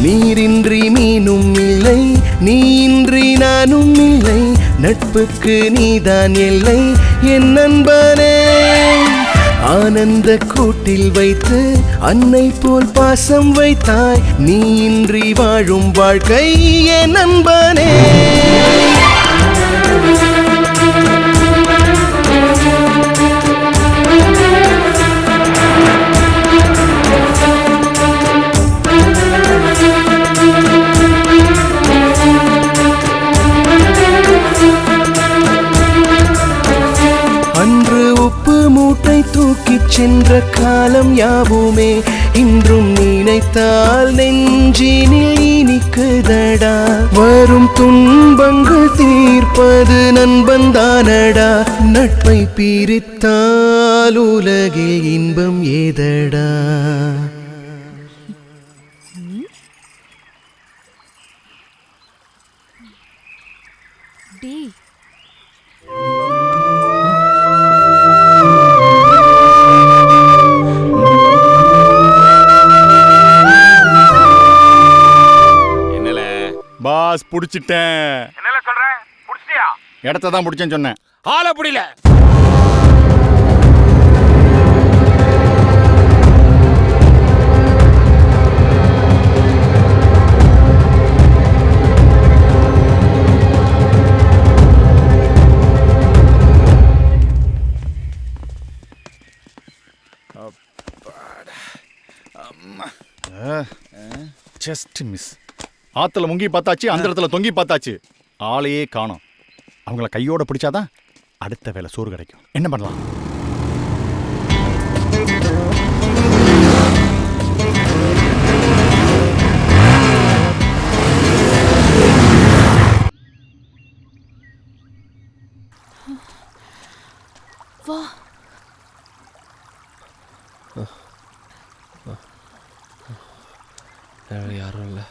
Speaker 2: நீரின்றி மீனும் இல்லை நீயின்றி நானும் இல்லை நட்புக்கு நீதான் எல்லை என் நண்பனே ஆனந்த கூட்டில் வைத்து அன்னை போல் பாசம் வைத்தாய் நீ இன்றி வாழும் வாழ்க்கை என் நண்பனே அன்று உப்பு மூட்டை தூக்கிச் சென்ற காலம் யாவுமே இன்றும் நினைத்தால் நெஞ்சினில் இனிக்குதடா வரும் துன்பங்கள் தீர்ப்பது நண்பன் தானடா நட்பை பிரித்தால் உலகில் இன்பம் ஏதடா
Speaker 10: பாஸ் புடிச்சிட்டேன்.
Speaker 20: என்னல சொல்ற? புடிச்சியா?
Speaker 10: இடத்த தான் புடிச்சேன்னு சொன்னேன்.
Speaker 20: ஆள புடில.
Speaker 10: Just miss. ஆத்துல முங்கி பார்த்தாச்சு, அந்த இடத்துல தொங்கி பார்த்தாச்சு, ஆளையே காணோம். அவங்கள கையோட பிடிச்சாதான் அடுத்த வேலை சோறு கிடைக்கும். என்ன பண்ணலாம்?
Speaker 22: வா.
Speaker 3: யாரும் இல்லை.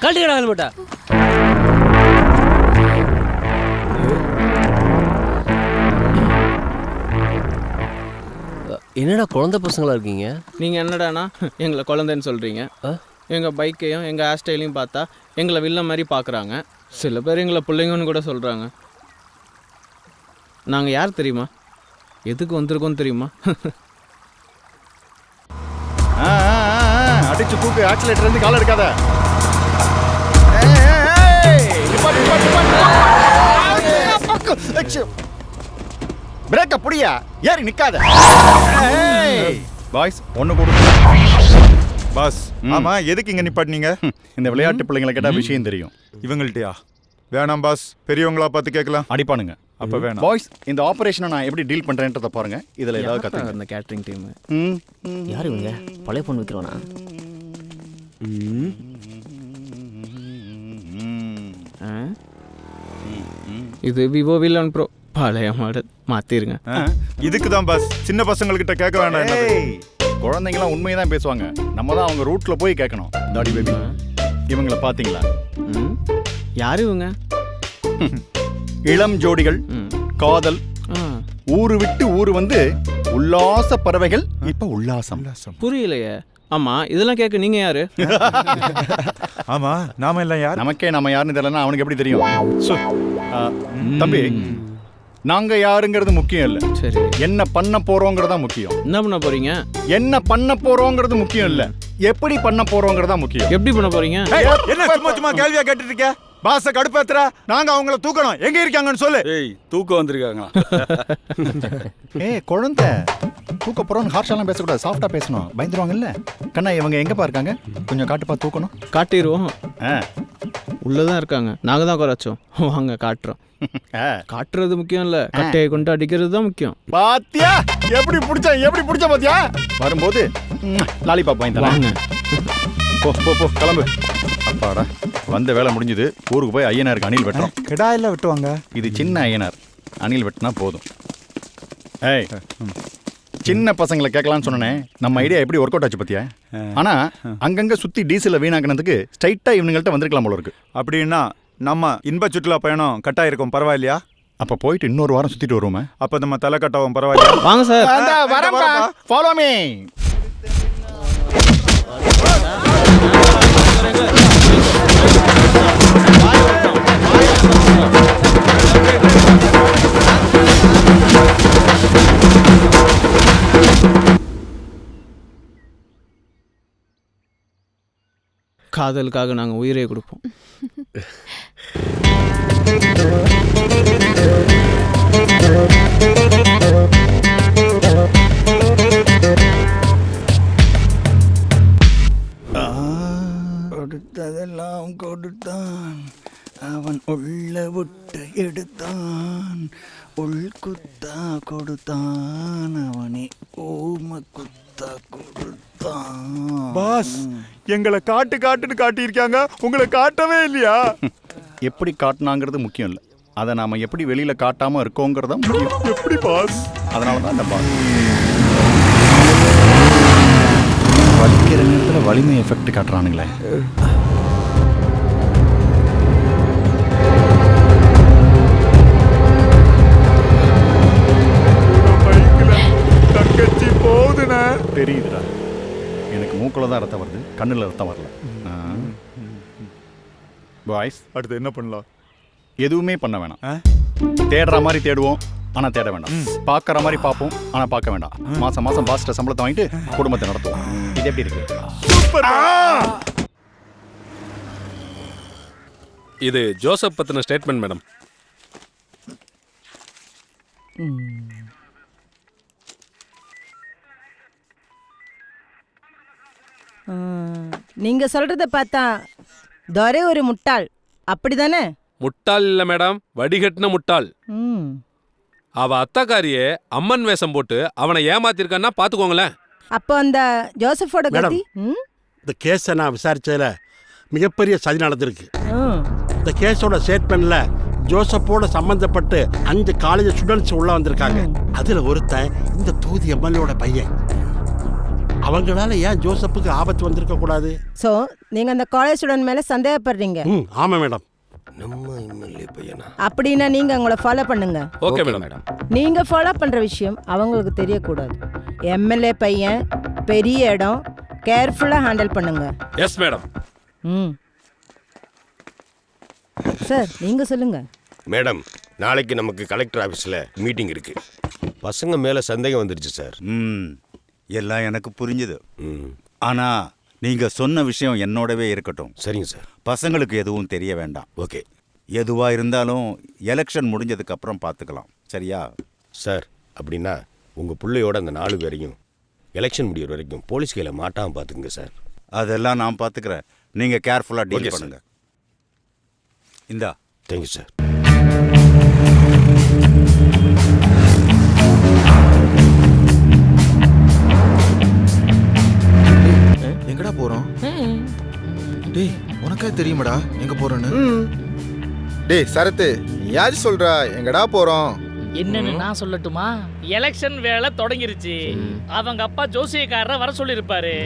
Speaker 13: கழட்டிக்கடா ஹெல்மெட்டா. என்னடா குழந்தை பசங்களா இருக்கீங்க?
Speaker 1: நீங்கள் என்னடாண்ணா எங்களை குழந்தைன்னு சொல்கிறீங்க? எங்கள் பைக்கையும் எங்கள் ஹேர் ஸ்டைலையும் பார்த்தா எங்களை வில்ல மாதிரி பார்க்குறாங்க. சில பேர் எங்களை பிள்ளைங்கன்னு கூட சொல்கிறாங்க. நாங்கள் யார் தெரியுமா? எதுக்கு வந்திருக்கோம் தெரியுமா?
Speaker 10: அடிச்சு தூக்கு, ஆக்சிலேட்டர் இருந்து கால் எடுக்காத. பிரேக்க புடியா, ஏறி நிக்காத. பாய்ஸ் ஒண்ணு கொடு.
Speaker 4: பாஸ், ஆமா எதுக்கு இங்க நிப்பாட்டினீங்க?
Speaker 10: இந்த விளையாட்டு பிள்ளைங்களை கேட்டா விஷயம் தெரியும்.
Speaker 4: இவங்கள்ட்டயா? வேணாம் பாஸ், பெரியவங்களா பார்த்து கேட்கலாம்.
Speaker 10: அடிப்பானுங்க.
Speaker 4: அப்ப வேணாம்.
Speaker 10: பாய்ஸ், இந்த ஆபரேஷனை நான் எப்படி டீல் பண்றேன்றத பாருங்க. இதுல ஏதாவது கத்துங்க.
Speaker 1: அந்த கேட்டரிங் டீம்
Speaker 13: யார் இவங்க? பழைய பொண்ணு விற்கிறோனா?
Speaker 1: இது விவோ வில்லன் ப்ரோ பழைய மாடல், மாத்திருங்க.
Speaker 4: இதுக்கு தான் பாஸ் சின்ன பசங்கள்கிட்ட கேட்க வேண்டாம்.
Speaker 10: குழந்தைங்களாம் உண்மையை தான் பேசுவாங்க. நம்ம தான் அவங்க ரூட்ல போய் கேட்கணும். தாடி பேபி, இவங்களை பாத்தீங்களா?
Speaker 1: யாரு இவங்க?
Speaker 10: இளம் ஜோடிகள், காதல், ஊரு விட்டு ஊரு வந்து உல்லாச பறவைகள். இப்ப உல்லாசம்.
Speaker 1: புரியலையே. ஆமா, இதெல்லாம் கேட்க நீங்க யாரு?
Speaker 4: ஆமா, நாம எல்லாம் யார்?
Speaker 10: நமக்கே நம்ம யாருன்னு தெரியலன்னா அவனுக்கு எப்படி தெரியும்? தம்பி, நாங்க யாருங்கிறது முக்கியம் இல்ல.
Speaker 1: சரி,
Speaker 10: என்ன பண்ண போறோங்கிறதா முக்கியம்.
Speaker 1: என்ன பண்ண போறீங்க?
Speaker 10: என்ன பண்ண போறோங்கிறது முக்கியம் இல்ல, எப்படி பண்ண போறோங்கிறதா முக்கியம்.
Speaker 1: எப்படி பண்ண போறீங்க?
Speaker 4: என்ன சும்மா சும்மா கேள்வியா கேட்டுட்டு இருக்க? பாச கடுப்பேத்துற. நாங்க அவங்கள தூக்கணும். எங்க இருக்காங்கன்னு சொல்லு.
Speaker 3: ஏய், தூக்க வந்திருக்காங்க.
Speaker 10: ஏய் குழந்தை, தூக்க போறோம்னு ஹார்ஷாலாம் பேசக்கூடாது, சாஃப்டா பேசணும். பயந்துருவாங்கல்ல. கண்ணா, இவங்க எங்கப்பா இருக்காங்க? கொஞ்சம் காட்டுப்பா. தூக்கணும்.
Speaker 1: காட்டிடுவோம். உள்ளதான் இருக்காங்க. நாங்க தான் குறைச்சோம். வாங்க காட்டுறோம். காட்டுறது முக்கியம் இல்ல, கட்டையை கொண்டு அடிக்கிறது தான் முக்கியம்.
Speaker 10: பாத்தியா எப்படி பிடிச்ச பாத்தியா? வரும்போது லாலிபாப் வாங்கி தராங்க. போ போ போ, கிளம்பு. அப்பாடா, வந்த வேலை முடிஞ்சது. ஊருக்கு போய் ஐயனாருக்கு அணில் வெட்டணும்.
Speaker 4: கிடா எல்லாம் வெட்டுவாங்க.
Speaker 10: இது சின்ன ஐயனார், அணில் வெட்டினா போதும். ஏய், சின்ன பசங்களை கேட்கலான்னு சொன்னேன். நம்ம ஐடியா எப்படி ஒர்க் அவுட் ஆச்சு பத்தியா? ஆனா அங்கங்க சுத்தி டீசல வீணாக்கினதுக்கு ஸ்ட்ரைட்டா இவனுங்கள்ட்ட வந்திருக்கலாம் போல இருக்கு.
Speaker 4: அப்படின்னா நம்ம இன்ப சுற்றுலா பயணம் கட்டாயிருக்கும், பரவாயில்லையா?
Speaker 10: அப்ப போயிட்டு இன்னொரு வாரம் சுத்திட்டு வருவோமே.
Speaker 4: அப்ப நம்ம தலை கட்டாவும், பரவாயில்லையா?
Speaker 1: வாங்க சார்.
Speaker 10: Follow me.
Speaker 1: காதலுக்காக நாங்க உயிரை கொடுப்போம்.
Speaker 10: கொடுத்ததெல்லாம் கொடுத்தான், அவன் உள்ள விட்டு எடுத்தான். உள் குத்தா கொடுத்தான், அவனே ஊம குத்தா கொடுத்தான்.
Speaker 4: பாஸ், எங்களை காட்டுன்னு காட்டியிருக்காங்க, உங்களை காட்டவே இல்லையா?
Speaker 10: எப்படி காட்டினாங்கிறது முக்கியம் இல்லை, அதை நாம எப்படி வெளியில காட்டாம இருக்கோங்கிறதா முக்கியம்.
Speaker 4: எப்படி பாஸ்?
Speaker 10: அதனால தான் இந்த பாஸ் வலிக்கிற நேரத்தில் வலிமை எஃபெக்ட் காட்டுறானுங்களே.
Speaker 4: தங்கச்சி போகுதுண்ணா.
Speaker 10: தெரியுதுடா, எனக்கு மூக்குல தான் ரத்தம் வருது, கண்ணுல ரத்தம் வரல. பாய்ஸ்,
Speaker 4: அடுத்து என்ன பண்ணலாம்?
Speaker 10: எதுவுமே பண்ண வேணாம். தேடுற மாதிரி தேடுவோம், ஆனா தேட வேண்டாம். பார்க்குற மாதிரி பார்ப்போம், ஆனா பார்க்க வேண்டாம். மாசம் மாசம் பாஸ்ட சம்பளத்தை வாங்கிட்டு குடும்பத்தை நடத்துவோம். இது எப்படி இருக்கு?
Speaker 3: இது ஜோசப் பத்தின ஸ்டேட்மெண்ட் மேடம்.
Speaker 5: நீங்க சொல்றத பார்த்தா துரை ஒரு முட்டாள், அப்படிதானே?
Speaker 3: முட்டாள் இல்ல மேடம், வடிகட்டின முட்டாள். அவ அத்தாக்காரியே அம்மன் வேஷம் போட்டு அவனை ஏமாத்திருக்கான்னா பாத்துக்கோங்களேன்.
Speaker 5: அப்போ அந்த ஜோசப்போட கதி?
Speaker 16: இந்த கேஸை நான் விசாரிச்சதுல மிகப்பெரிய சதி நடந்திருக்கு. இந்த கேஸோட ஸ்டேட்மெண்ட்ல ஜோசப்போட சம்பந்தப்பட்டு 5 காலேஜ் ஸ்டூடெண்ட்ஸ் உள்ள வந்திருக்காங்க. அதுல ஒருத்தன் இந்த தூதி எம்எல்ஏட பையன். அவங்களால ஏன் ஜோசப்புக்கு ஆபத்து வந்திருக்க கூடாது?
Speaker 5: ஸோ நீங்க அந்த காலேஜ் ஸ்டூடெண்ட் மேல சந்தேகப்படுறீங்க?
Speaker 16: ஆமா மேடம்.
Speaker 2: நம்ம எம்எல்ஏ பையனா?
Speaker 5: அப்படின்னா நீங்க அவங்கள ஃபாலோ பண்ணுங்க.
Speaker 3: Okay madam.
Speaker 5: நீங்க ஃபாலோ பண்ற விஷயம் அவங்களுக்கு தெரியக்கூடாது. எம்எல்ஏ பையன், பெரிய இடம், கேர்ஃபுல்லா ஹேண்டில் பண்ணுங்க.
Speaker 3: Yes madam.
Speaker 5: சார் நீங்க சொல்லுங்க.
Speaker 2: மேடம், நாளைக்கு நமக்கு கலெக்டர் ஆஃபீஸில் மீட்டிங் இருக்கு. பசங்க மேலே சந்தேகம் வந்துருச்சு சார்.
Speaker 10: எல்லாம் எனக்கு புரிஞ்சுது. ஆனா நீங்க சொன்ன விஷயம் என்னோடவே இருக்கட்டும்.
Speaker 2: சரிங்க சார்.
Speaker 10: பசங்களுக்கு எதுவும் தெரிய வேண்டாம்.
Speaker 2: ஓகே.
Speaker 10: எதுவா இருந்தாலும் எலெக்ஷன் முடிஞ்சதுக்கு அப்புறம் பார்த்துக்கலாம். சரியா
Speaker 2: சார்? அப்படின்னா உங்கள் பிள்ளையோட அந்த 4 பேரையும் எலெக்ஷன் முடிகிற வரைக்கும் போலீஸ் கையில் மாட்டாமல் பார்த்துக்குங்க சார்.
Speaker 10: அதெல்லாம் நான் பார்த்துக்கிறேன். நீங்கள் கேர்ஃபுல்லாக டீல் பண்ணுங்க. இந்தா.
Speaker 2: Thank you sir.
Speaker 12: எங்கடா போறோம்? டேய், உனக்கே தெரியுமாடா எங்க போறோன்னு? டேய் சரத்து, யாரு சொல்றா எங்கடா போறோம்?
Speaker 14: என்னன்னு நான் சொல்லட்டுமா? எலெக்ஷன் வேலை தொடங்கிருச்சு. அவங்க அப்பா ஜோசியக்காரரை வர சொல்லியிருப்பாரு.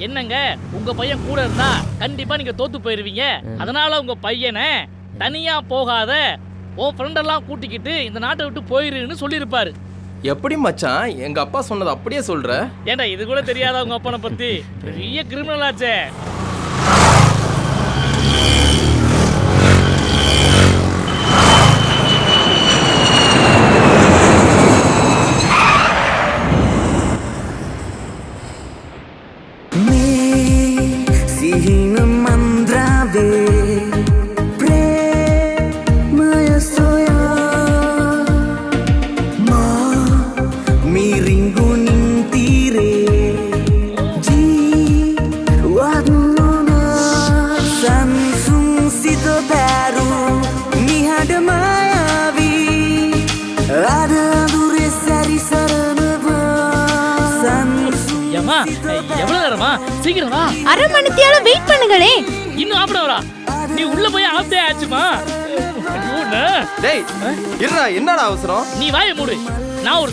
Speaker 14: என்னங்க, உங்க பையன் கூட இருந்தா கண்டிப்பா நீங்க தோத்து போயிருவீங்க. அதனால உங்க பையனை தனியா போகாத, உன் ஃப்ரெண்டெல்லாம் கூட்டிக்கிட்டு இந்த நாட்டை விட்டு போயிருன்னு சொல்லியிருப்பாரு.
Speaker 19: எப்படி மச்சான் எங்க அப்பா சொன்னது அப்படியே சொல்ற?
Speaker 14: ஏண்டா இது கூட தெரியாத உங்க அப்பனை பத்தி? பெரிய கிரிமினல் ஆச்சே. எவ்வளவு நேரமா? சீக்கிரம் வா.
Speaker 8: அரை மணி நேரம் வெயிட் பண்ணுங்களே.
Speaker 14: இன்னும் ஆப்டவரா? நீ உள்ள போய் ஆப்டே ஆச்சுமா?
Speaker 19: டேய் இருடா, என்னடா அவசரம்?
Speaker 14: நீ வாயை மூடு. நான் ஒரு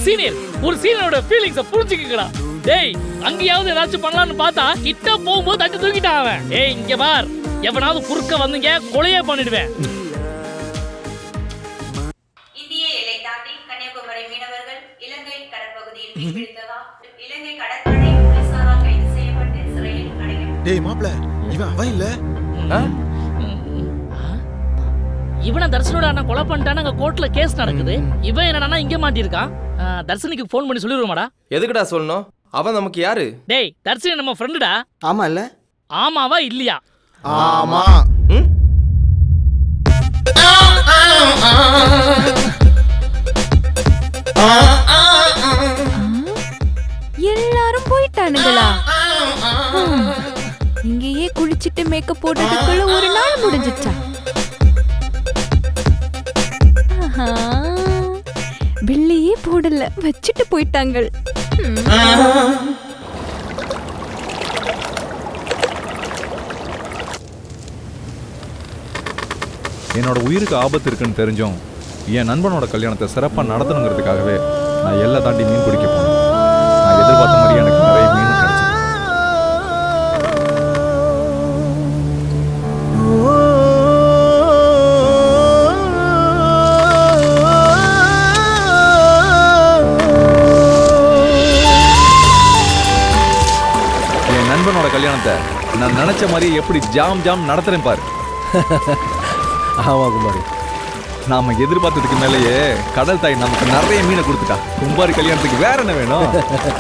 Speaker 14: சீனியரோட ஃபீலிங்ஸை புரிஞ்சுக்கடா. டேய், அங்கேயாவது ஏதாச்சும் பண்ணலாம்னு பார்த்தா கிட்ட போகும்போது தட்டி தூக்கிட்டான் அவன். ஏய் இங்க பார், எவனாவது குறுக்க வந்தீங்க கொலையே பண்ணிடுவேன்.
Speaker 24: இந்திய எல்லை தாண்டி கன்னியாகுமரி மீனவர்கள் இலங்கை கடற்பகுதியில் மீன்பிடித்ததால் இலங்கை கடற்படை போலீசாரால் கைது செய்யப்பட்டு சிறையில் அடைக்கப்பட்டார்.
Speaker 12: டேய் மாப்ள, இவன் அவன் இல்ல?
Speaker 14: இவனை தர்ஷனோட அண்ணா கொலை பண்ணிட்டான்னு அங்க கோர்ட்ல கேஸ் நடக்குது. இவன் என்னடா இங்க மாட்டிருக்கான்? தர்ஷனிக்கு ஃபோன் பண்ணி சொல்லிடுவோமாடா?
Speaker 19: எதுக்குடா சொல்லணும்? அவன் நமக்கு யாரு?
Speaker 14: டேய், தர்ஷனி நம்ம ஃப்ரெண்டுடா.
Speaker 12: ஆமா இல்ல?
Speaker 14: ஆமாவா இல்லையா?
Speaker 12: ஆமா.
Speaker 25: எல்லாரும் போயிட்டானுங்களா? இங்கேயே குளிச்சிட்டு மேக்கப் போடுறதுக்குள்ள ஒரு நாள் முடிஞ்சிச்சா? வெள்ளையே போடல, வச்சுட்டு போயிட்டாங்க.
Speaker 26: என்னோட உயிருக்கு ஆபத்து இருக்குன்னு தெரிஞ்சும் என் நண்பனோட கல்யாணத்தை சிறப்பாக நடத்தணுங்கிறதுக்காகவே நான் எல்லை தாண்டி மீன் பிடிக்க போனேன். நான் எதிர்பார்த்த மாதிரி எனக்கு நிறைய மீன் கிடைச்சது. என் நண்பனோட கல்யாணத்தை நான் நினைச்ச மாதிரி எப்படி ஜாம் நடத்துறேன் பாரு.
Speaker 13: ஆமா குமாரி,
Speaker 26: நாம எதிர்பார்த்ததுக்கு மேலேயே கடல் தாய் நமக்கு நிறைய மீனை கொடுத்துட்டா. கும்பாரி கல்யாணத்துக்கு வேற என்ன வேணும்?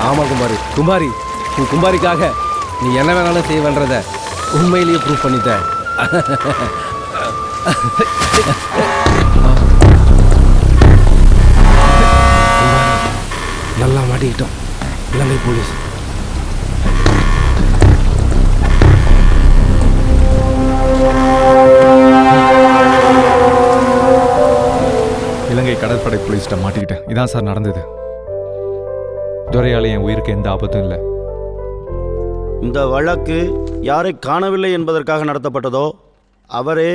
Speaker 13: ஆமா குமாரி, உன் கும்பாரிக்காக நீ என்ன வேணாலும் செய்வன்றத உண்மையிலேயே ப்ரூவ் பண்ணிட்ட. நல்லா மாட்டிக்கிட்டோம் இலங்கை போலீஸ்.
Speaker 26: இலங்கை கடற்படை போலீஸ்ட்ட மாட்டிக்கிட்டேன். இதான் சார் நடந்தது. துரையால என் உயிருக்கு எந்த ஆபத்தும் இல்லை.
Speaker 21: இந்த வழக்கு யாரை காணவில்லை என்பதற்காக நடத்தப்பட்டதோ அவரே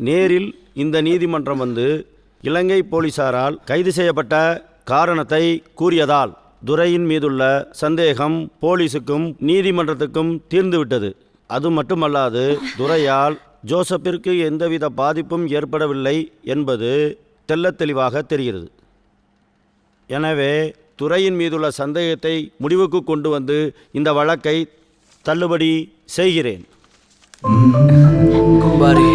Speaker 21: நேரில் இந்த நீதிமன்றம் வந்து இலங்கை போலீசாரால் கைது செய்யப்பட்ட காரணத்தை கூறியதால் துரையின் மீதுள்ள சந்தேகம் போலீஸுக்கும் நீதிமன்றத்துக்கும் தீர்ந்துவிட்டது. அது மட்டுமல்லாது துரையால் ஜோசப்பிற்கு எந்தவித பாதிப்பும் ஏற்படவில்லை என்பது தெள்ளத் தெளிவாக தெரிகிறது. எனவே துரையின் மீதுள்ள சந்தேகத்தை முடிவுக்கு கொண்டு வந்து இந்த வழக்கை தள்ளுபடி செய்கிறேன்.
Speaker 13: கும்பாரி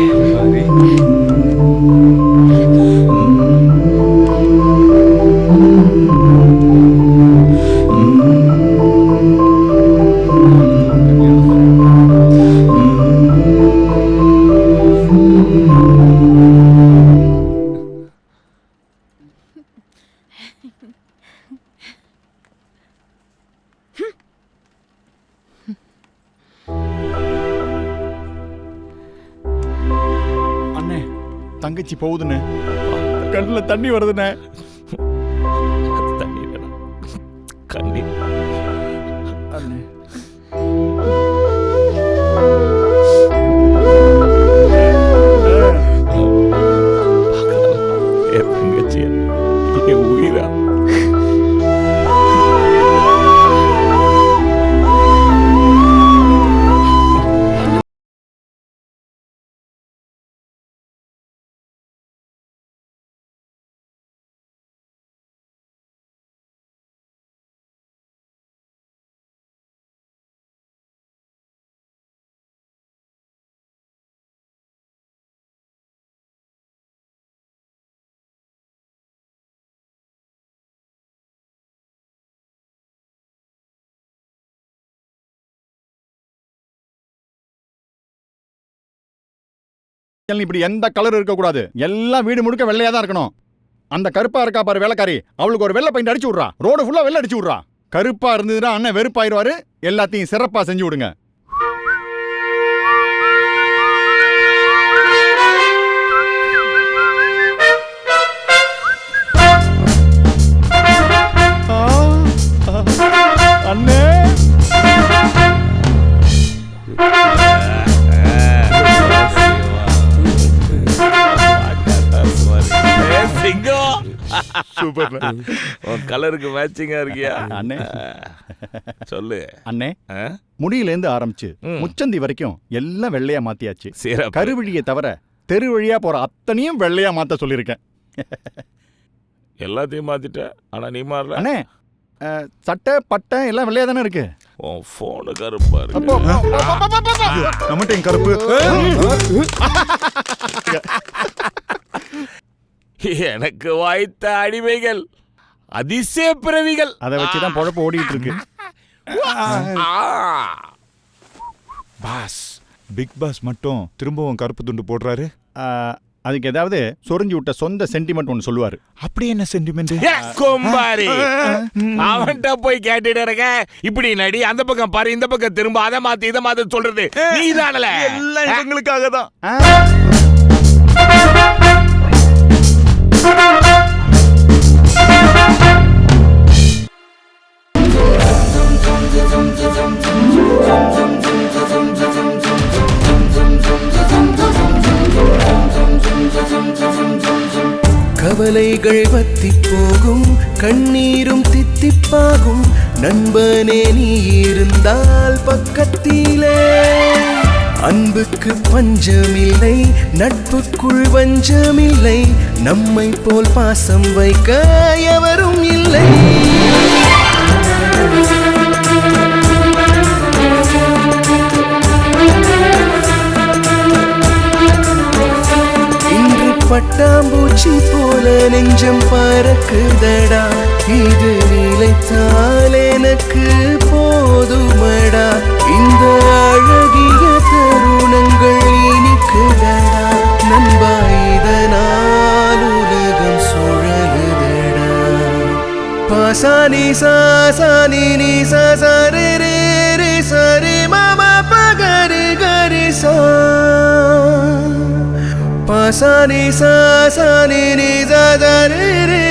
Speaker 10: தங்கச்சி போகுதுன்னு கண்ணில் தண்ணி வருதுண்ணே.
Speaker 20: தண்ணி வேணாம், கண்ணி. என் தங்கச்சி என் உயிரா.
Speaker 10: இப்படி எந்த கலர் இருக்கக்கூடாது, எல்லாம் வீடு முழுக்க வெள்ளையா தான் இருக்கணும். அந்த கருப்பா இருக்கா பாரு வேலைக்காரி, அவளுக்கு ஒரு வெள்ளை பெயிண்ட் அடிச்சு விட்றா, ரோடு ஃபுல்லா வெள்ளை அடிச்சு விட்றா. கருப்பா இருந்ததுன்னா அண்ணன் வெறுப்பாயிருவாரு. எல்லாத்தையும் சிறப்பா செஞ்சு விடுங்க. அண்ணே
Speaker 20: சூப்பர். உன் கலருக்கு மேட்சிங்கா இருக்கியா
Speaker 10: அண்ணே?
Speaker 20: சொல்லு
Speaker 10: அண்ணே. முடியிலேருந்து ஆரம்பிச்சு முச்சந்தி வரைக்கும் எல்லாம் வெள்ளையா மாத்தியாச்சு. கருவழியை தவிர தெரு வழியா போற அத்தனையும் வெள்ளையா மாத்த சொல்லியிருக்கேன்.
Speaker 20: எல்லாத்தையும் மாத்திட்ட, ஆனா நீ மாறல.
Speaker 10: அண்ணே சட்டை பட்டை எல்லாம் வெள்ளையா தானே இருக்கு.
Speaker 20: உன் போனு கருப்பா இருக்கு.
Speaker 10: நம்மகிட்ட கருப்பு.
Speaker 20: எனக்கு வாய்த்த அடிமைகள், அதிசய பிறவிகள்.
Speaker 10: அதை வச்சுதான் பொழப்பு ஓடிட்டு இருக்கு.
Speaker 4: பாஸ், பிக் பாஸ் மட்டும் திரும்பவும் கருப்பு துண்டு போடுறாரு.
Speaker 10: அதுக்கு ஏதாவது சொரிஞ்சு விட்ட சொந்த சென்டிமெண்ட் ஒன்று சொல்லுவாரு.
Speaker 4: அப்படி என்ன சென்டிமெண்ட்?
Speaker 20: கொம்பாரி அவன்கிட்ட போய் கேட்டுட்டு இருக்க. இப்படி நடி, அந்த பக்கம் பாரு, இந்த பக்கம் திரும்ப, அதை மாத்தி இதை மாத்தி சொல்றது நீ தானல.
Speaker 4: எல்லாம் எங்களுக்காக தான்.
Speaker 2: கவலைகள் வத்தி போகும், கண்ணீரும் தித்திப்பாகும். நண்பனே நீ இருந்தால் பக்கத்திலே, அன்புக்கு பஞ்சமில்லை, நட்புக்குள் வஞ்சமில்லை. நம்மை போல் பாசம் வைக்க எவரும் இல்லை. இன்று பட்டாம்பூச்சி போல நெஞ்சம் பறக்குதடா, இது நிலைத்தால் எனக்கு போதுமடா. இந்த அழகிய தருணங்கள் இனிக்குதடா நண்பா, இதனால் உலகம் சுழலுதடா. பாசானி சாசானி நீ சாசாரே ரே ரே சரி மாமா பகரி கரி சா. பாசானி சாசானி நீ சாசாரே ரே